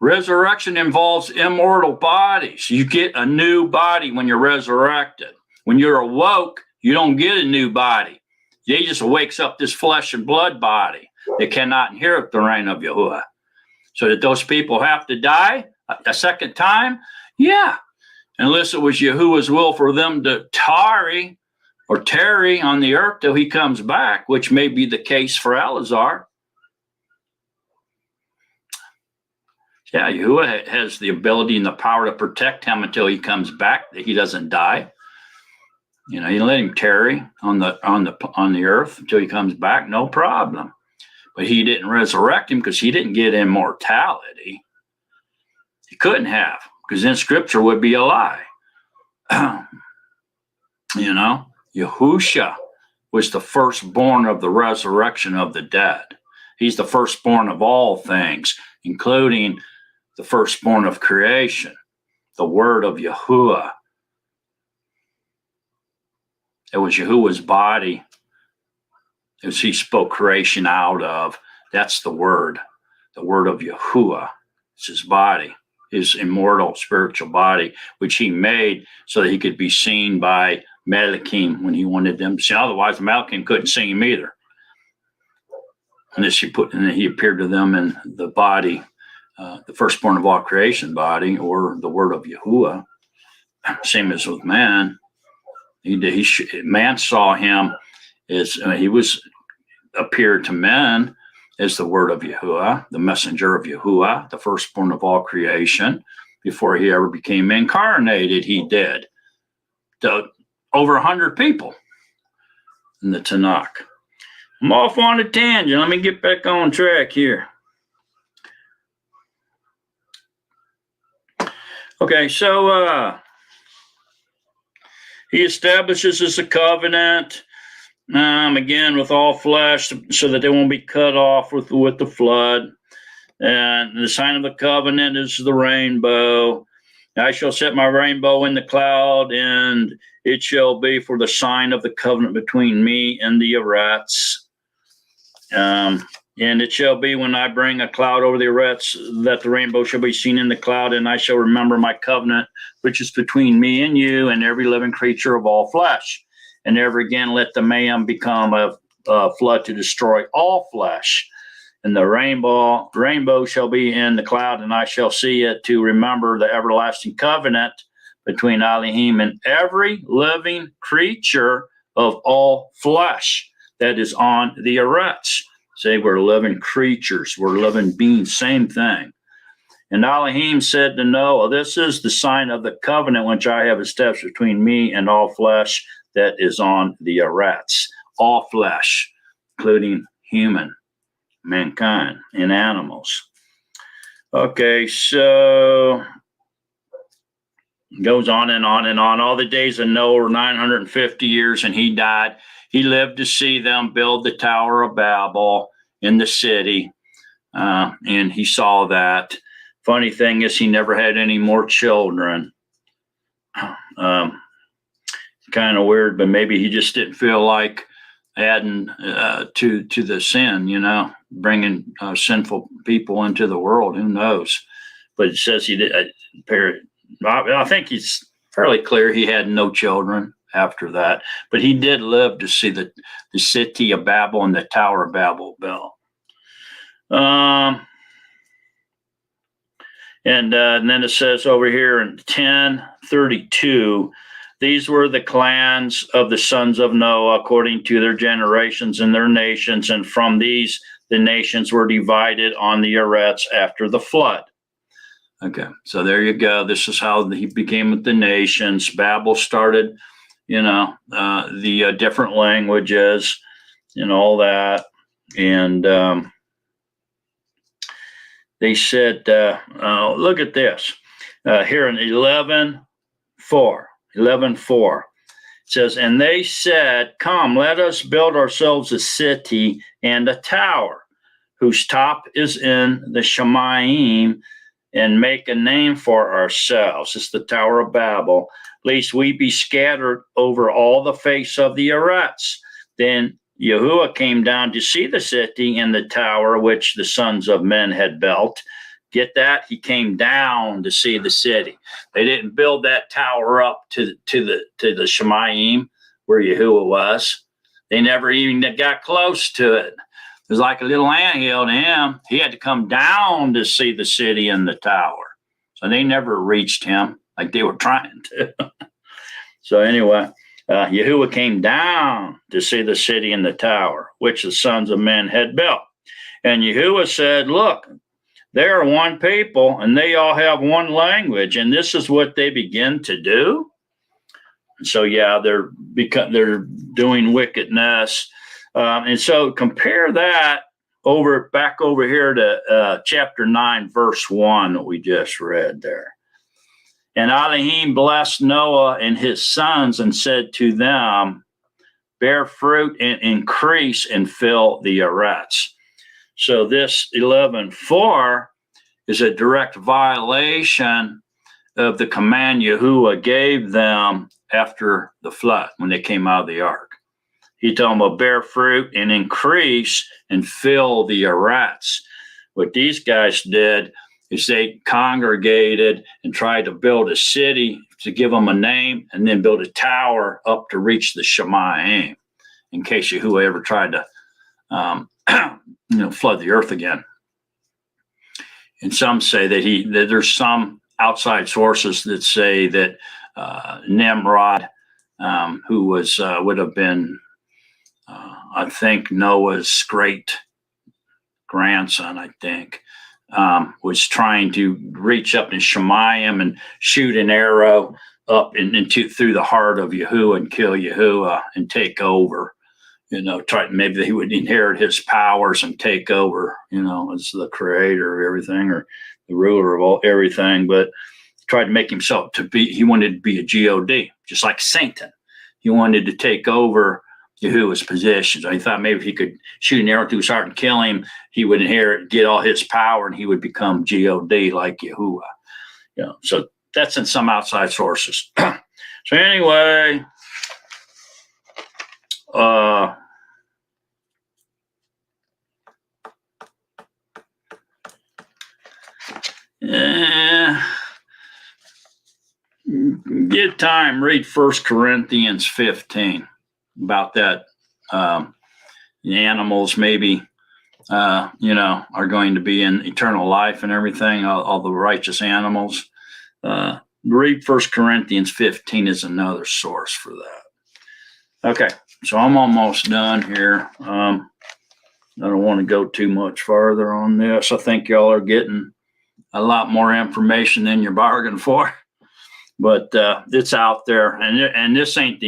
Resurrection involves immortal bodies. You get a new body when you're resurrected. When you're awoke, you don't get a new body. He just wakes up this flesh and blood body that cannot inherit the reign of Yahuwah. So that those people have to die a second time? Yeah. Unless it was Yahuwah's will for them to tarry on the earth till he comes back, which may be the case for Eleazar. Yeah, Yahuwah has the ability and the power to protect him until he comes back, that he doesn't die. You let him tarry on the earth until he comes back, no problem. But he didn't resurrect him because he didn't get immortality. He couldn't have, because then Scripture would be a lie. Yahusha was the firstborn of the resurrection of the dead. He's the firstborn of all things, including the firstborn of creation, the word of Yahuwah. It was Yahuwah's body as he spoke creation out of. That's the word of Yahuwah. It's his body, his immortal spiritual body, which he made so that he could be seen by Melachim when he wanted them to see. Otherwise, Melachim couldn't see him either. Unless he appeared to them in the body, the firstborn of all creation body, or the word of Yahuwah. Same as with man. Man saw him as appeared to men as the word of Yahuwah, the messenger of Yahuwah, the firstborn of all creation. Before he ever became incarnated, he did. Over 100 people in the Tanakh. I'm off on a tangent. Let me get back on track here. Okay, so he establishes as a covenant, again, with all flesh, so that they won't be cut off with the flood. And the sign of the covenant is the rainbow. I shall set my rainbow in the cloud, and it shall be for the sign of the covenant between me and the Eretz. And it shall be when I bring a cloud over the Eretz, that the rainbow shall be seen in the cloud, and I shall remember my covenant, which is between me and you and every living creature of all flesh. And never again let the Mayim become a flood to destroy all flesh. And the rainbow shall be in the cloud, and I shall see it, to remember the everlasting covenant between Elohim and every living creature of all flesh that is on the Eretz. Say, we're living creatures, we're living beings, same thing. And Elohim said to Noah, this is the sign of the covenant which I have established between me and all flesh that is on the Eretz. All flesh, including human, mankind, and animals. Okay, so it goes on and on and on. All the days of Noah were 950 years, and he died. He lived to see them build the Tower of Babel in the city, and he saw that. Funny thing is, he never had any more children. Kind of weird, but maybe he just didn't feel like adding to the sin, bringing sinful people into the world. Who knows? But it says he did. I think it's fairly clear he had no children after that, but he did live to see the city of Babel and the Tower of Babel built. And then it says over here in 10:32, these were the clans of the sons of Noah according to their generations and their nations, and from these the nations were divided on the Eretz after the flood. Okay, so there you go. This is how he became with the nations. Babel started, the different languages and all that. And they said, look at this. Here in 11:4, 11:4. It says, and they said, come, let us build ourselves a city and a tower, whose top is in the Shemayim, and make a name for ourselves. It's the Tower of Babel, lest we be scattered over all the face of the earth. Then Yahuwah came down to see the city and the tower which the sons of men had built. Get that? He came down to see the city. They didn't build that tower up to the Shemayim where Yahuwah was. They never even got close to it. It was like a little anthill to him. He had to come down to see the city and the tower. So they never reached him like they were trying to. So anyway, Yahuwah came down to see the city and the tower, which the sons of men had built. And Yahuwah said, look, they are one people, and they all have one language, and this is what they begin to do. And so, yeah, they're doing wickedness, and so compare that back over here to chapter 9, verse 1 that we just read there. And Elohim blessed Noah and his sons and said to them, bear fruit and increase and fill the earth. So this 11:4 is a direct violation of the command Yahuwah gave them after the flood when they came out of the ark. He told them to bear fruit and increase and fill the earth. What these guys did is they congregated and tried to build a city to give them a name and then build a tower up to reach the Shemayim in case Yahuwah ever tried to flood the earth again. And some say that there's some outside sources that say that Nimrod, who would have been, I think, Noah's great grandson, I think, was trying to reach up in Shemayim and shoot an arrow up through the heart of Yahuwah and kill Yahuwah and take over. Maybe he would inherit his powers and take over, as the creator of everything or the ruler of everything. But tried to make himself he wanted to be a God, just like Satan. He wanted to take over Yahuwah's position. So he thought maybe if he could shoot an arrow through his heart and kill him, he would get all his power, and he would become God like Yahuwah. So that's in some outside sources. So anyway, get time, read 1 Corinthians 15 about that. The animals maybe, are going to be in eternal life and everything, all the righteous animals. Read 1 Corinthians 15 is another source for that. Okay, so I'm almost done here. I don't want to go too much farther on this. I think y'all are getting a lot more information than you're bargaining for, but it's out there, and this ain't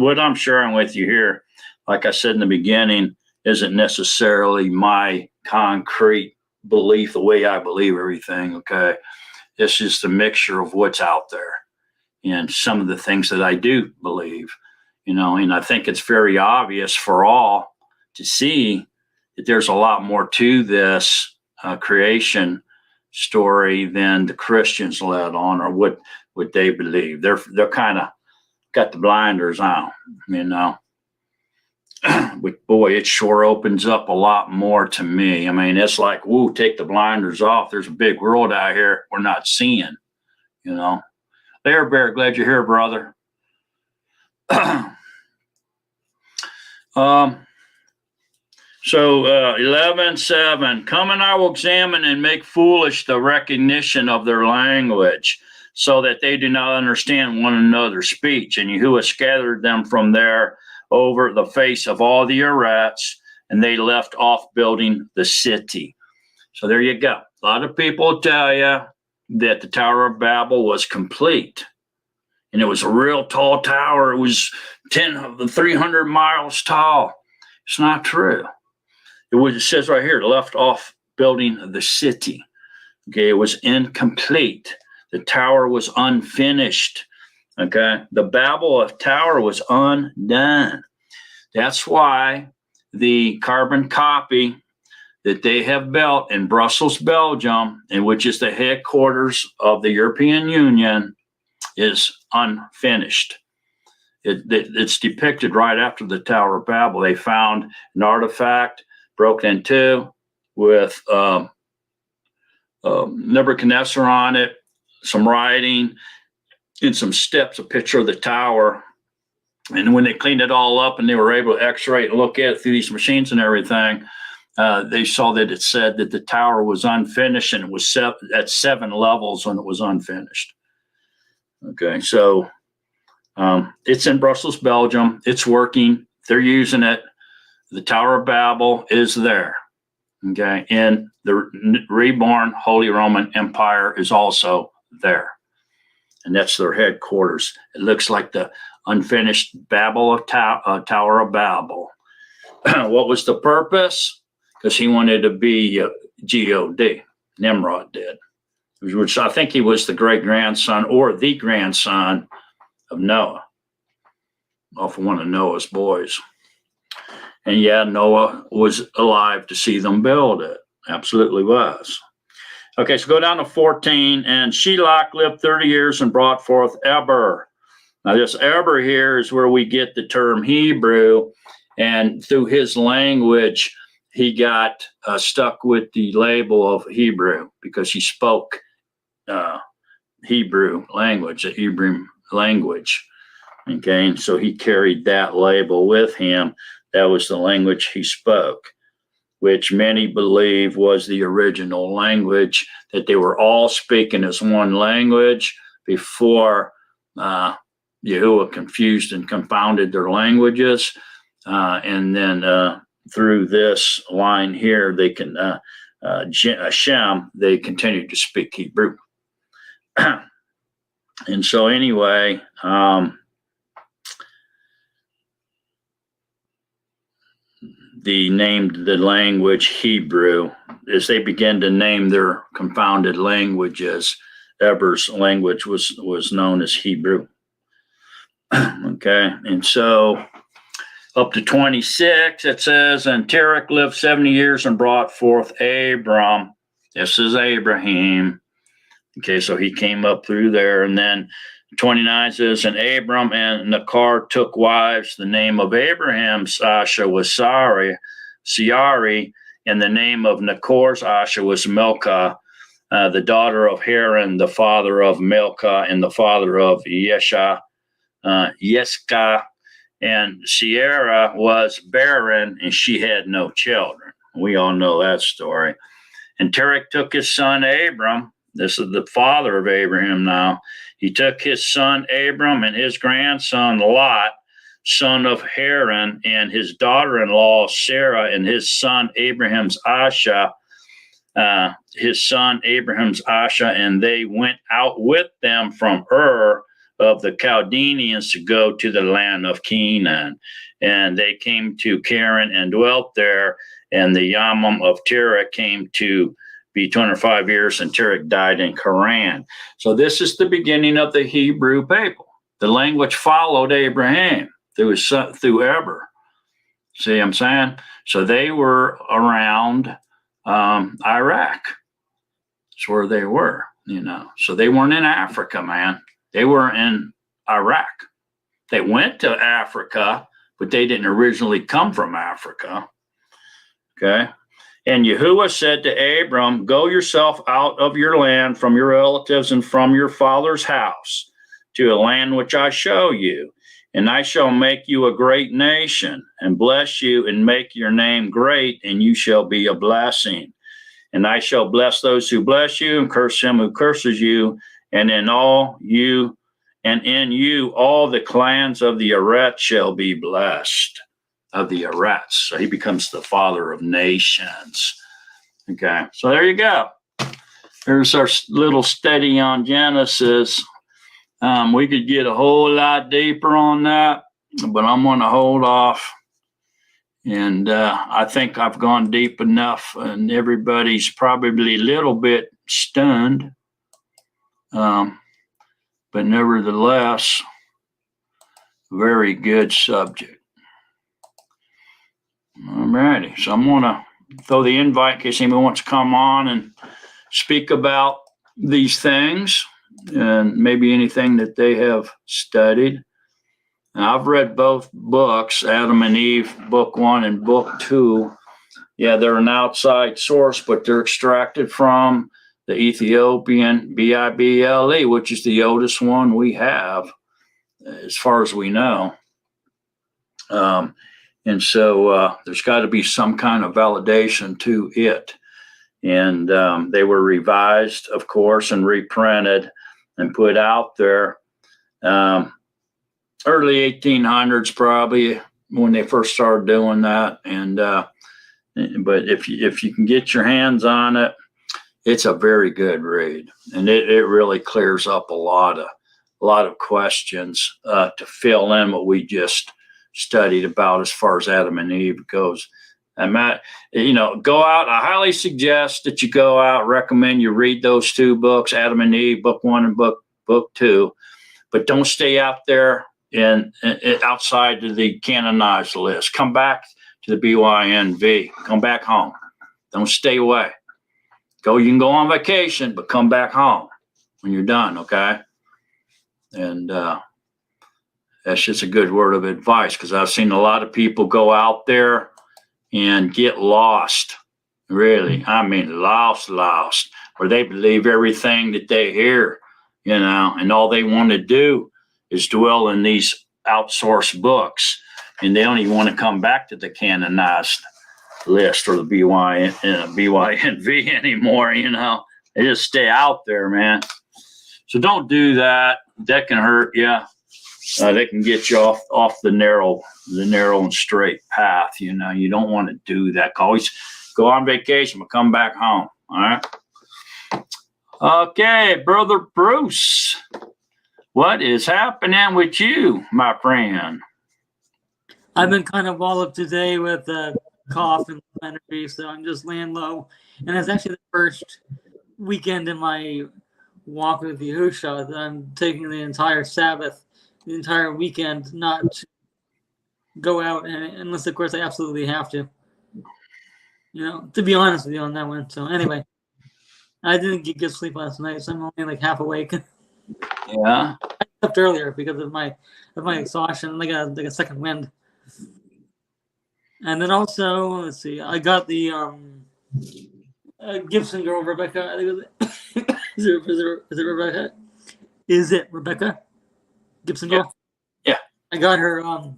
what I'm sharing with you here. Like I said in the beginning, isn't necessarily my concrete belief, the way I believe everything. Okay, it's just a mixture of what's out there and some of the things that I do believe. And I think it's very obvious for all to see that there's a lot more to this creation story than the Christians let on, or what they believe. They're kind of got the blinders on, But boy, it sure opens up a lot more to me. I mean, it's like, woo, take the blinders off. There's a big world out here we're not seeing. There, Bear, glad you're here, brother. So 11:7, come and I will examine and make foolish the recognition of their language, so that they do not understand one another's speech. And Yahuwah scattered them from there over the face of all the Eretz, and they left off building the city. So there you go. A lot of people tell you that the Tower of Babel was complete. And it was a real tall tower. It was 300 miles tall. It's not true. It says right here, left off building the city. Okay, it was incomplete. The tower was unfinished. Okay, the Babel of tower was undone. That's why the carbon copy that they have built in Brussels, Belgium, and which is the headquarters of the European Union, is unfinished. It's depicted right after the Tower of Babel. They found an artifact broken in two with Nebuchadnezzar on it, some writing, and some steps, a picture of the tower. And when they cleaned it all up and they were able to x-ray it and look at it through these machines and everything, they saw that it said that the tower was unfinished, and it was at 7 levels when it was unfinished. Okay, so it's in Brussels, Belgium. It's working. They're using it. The Tower of Babel is there. Okay, and the reborn Holy Roman Empire is also there. And that's their headquarters. It looks like the unfinished Babel of Tower of Babel. What was the purpose? Because he wanted to be God. Nimrod did. Which I think he was the great-grandson or the grandson of Noah, off of one of Noah's boys. And yeah, Noah was alive to see them build it. Absolutely was. Okay, so go down to 14. And Shelach lived 30 years and brought forth Eber. Now, this Eber here is where we get the term Hebrew. And through his language, he got stuck with the label of Hebrew because he spoke Hebrew language, the Hebrew language. Okay, and so he carried that label with him. That was the language he spoke, which many believe was the original language, that they were all speaking as one language before Yahuwah confused and confounded their languages. And then through this line here, they can, Hashem, they continued to speak Hebrew. And so anyway, they named the language Hebrew as they began to name their confounded languages. Eber's language was known as Hebrew. Okay, and so up to 26, it says, and Terach lived 70 years and brought forth Abram. This is Abraham. Okay, so he came up through there. And then 29 says, and Abram and Nachor took wives. The name of Abraham's Asha was Siari, and the name of Nachor's Asha was Milcah, the daughter of Haran, the father of Milcah, and the father of Yeshka. And Sierra was barren, and she had no children. We all know that story. And Terach took his son Abram. This is the father of Abraham now. He took his son Abram and his grandson Lot, son of Haran, and his daughter-in-law Sarah, and his son Abraham's Asha, and they went out with them from Ur of the Chaldeans to go to the land of Canaan. And they came to Charan and dwelt there, and the Yamam of Terach came to be 205 years, and Terach died in Haran. So this is the beginning of the Hebrew people. The language followed Abraham through Eber. See what I'm saying? So they were around Iraq. That's where they were, So they weren't in Africa, man. They were in Iraq. They went to Africa, but they didn't originally come from Africa. Okay? And Yahuwah said to Abram, go yourself out of your land, from your relatives and from your father's house, to a land which I show you. And I shall make you a great nation, and bless you, and make your name great, and you shall be a blessing. And I shall bless those who bless you, and curse him who curses you, and in you all the clans of the Eretz shall be blessed. Of the Eretz. So he becomes the father of nations. Okay, so there you go. there's our little study on Genesis. We could get a whole lot deeper on that, but I'm going to hold off. And I think I've gone deep enough, and everybody's probably a little bit stunned. But nevertheless, very good subject. All righty. So I'm going to throw the invite in case anybody wants to come on and speak about these things and maybe anything that they have studied. Now, I've read both books, Adam and Eve, book 1 and book 2. Yeah, they're an outside source, but they're extracted from the Ethiopian Bible, which is the oldest one we have, as far as we know. And so there's got to be some kind of validation to it. And they were revised, of course, and reprinted and put out there. Early 1800s, probably, when they first started doing that. And but if you can get your hands on it, it's a very good read, and it really clears up a lot of questions to fill in what we just studied about as far as Adam and Eve goes. And Matt, go out. I highly suggest that you go out. Recommend you read those 2 books, Adam and Eve, book 1 and book 2, but don't stay out there and outside of the canonized list. Come back to the BYNV. Come back home. Don't stay away. You can go on vacation, but come back home when you're done, okay? And that's just a good word of advice, because I've seen a lot of people go out there and get lost. Really, I mean, lost, where they believe everything that they hear, and all they want to do is dwell in these outsourced books, and they don't even want to come back to the canonized list or the BYNV anymore. They just stay out there, man. So don't do that. That can hurt you. They can get you off the narrow and straight path. You don't want to do that. Always go on vacation, but come back home. All right. Okay, Brother Bruce, what is happening with you, my friend? I've been kind of walloped today with cough and energy, so I'm just laying low. And it's actually the first weekend in my walk with Yahuwah that I'm taking the entire Sabbath, the entire weekend, not to go out, unless, of course, I absolutely have to. To be honest with you on that one. So anyway, I didn't get good sleep last night, so I'm only like half awake. Yeah. I slept earlier because of my exhaustion. Like a second wind. And then also, let's see, I got the Gibson girl, Rebecca. I think is it Rebecca? Is it Rebecca? Gibson girl? Yeah. I got her. I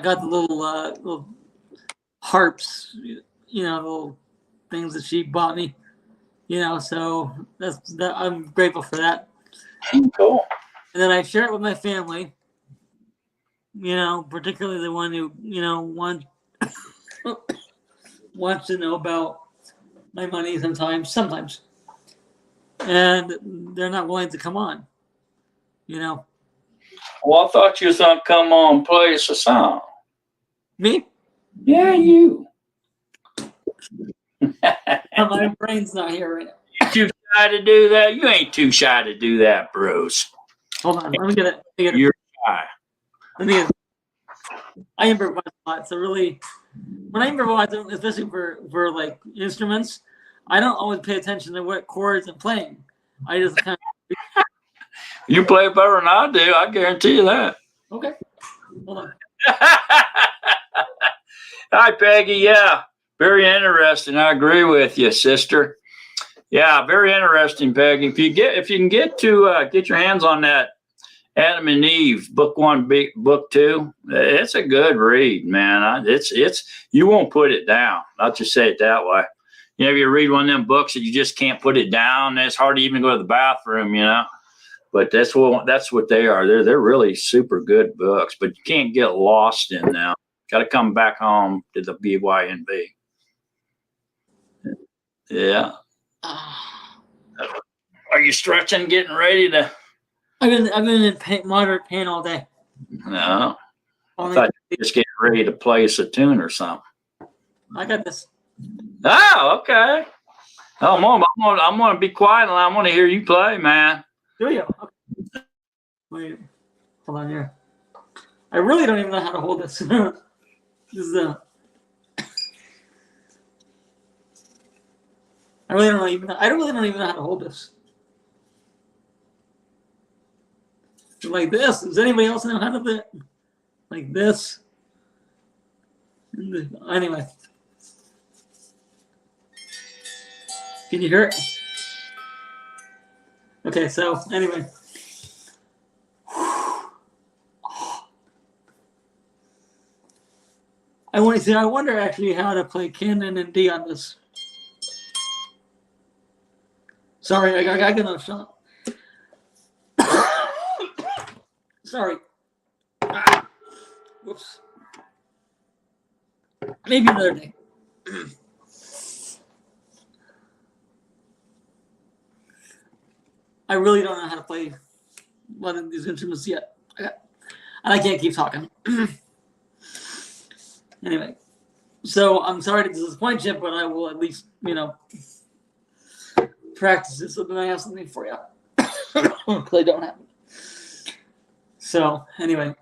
got the little harps, little things that she bought me. So that I'm grateful for that. Cool. And then I share it with my family. Particularly the one who, wants to know about my money sometimes. And they're not willing to come on, Well, I thought you was going to come on and play us a song. Me? Yeah, you. My brain's not here right now. You too shy to do that? You ain't too shy to do that, Bruce. Hold on, let me get it. You're shy. I improvise a lot, so really, when I improvise, especially for like instruments, I don't always pay attention to what chords I'm playing. I just kind of. You play better than I do. I guarantee you that. Okay, hold on. Hi, Peggy. Yeah, very interesting. I agree with you, sister. Yeah, very interesting, Peggy. If you can get your hands on that Adam and Eve, book 1, book 2, it's a good read, man. It's you won't put it down. I'll just say it that way. If you read one of them books that you just can't put it down, it's hard to even go to the bathroom, But that's what they are. They're really super good books, but you can't get lost in them. Got to come back home to the BYNB. Yeah. Are you stretching, getting ready to? I've been in moderate pain all day. No. I thought you were just getting ready to play us a tune or something. I got this. Oh, okay. Oh, I'm gonna be quiet and I want to hear you play, man. Do you? Okay. Wait, hold on here. I really don't even know how to hold this. This is I really don't even know how to hold this. Like this. Does anybody else know how to do it? Like this. Anyway. Can you hear it? Okay, so anyway. I wonder actually how to play Canon and D on this. Sorry, I got another shot. Sorry. Whoops. Maybe another day. I really don't know how to play one of these instruments yet. And I can't keep talking. Anyway. So I'm sorry to disappoint you, but I will at least, practice it so then I have something for you. Because I don't have it. So, anyway.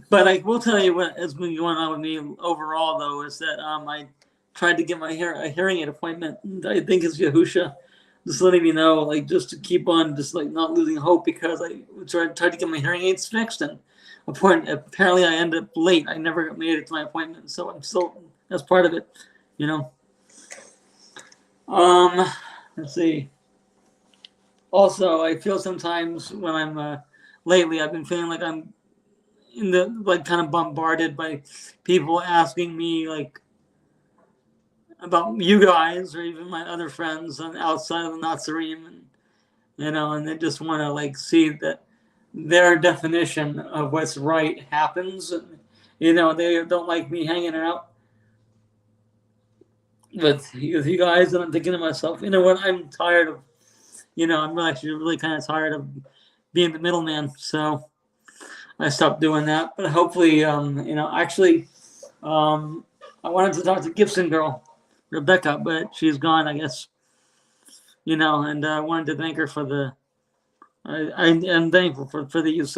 But I will tell you what has been going on with me overall, though, is that I tried to get a hearing aid appointment. I think it's Yahusha just letting me know, like, just to keep on just, like, not losing hope because I tried to get my hearing aids fixed. And apparently I ended up late. I never made it to my appointment. So I'm still, that's part of it, Let's see. Also, I feel sometimes when I'm, lately, I've been feeling like I'm kind of bombarded by people asking me, like, about you guys or even my other friends outside of the Natsarim, and they just want to, like, see that their definition of what's right happens. And, they don't like me hanging out with you guys, and I'm thinking to myself, you know what, I'm tired of, I'm actually really kind of tired of being the middleman. So I stopped doing that. But hopefully, actually, I wanted to talk to Gibson girl, Rebecca, but she's gone, I guess. And I wanted to thank her for I am thankful for these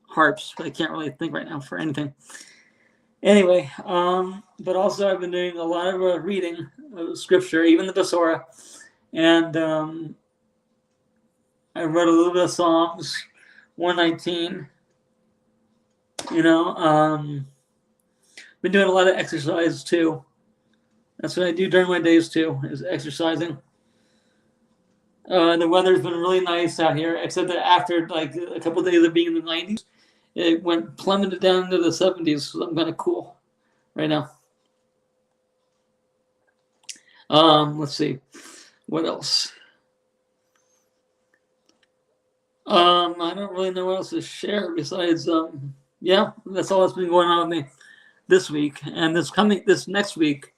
harps, but I can't really think right now for anything. Anyway, but also I've been doing a lot of reading of scripture, even the Besorah, and I read a little bit of Psalms 119. Been doing a lot of exercise too. That's what I do during my days too, is exercising. The weather's been really nice out here, except that after like a couple of days of being in the 90s, it plummeted down into the 70s, so I'm kind of cool right now. Let's see. What else? I don't really know what else to share besides, that's all that's been going on with me this week. And this next week,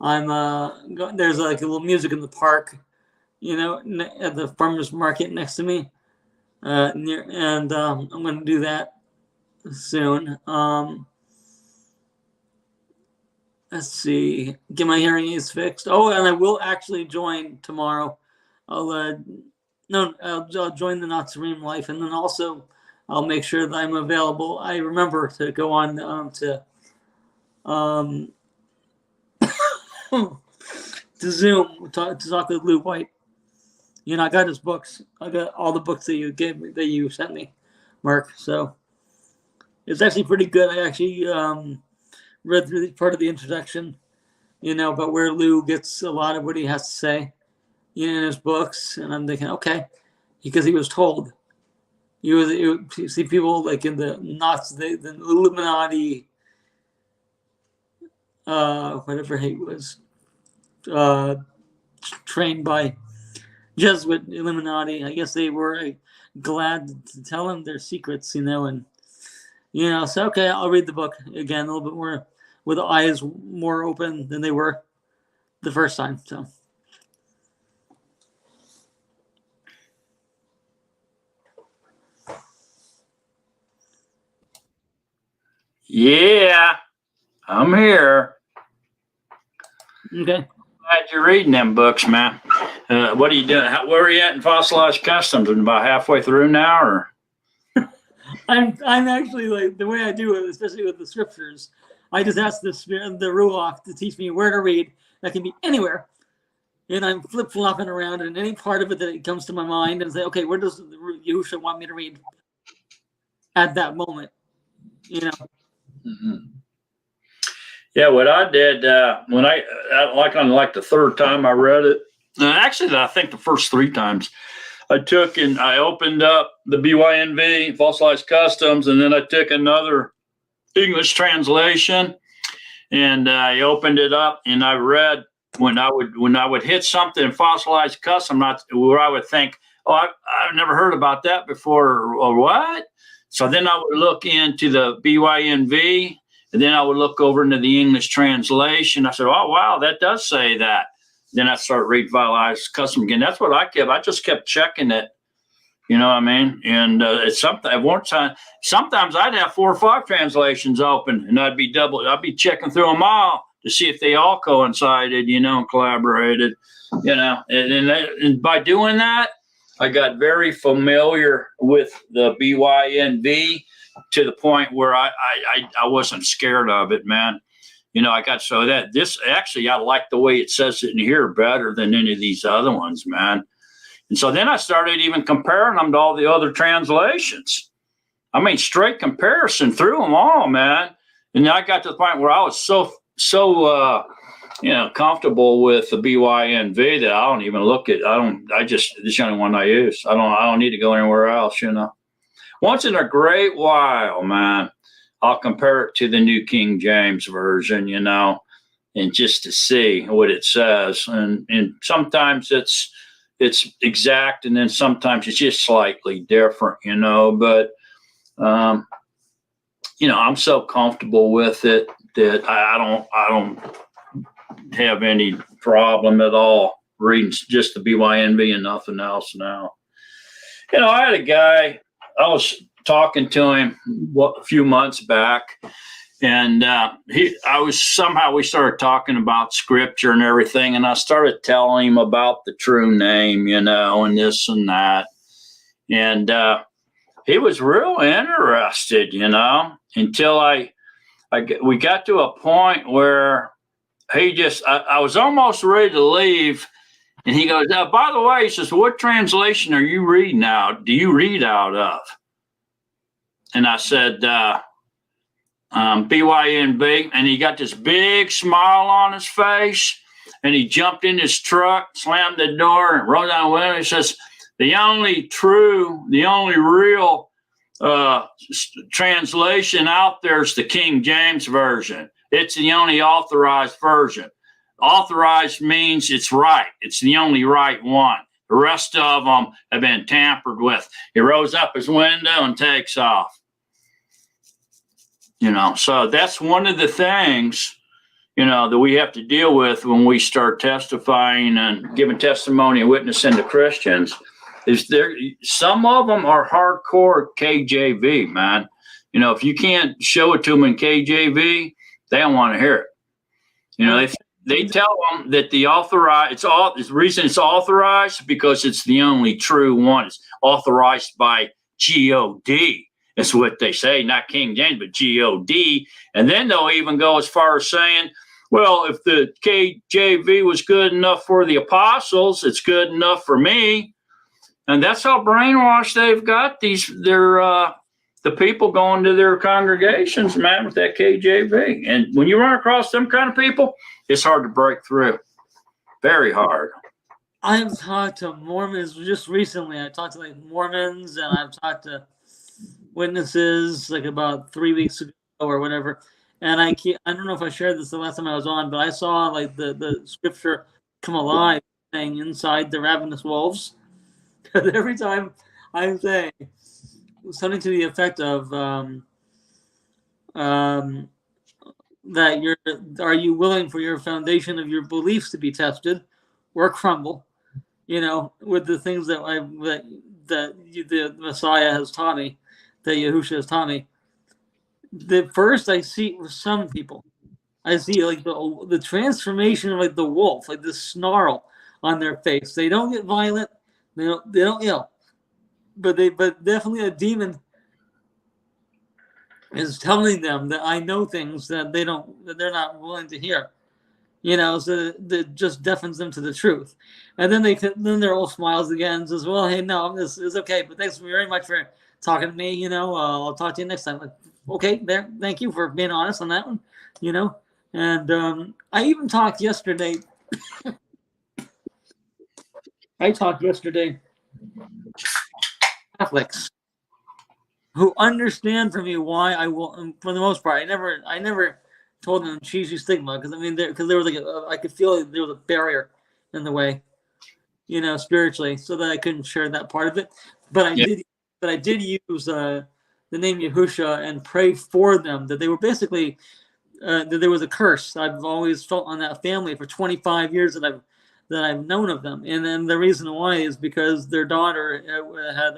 there's like a little music in the park, at the farmer's market next to me. I'm going to do that soon. Let's see. Get my hearing aids fixed. Oh, and I will actually join tomorrow. I'll join the Natsarim life, and then also I'll make sure that I'm available. I remember to go on to Zoom to talk with Lou White. I got his books. I got all the books that you sent me, Mark. So it's actually pretty good. I actually read through part of the introduction, but where Lou gets a lot of what he has to say, in his books, and I'm thinking, okay, because he was told. You see people like in the Illuminati, whatever he was, trained by Jesuit Illuminati. I guess they were glad to tell him their secrets, and so okay, I'll read the book again a little bit more with the eyes more open than they were the first time. So Yeah, I'm here. okay. Glad you're reading them books, man. What are you doing? Where are you at in fossilized customs? About halfway through now, or? I'm actually like the way I do it, especially with the scriptures. I just ask the Ruach to teach me where to read. That can be anywhere, and I'm flip flopping around in any part of it that comes to my mind, and say, okay, where does Yahushua want me to read at that moment? You know. Mm-hmm. Yeah, what I did when I on the third time I read it, actually I think the first three times I took and I opened up the BYNV fossilized customs, and then I took another English translation, and I opened it up and I read when I would hit something in fossilized custom, where I would think, oh, I've never heard about that before, or what? So then I would look into the BYNV, and then I would look over into the English translation. I said, oh, wow, that does say that. Then I started reading fossilized custom again. That's what I just kept checking it. You know what I mean? And it's something at one time. Sometimes I'd have 4 or 5 translations open, and I'd be checking through them all to see if they all coincided, and collaborated, and by doing that, I got very familiar with the BYNV to the point where I wasn't scared of it, man. I got so that this actually, I like the way it says it in here better than any of these other ones, man. And so then I started even comparing them to all the other translations. I mean, straight comparison through them all, man. And I got to the point where I was so comfortable with the BYNV that I don't even look at. This is the only one I use. I don't need to go anywhere else, Once in a great while, man, I'll compare it to the New King James Version, and just to see what it says. And sometimes it's exact, and then sometimes it's just slightly different, but I'm so comfortable with it that I don't have any problem at all reading just the BYNV and nothing else now. I had a guy, I was talking to him a few months back, and we started talking about scripture and everything, and I started telling him about the true name, and this and that, and he was real interested, until we got to a point where I was almost ready to leave, and he goes, now, by the way, he says, what translation are you reading out? Do you read out of? And I said, BYNB, and he got this big smile on his face, and he jumped in his truck, slammed the door, and rolled down the window. He says, the only real translation out there is the King James Version. It's the only authorized version. Authorized means it's right. It's the only right one. The rest of them have been tampered with. He rolls up his window and takes off. So that's one of the things, that we have to deal with when we start testifying and giving testimony and witnessing to Christians. Some of them are hardcore KJV, man. If you can't show it to them in KJV, they don't want to hear it. They tell them that the reason it's authorized because it's the only true one. It's authorized by God. That's what they say, not King James, but God. And then they'll even go as far as saying, well, if the KJV was good enough for the apostles, it's good enough for me. And that's how brainwashed they've got the people going to their congregations, man, with that KJV. And when you run across them kind of people, it's hard to break through. Very hard. I've talked to Mormons just recently. I talked to Mormons, and I've talked to witnesses about 3 weeks ago or whatever. And I don't know if I shared this the last time I was on, but I saw the scripture come alive saying inside the ravenous wolves. Because every time I say something to the effect of that are you willing for your foundation of your beliefs to be tested or crumble, with the things that the Messiah has taught me, that Yahushua has taught me. The first I see with some people, I see like the transformation of like the wolf, like the snarl on their face. They don't get violent, they don't yell, but definitely a demon is telling them that I know things that they're not willing to hear. So that just deafens them to the truth. And then they're all smiles again and says, well, hey, no, this is okay, but thanks very much for talking to me. I'll talk to you next time. Like, okay, there, thank you for being honest on that one. And I even talked yesterday. Catholics who understand for me why I will, for the most part, I never told them cheesy stigma, because there was I could feel there was a barrier in the way, spiritually, so that I couldn't share that part of it. But I did use the name Yahushua and pray for them, that they were basically that there was a curse I've always felt on that family for 25 years that I've known of them. And then the reason why is because their daughter had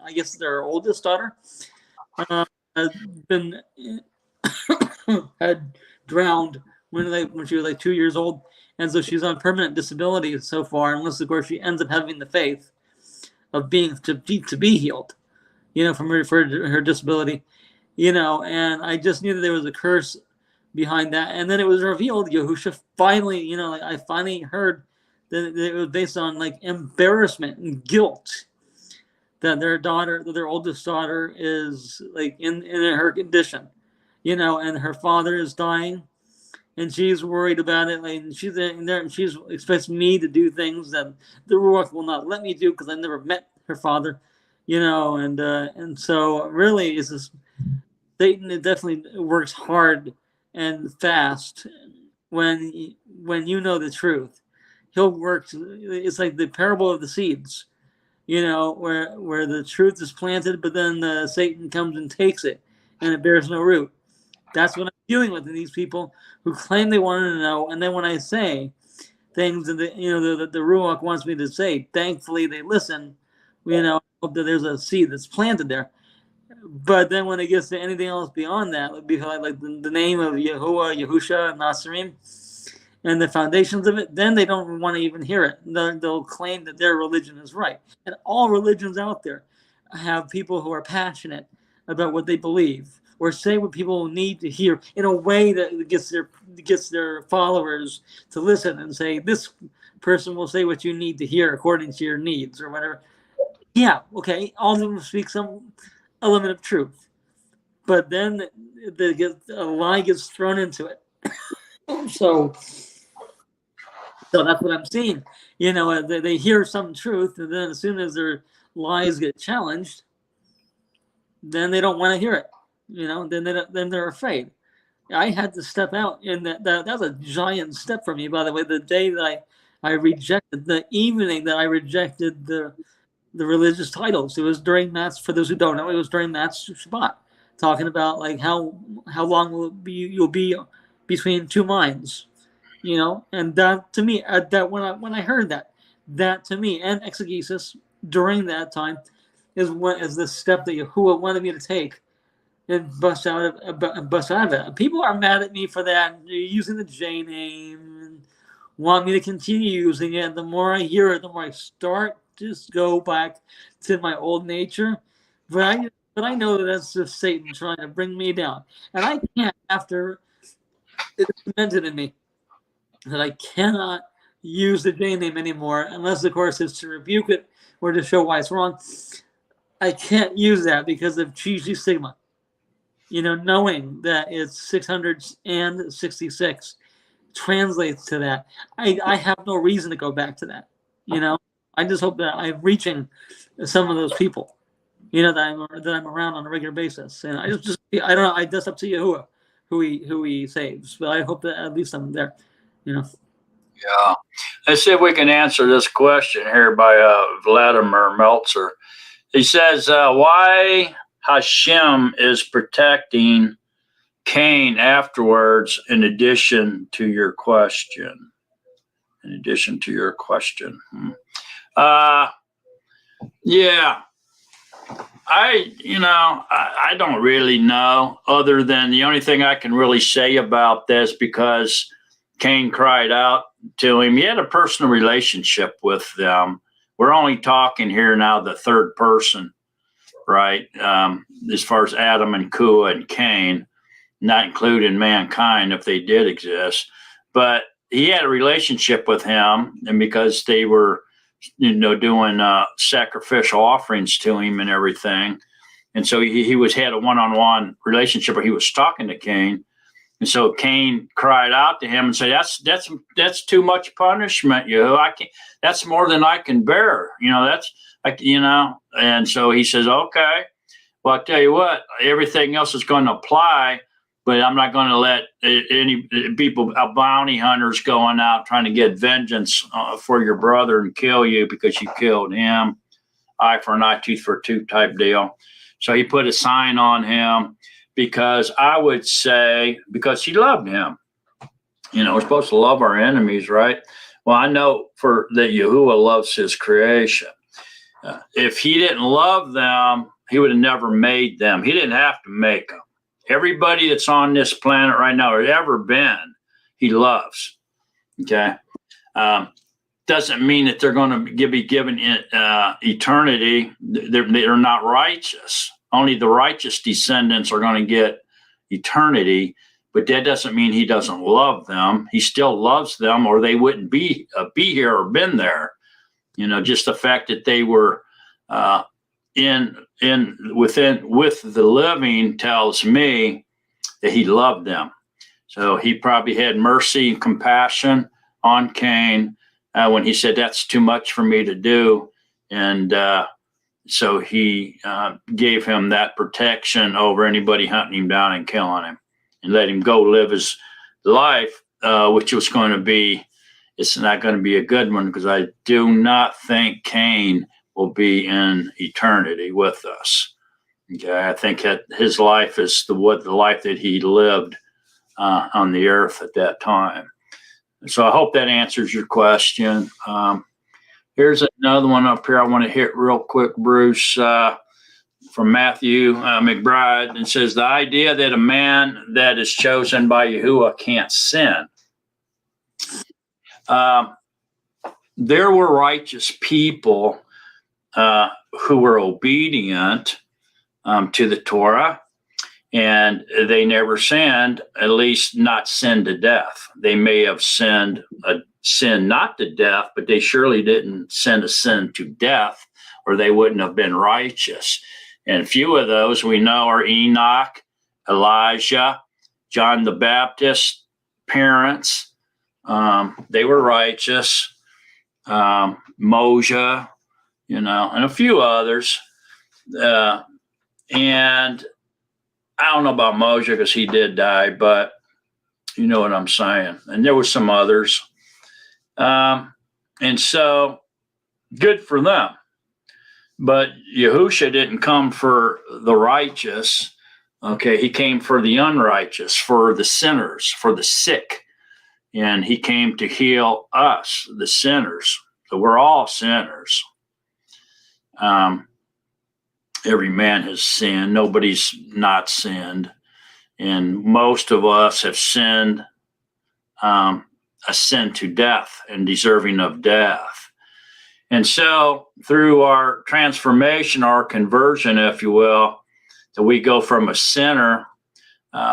I guess their oldest daughter had been had drowned when she was like 2 years old, and so she's on permanent disability so far, unless of course she ends up having the faith of being to be healed, from her disability, and I just knew that there was a curse behind that. And then it was revealed, Yahusha finally, I finally heard that it was based on like embarrassment and guilt, that their oldest daughter is like in her condition, and her father is dying, and she's worried about it. Like, she's in there, and she expects me to do things that the Ruach will not let me do, because I never met her father, and so really is this Satan. It definitely works hard and fast when you know the truth. He'll work. It's like the parable of the seeds, where the truth is planted, but then Satan comes and takes it, and it bears no root. That's what I'm dealing with in these people who claim they want to know, and then when I say things that the Ruach wants me to say, thankfully they listen. Hope that there's a seed that's planted there. But then when it gets to anything else beyond that, like the name of Yahuwah, Yahusha, Natsarim, and the foundations of it, then they don't want to even hear it. They'll claim that their religion is right. And all religions out there have people who are passionate about what they believe, or say what people need to hear in a way that gets their followers to listen and say, this person will say what you need to hear according to your needs, or whatever. Yeah, okay, all of them speak some element of truth, but then a lie gets thrown into it. So that's what I'm seeing. They hear some truth, and then as soon as their lies get challenged, then they don't want to hear it. Then they're afraid. I had to step out, and that was a giant step for me. By the way, the day that I rejected, the evening that I rejected the religious titles, it was during Matt's. For those who don't know, it was during Matt's Shabbat, talking about like how long will it be you'll be between two minds, and that to me, that when I heard that to me, and exegesis during that time is the step that Yahuwah wanted me to take and bust out of it. People are mad at me for that. They're using the J name and want me to continue using it. The more I hear it, the more I start to go back to my old nature. But I know that that's just Satan trying to bring me down, and I can't. After it's cemented in me that I cannot use the J name anymore, unless of course it's to rebuke it or to show why it's wrong. I can't use that because of cheesy stigma. Knowing that it's 666 translates to that. I have no reason to go back to that. I just hope that I'm reaching some of those people, that I'm around on a regular basis. And I don't know. That's up to Yahuwah who he saves. But I hope that at least I'm there. Yeah. Let's see if we can answer this question here by Vladimir Meltzer. He says, why Hashem is protecting Cain afterwards, in addition to your question. Yeah, I don't really know, other than the only thing I can really say about this, because Cain cried out to him. He had a personal relationship with them. We're only talking here now the third person, right? As far as Adam and Kuah and Cain, not including mankind if they did exist. But he had a relationship with him, and because they were, doing sacrificial offerings to him and everything. And so he had a one-on-one relationship where he was talking to Cain. And so Cain cried out to him and said, that's too much punishment, I can't, that's more than I can bear. And so he says, okay, well, I'll tell you what, everything else is going to apply, but I'm not going to let any people, bounty hunters going out trying to get vengeance for your brother and kill you because you killed him. Eye for an eye, tooth for a tooth type deal. So he put a sign on him, because I would say, because he loved him. We're supposed to love our enemies, right? Well, I know that Yahuwah loves his creation. If he didn't love them, he would have never made them. He didn't have to make them. Everybody that's on this planet right now, or ever been, he loves. Okay? Doesn't mean that they're going to be given eternity. They're not righteous. Only the righteous descendants are going to get eternity, but that doesn't mean he doesn't love them. He still loves them, or they wouldn't be here or been there. Just the fact that they were with the living tells me that he loved them. So he probably had mercy and compassion on Cain when he said, that's too much for me to do. And so he gave him that protection over anybody hunting him down and killing him, and let him go live his life, which was going to be, it's not going to be a good one, because I do not think Cain will be in eternity with us. Okay, I think that his life is the life that he lived on the earth at that time. So I hope that answers your question. Here's another one up here I want to hit real quick, Bruce, from Matthew McBride. It says, the idea that a man that is chosen by Yahuwah can't sin. There were righteous people who were obedient to the Torah, and they never sinned, at least not sinned to death. They may have sinned a sin not to death, but they surely didn't sin a sin to death, or they wouldn't have been righteous. And a few of those we know are Enoch, Elijah, John the Baptist, parents. They were righteous. Moshe, and a few others. And I don't know about Moshe because he did die, but you know what I'm saying. And there were some others. And so good for them. But Yahusha didn't come for the righteous. Okay, he came for the unrighteous, for the sinners, for the sick. And he came to heal us, the sinners. So we're all sinners. Every man has sinned. Nobody's not sinned. And most of us have sinned a sin to death and deserving of death. And so through our transformation, our conversion, if you will, that we go from a sinner,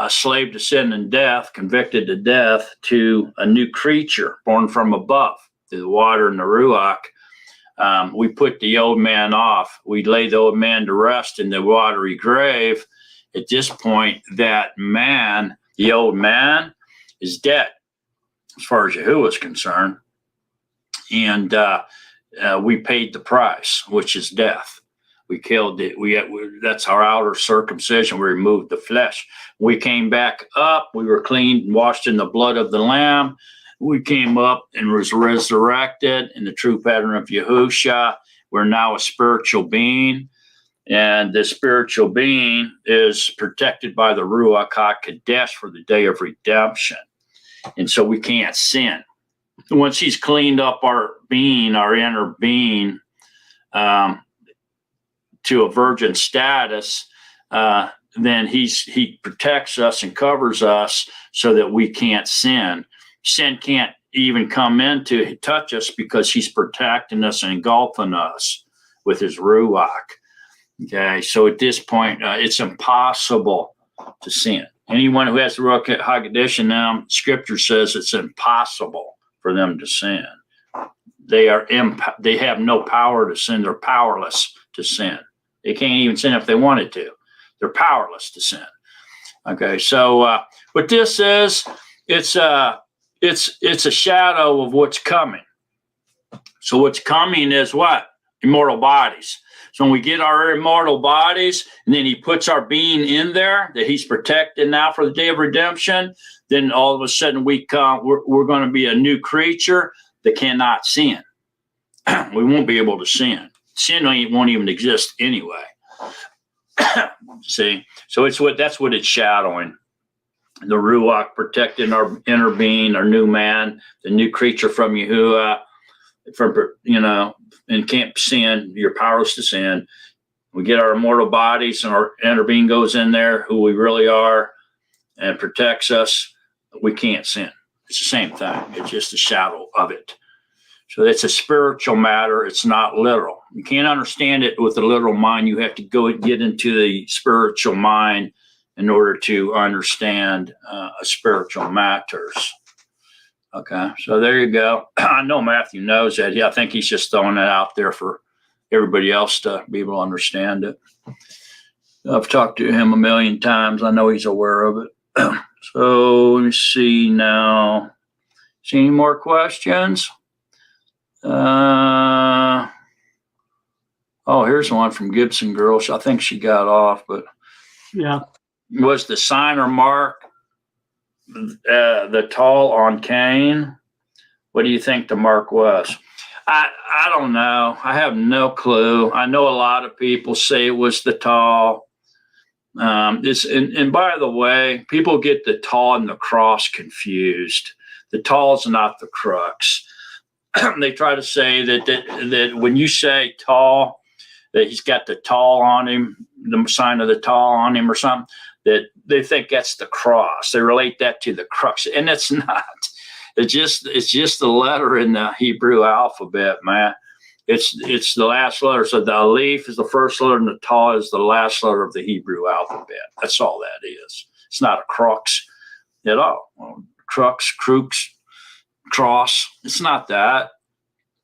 slave to sin and death, convicted to death, to a new creature born from above through the water and the Ruach. We put the old man off. We lay the old man to rest in the watery grave. At this point, that man, the old man, is dead, as far as Yahuwah is concerned. And we paid the price, which is death. We killed it. That's our outer circumcision. We removed the flesh. We came back up. We were cleaned and washed in the blood of the Lamb. We came up and was resurrected in the true pattern of Yahusha. We're now a spiritual being. And the spiritual being is protected by the Ruach HaKodesh for the day of redemption. And so we can't sin. Once he's cleaned up our being, our inner being, to a virgin status, then he protects us and covers us so that we can't sin. Sin can't even come in to touch us because he's protecting us and engulfing us with his Ruach. Okay, so at this point, it's impossible to sin. Anyone who has the Ruach HaKodesh now, Scripture says it's impossible for them to sin. They have no power to sin. They're powerless to sin. They can't even sin if they wanted to. They're powerless to sin. Okay, so what this is, it's a shadow of what's coming. So what's coming is what? Immortal bodies. So when we get our immortal bodies, and then he puts our being in there that he's protected now for the day of redemption, then all of a sudden we're going to be a new creature that cannot sin. We won't be able to sin. Sin won't even exist anyway. See, so that's what it's shadowing. The Ruach protecting our inner being, our new man, the new creature from Yahuwah, and can't sin. You're powerless to sin. We get our immortal bodies, and our inner being goes in there, who we really are, and protects us. We can't sin. It's the same thing. It's just a shadow of it. So it's a spiritual matter. It's not literal. You can't understand it with the literal mind. You have to go get into the spiritual mind in order to understand spiritual matters. Okay, so there you go. I know Matthew knows that. I think he's just throwing it out there for everybody else to be able to understand it. I've talked to him a million times. I know he's aware of it. So let me see now. See any more questions? Oh, here's one from Gibson Girl. I think she got off, but yeah. Was the sign or mark the tall on Cain? What do you think the mark was? I don't know. I have no clue. I know a lot of people say it was the tall. And by the way, people get the tall and the cross confused. The tall's not the crux. They try to say that when you say tall, that he's got the tall on him, the sign of the tall on him or something, that they think that's the cross. They relate that to the crux, and it's not. It's just the letter in the Hebrew alphabet, man. It's the last letter. So the Aleph is the first letter, and the Taw is the last letter of the Hebrew alphabet. That's all that is. It's not a crux at all. Crux, cross. It's not that.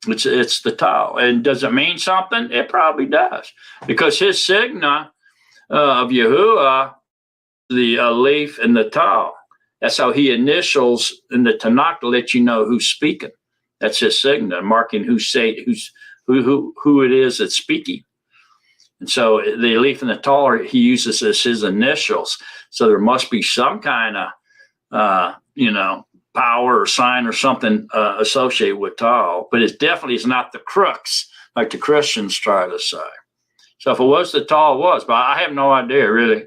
It's the Taw. And does it mean something? It probably does, because his signa of Yahuwah, the Aleph and the Taw. That's how he initials in the Tanakh to let you know who's speaking. That's his signa, marking who it is that's speaking. And so the Aleph and the Taw he uses as his initials. So there must be some kind of power or sign or something associated with Taw, but it definitely is not the crux like the Christians try to say. So if it was the Taw, it was, but I have no idea really.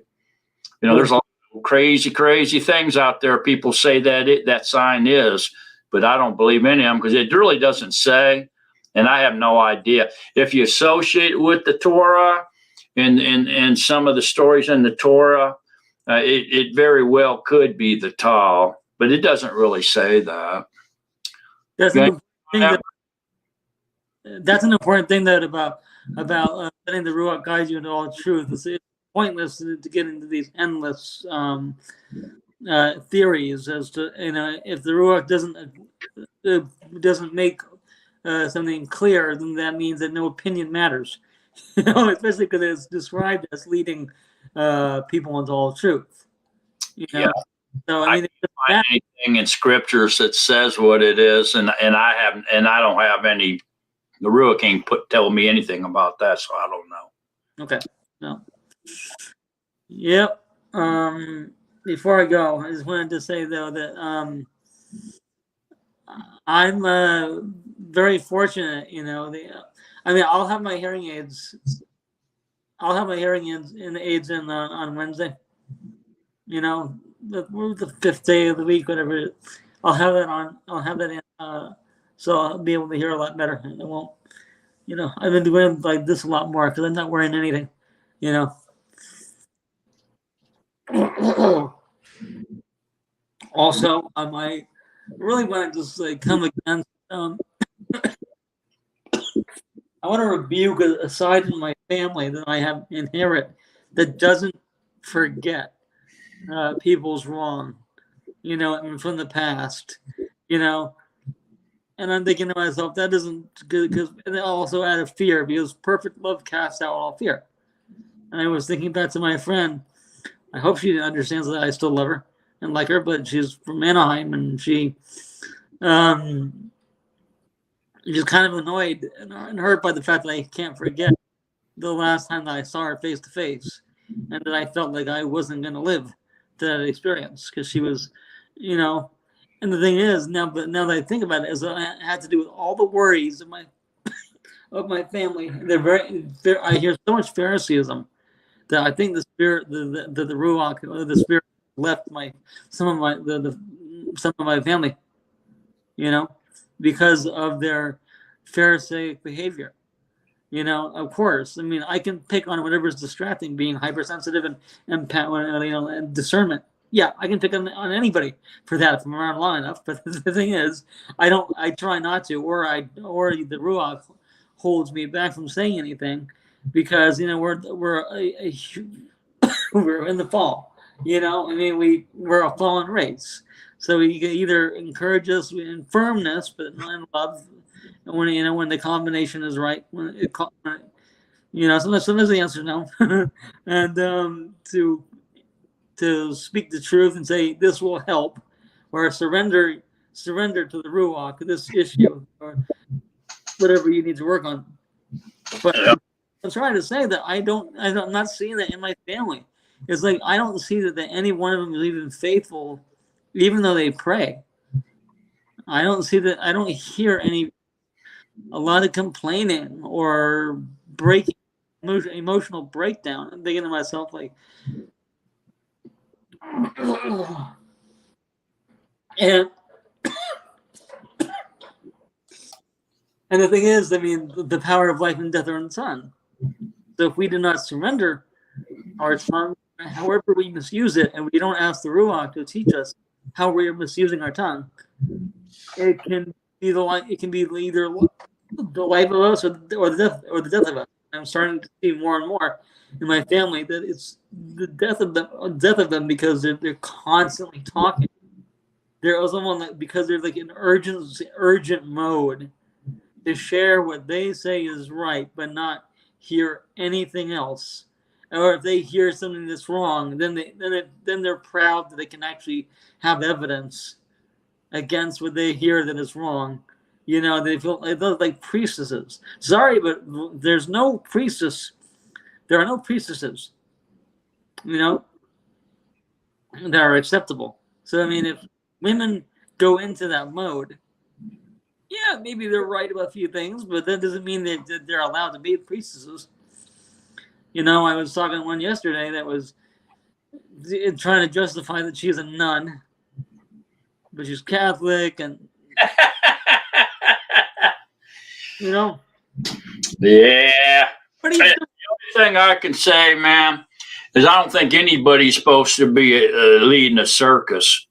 There's a lot of crazy things out there. People say that sign is, but I don't believe any of them because it really doesn't say, and I have no idea. If you associate it with the Torah and some of the stories in the Torah, it very well could be the Taw, but it doesn't really say that. That's an important thing that about letting the Ruach guide you into all truth. It's pointless to get into these endless theories as to if the Ruach doesn't make something clear, then that means that no opinion matters. Especially because it's described as leading people into all truth. Yeah. So I can't find anything in scriptures that says what it is, and I don't have any. The Ruach can't tell me anything about that, so I don't know. Okay. No. Yep. Before I go, I just wanted to say though that I'm very fortunate. I'll have my hearing aids I'll have my hearing aids in on Wednesday. You know, the fifth day of the week, whatever. I'll have that on. I'll have that in, so I'll be able to hear a lot better. And I won't. You know, I've been doing like this a lot more because I'm not wearing anything. You know. Also, I really want to just like come against. I want to rebuke a side of my family that I have inherit that doesn't forget people's wrong, you know, and from the past, you know. And I'm thinking to myself, that isn't good, because, and also out of fear, because perfect love casts out all fear. And I was thinking back to my friend. I hope she understands that I still love her and like her, but she's from Anaheim, and she's kind of annoyed and hurt by the fact that I can't forget the last time that I saw her face to face, and that I felt like I wasn't going to live to that experience, because she was, you know. And the thing is, now that I think about it, is that I had to do with all the worries of my family. I hear so much Phariseeism that I think the spirit, the Ruach, the spirit left some of my family, you know, because of their Pharisaic behavior. You know, of course. I mean, I can pick on whatever's distracting, being hypersensitive and and discernment. Yeah, I can pick on anybody for that if I'm around long enough. But the thing is, I try not to, or the Ruach holds me back from saying anything, because, you know, we're we're in the fall. You know, I mean, we're a fallen race, so we can either encourage us in firmness, but not in love. When the combination is right, sometimes the answer is no, and to speak the truth and say this will help, or surrender to the Ruach, this issue, or whatever you need to work on. But I'm trying to say that I'm not seeing that in my family. It's like I don't see that any one of them is even faithful, even though they pray. I don't see that. I don't hear a lot of complaining or breaking, emotional breakdown. I'm thinking to myself, like, and the thing is, I mean, the power of life and death are in the tongue. So if we do not surrender our tongue, however we misuse it, and we don't ask the Ruach to teach us how we are misusing our tongue, it can be either the life of us or the death of us. I'm starting to see more and more in my family that it's the death of them because they're constantly talking. They're also because they're like in urgent mode to share what they say is right, but not hear anything else. Or if they hear something that's wrong, then they're proud that they can actually have evidence against what they hear that is wrong. You know, they feel like priestesses. Sorry, but there's no priestess. There are no priestesses, you know, that are acceptable. So, I mean, if women go into that mode, yeah, maybe they're right about a few things, but that doesn't mean that they're allowed to be priestesses. You know, I was talking to one yesterday that was trying to justify that she's a nun, but she's Catholic, and you know. Yeah. What do you? The only thing I can say, man, is I don't think anybody's supposed to be leading a circus.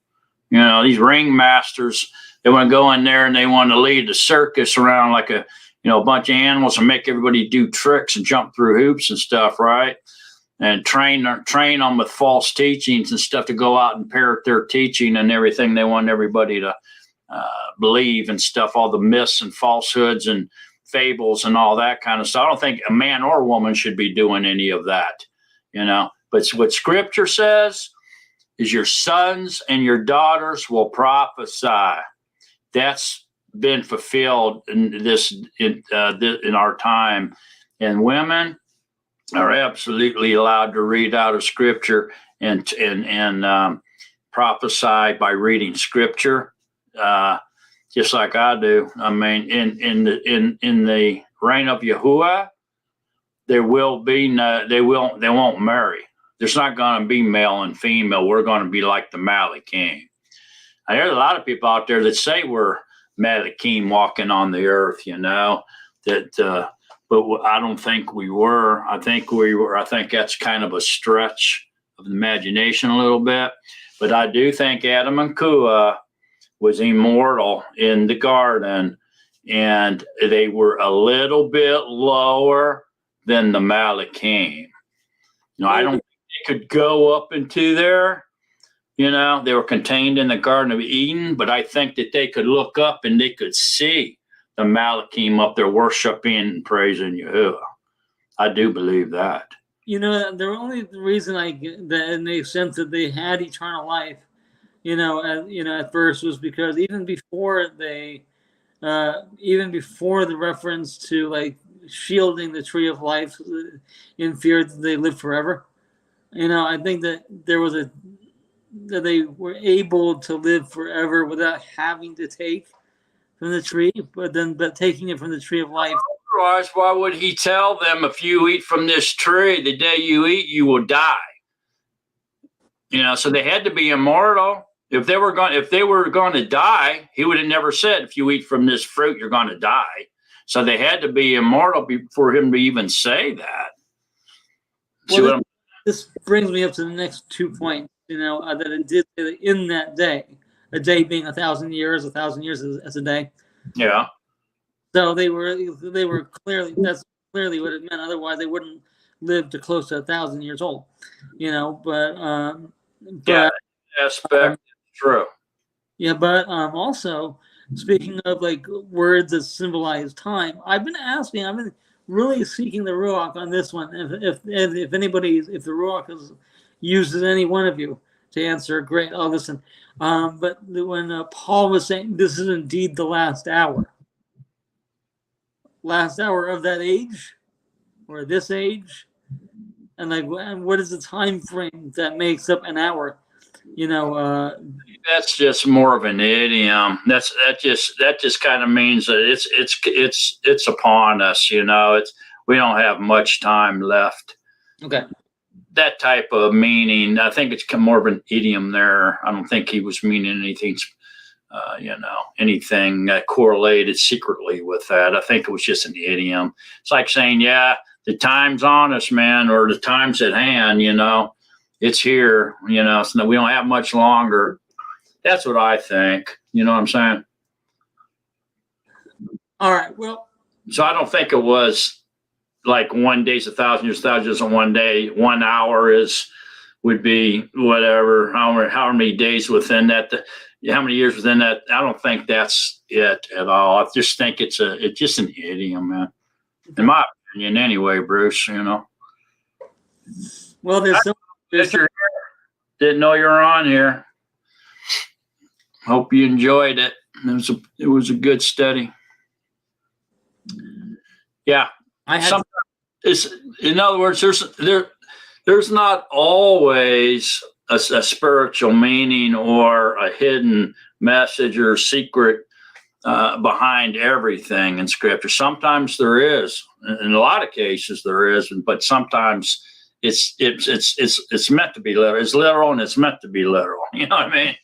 You know, these ringmasters, they want to go in there and they want to lead the circus around like a bunch of animals and make everybody do tricks and jump through hoops and stuff, right? And train them with false teachings and stuff to go out and parrot their teaching and everything they want everybody to believe and stuff, all the myths and falsehoods and fables and all that kind of stuff. I don't think a man or a woman should be doing any of that, you know. But what Scripture says is your sons and your daughters will prophesy. That's been fulfilled in our time, and women are absolutely allowed to read out of Scripture and prophesy by reading Scripture, just like I do. I mean, in the reign of Yahuwah, there will be no, they won't marry. There's not going to be male and female. We're going to be like the Malachim. There's a lot of people out there that say we're Malachim walking on the earth, that, but I don't think we were. I think we were. I think that's kind of a stretch of the imagination a little bit. But I do think Adam and Kuah was immortal in the garden, and they were a little bit lower than the Malachim. I don't think they could go up into there. They were contained in the Garden of Eden, but I think that they could look up and they could see the Malachim up there worshiping and praising Yahuwah. I do believe that. The only reason that it makes sense that they had eternal life, at first was because even before the reference to like shielding the tree of life in fear that they live forever, I think that that they were able to live forever without having to take from the tree, but taking it from the tree of life. Otherwise, why would he tell them, if you eat from this tree, the day you eat, you will die? So they had to be immortal. If they were going to die, he would have never said, if you eat from this fruit, you're going to die. So they had to be immortal for him to even say that. This brings me up to the next 2 points. That it did say that in that day, a day being 1,000 years, 1,000 years as a day. Yeah. So they were clearly, that's clearly what it meant. Otherwise, they wouldn't live to close to 1,000 years old. But yeah, aspect is true. Yeah, but also speaking of like words that symbolize time, I've been really seeking the Ruach on this one. If the Ruach uses any one of you to answer, great, I'll listen. But when Paul was saying this is indeed the last hour of that age, or this age, and like, what is the time frame that makes up an hour? That's just more of an idiom. That just kind of means that it's upon us. We don't have much time left. Okay. That type of meaning, I think it's more of an idiom there. I don't think he was meaning anything, anything that correlated secretly with that. I think it was just an idiom. It's like saying, yeah, the time's on us, man, or the time's at hand, it's here, so we don't have much longer. That's what I think. You know what I'm saying? All right. Well, so I don't think it was like 1 day's 1,000 years, 1,000 years on 1 day. 1 hour would be whatever, however many days within that, how many years within that. I don't think that's it at all. I just think it's just an idiom, man. In my opinion, anyway, Bruce. Well, didn't know you were on here. Hope you enjoyed it. It was a good study. Yeah. In other words, there's not always a spiritual meaning or a hidden message or secret behind everything in Scripture. Sometimes there is. In a lot of cases there is, but sometimes it's meant to be literal. It's literal and it's meant to be literal. You know what I mean?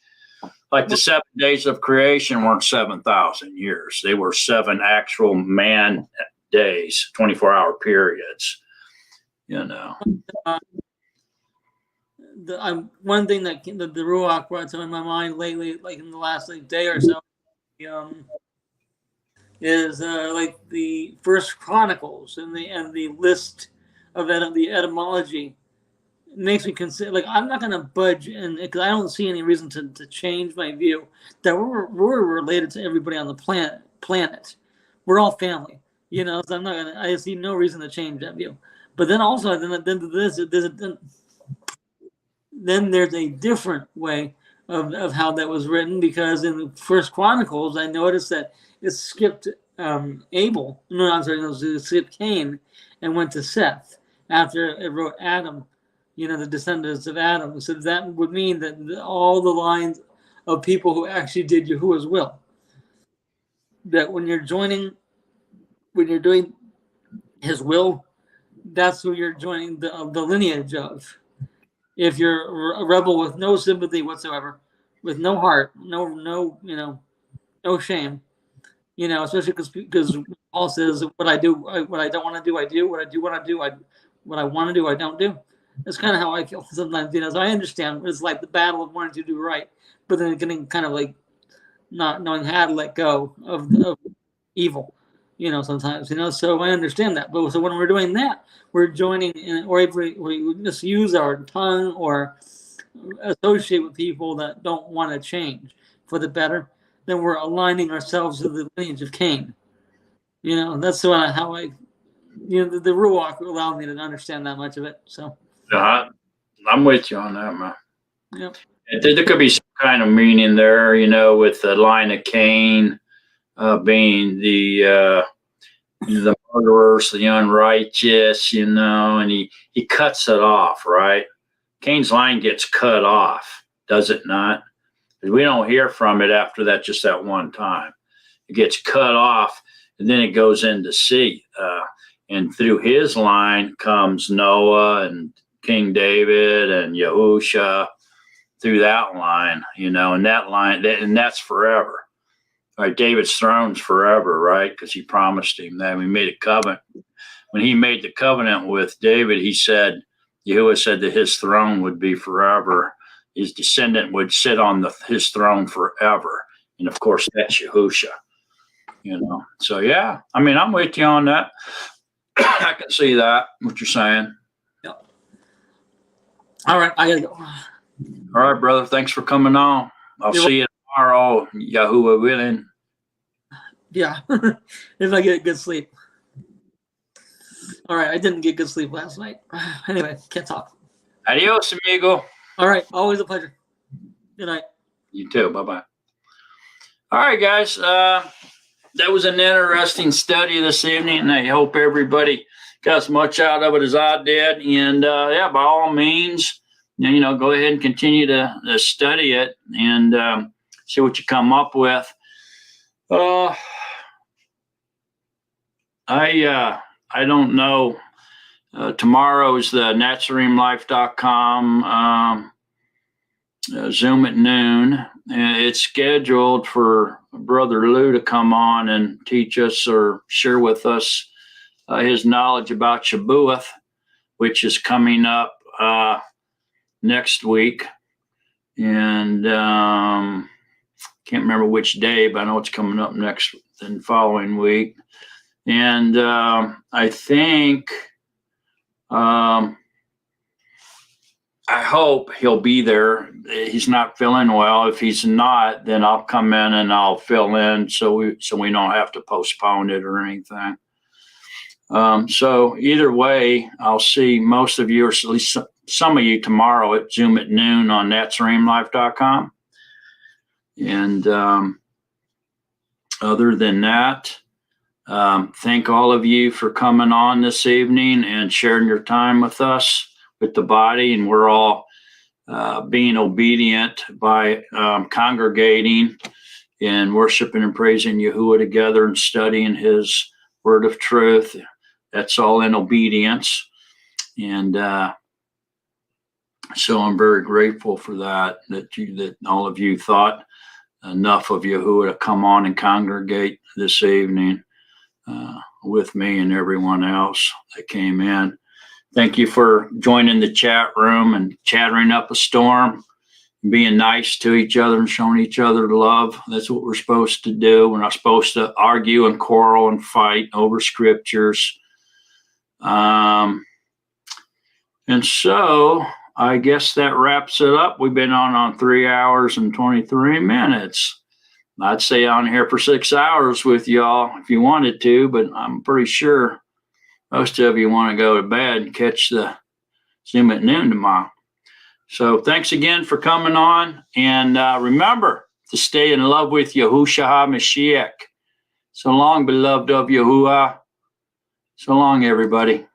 Like the 7 days of creation weren't 7,000 years. They were 7 actual man days, 24-hour periods. One thing that the Ruach brought to my mind lately, like in the last day or so, is like the First Chronicles and the list of the etymology. It makes me consider, like, I'm not going to budge, and because I don't see any reason to change my view that we're related to everybody on the planet. We're all family, so I'm not gonna. I see no reason to change that view. But then also, then there's a different way of how that was written, because in the First Chronicles, I noticed that it skipped Abel. No, I'm sorry, it skipped Cain and went to Seth after it wrote Adam. The descendants of Adam. So that would mean that all the lines of people who actually did Yahuwah's will. That when you're doing His will, that's who you're joining the lineage of. If you're a rebel with no sympathy whatsoever, with no heart, no shame, especially because Paul says, what I do, what I don't want to do, I do. What I do want to do, what I want to do, I don't do. That's kind of how I feel sometimes. So I understand it's like the battle of wanting to do right, but then getting kind of like not knowing how to let go of evil. Sometimes. So I understand that. But so when we're doing that, we're joining in, or if we just use our tongue or associate with people that don't want to change for the better, then we're aligning ourselves to the lineage of Cain. That's how I, the Ruach allowed me to understand that much of it. So Yeah, I'm with you on that, man. Yep. There could be some kind of meaning there, with the line of Cain being the murderers, the unrighteous, and he cuts it off, right? Cain's line gets cut off, does it not? We don't hear from it after that, just that one time. It gets cut off, and then it goes into sea. And through his line comes Noah and King David and Yahusha, through that line, and that line, and that's forever. Right, David's throne's forever, right? Because he promised him that. We made a covenant. When he made the covenant with David, Yahuwah said that his throne would be forever. His descendant would sit on his throne forever. And of course, that's Yahusha. So yeah, I'm with you on that. I can see that, what you're saying. Yep. All right, I gotta go. All right, brother. Thanks for coming on. I'll see you tomorrow, Yahuwah willing. Yeah, if I get good sleep. All right, I didn't get good sleep last night. Anyway, can't talk. Adios, amigo. All right, always a pleasure. Good night. You too. Bye-bye. All right, guys. That was an interesting study this evening, and I hope everybody got as much out of it as I did. And yeah, by all means, go ahead and continue to study it and see what you come up with. I don't know. Tomorrow's the NatsarimLife.com Zoom at noon. It's scheduled for Brother Lou to come on and teach us or share with us his knowledge about Shabuath, which is coming up next week. And can't remember which day, but I know it's coming up next and following week. And I think, I hope he'll be there. He's not feeling well. If he's not, then I'll come in and I'll fill in so we don't have to postpone it or anything. So either way, I'll see most of you, or at least some of you, tomorrow at Zoom at noon on NatsarimLife.com. And other than that, thank all of you for coming on this evening and sharing your time with us, with the body, and we're all being obedient by congregating and worshiping and praising Yahuwah together and studying his word of truth. That's all in obedience. And so I'm very grateful for that all of you thought enough of Yahuwah to come on and congregate this evening with me and everyone else that came in. Thank you for joining the chat room and chattering up a storm, being nice to each other and showing each other love. That's what we're supposed to do. We're not supposed to argue and quarrel and fight over scriptures. And so I guess that wraps it up. We've been on 3 hours and 23 minutes. I'd stay on here for 6 hours with y'all if you wanted to, but I'm pretty sure most of you want to go to bed and catch the Zoom at noon tomorrow. So thanks again for coming on. And remember to stay in love with Yahushua HaMashiach. So long, beloved of Yahuwah. So long, everybody.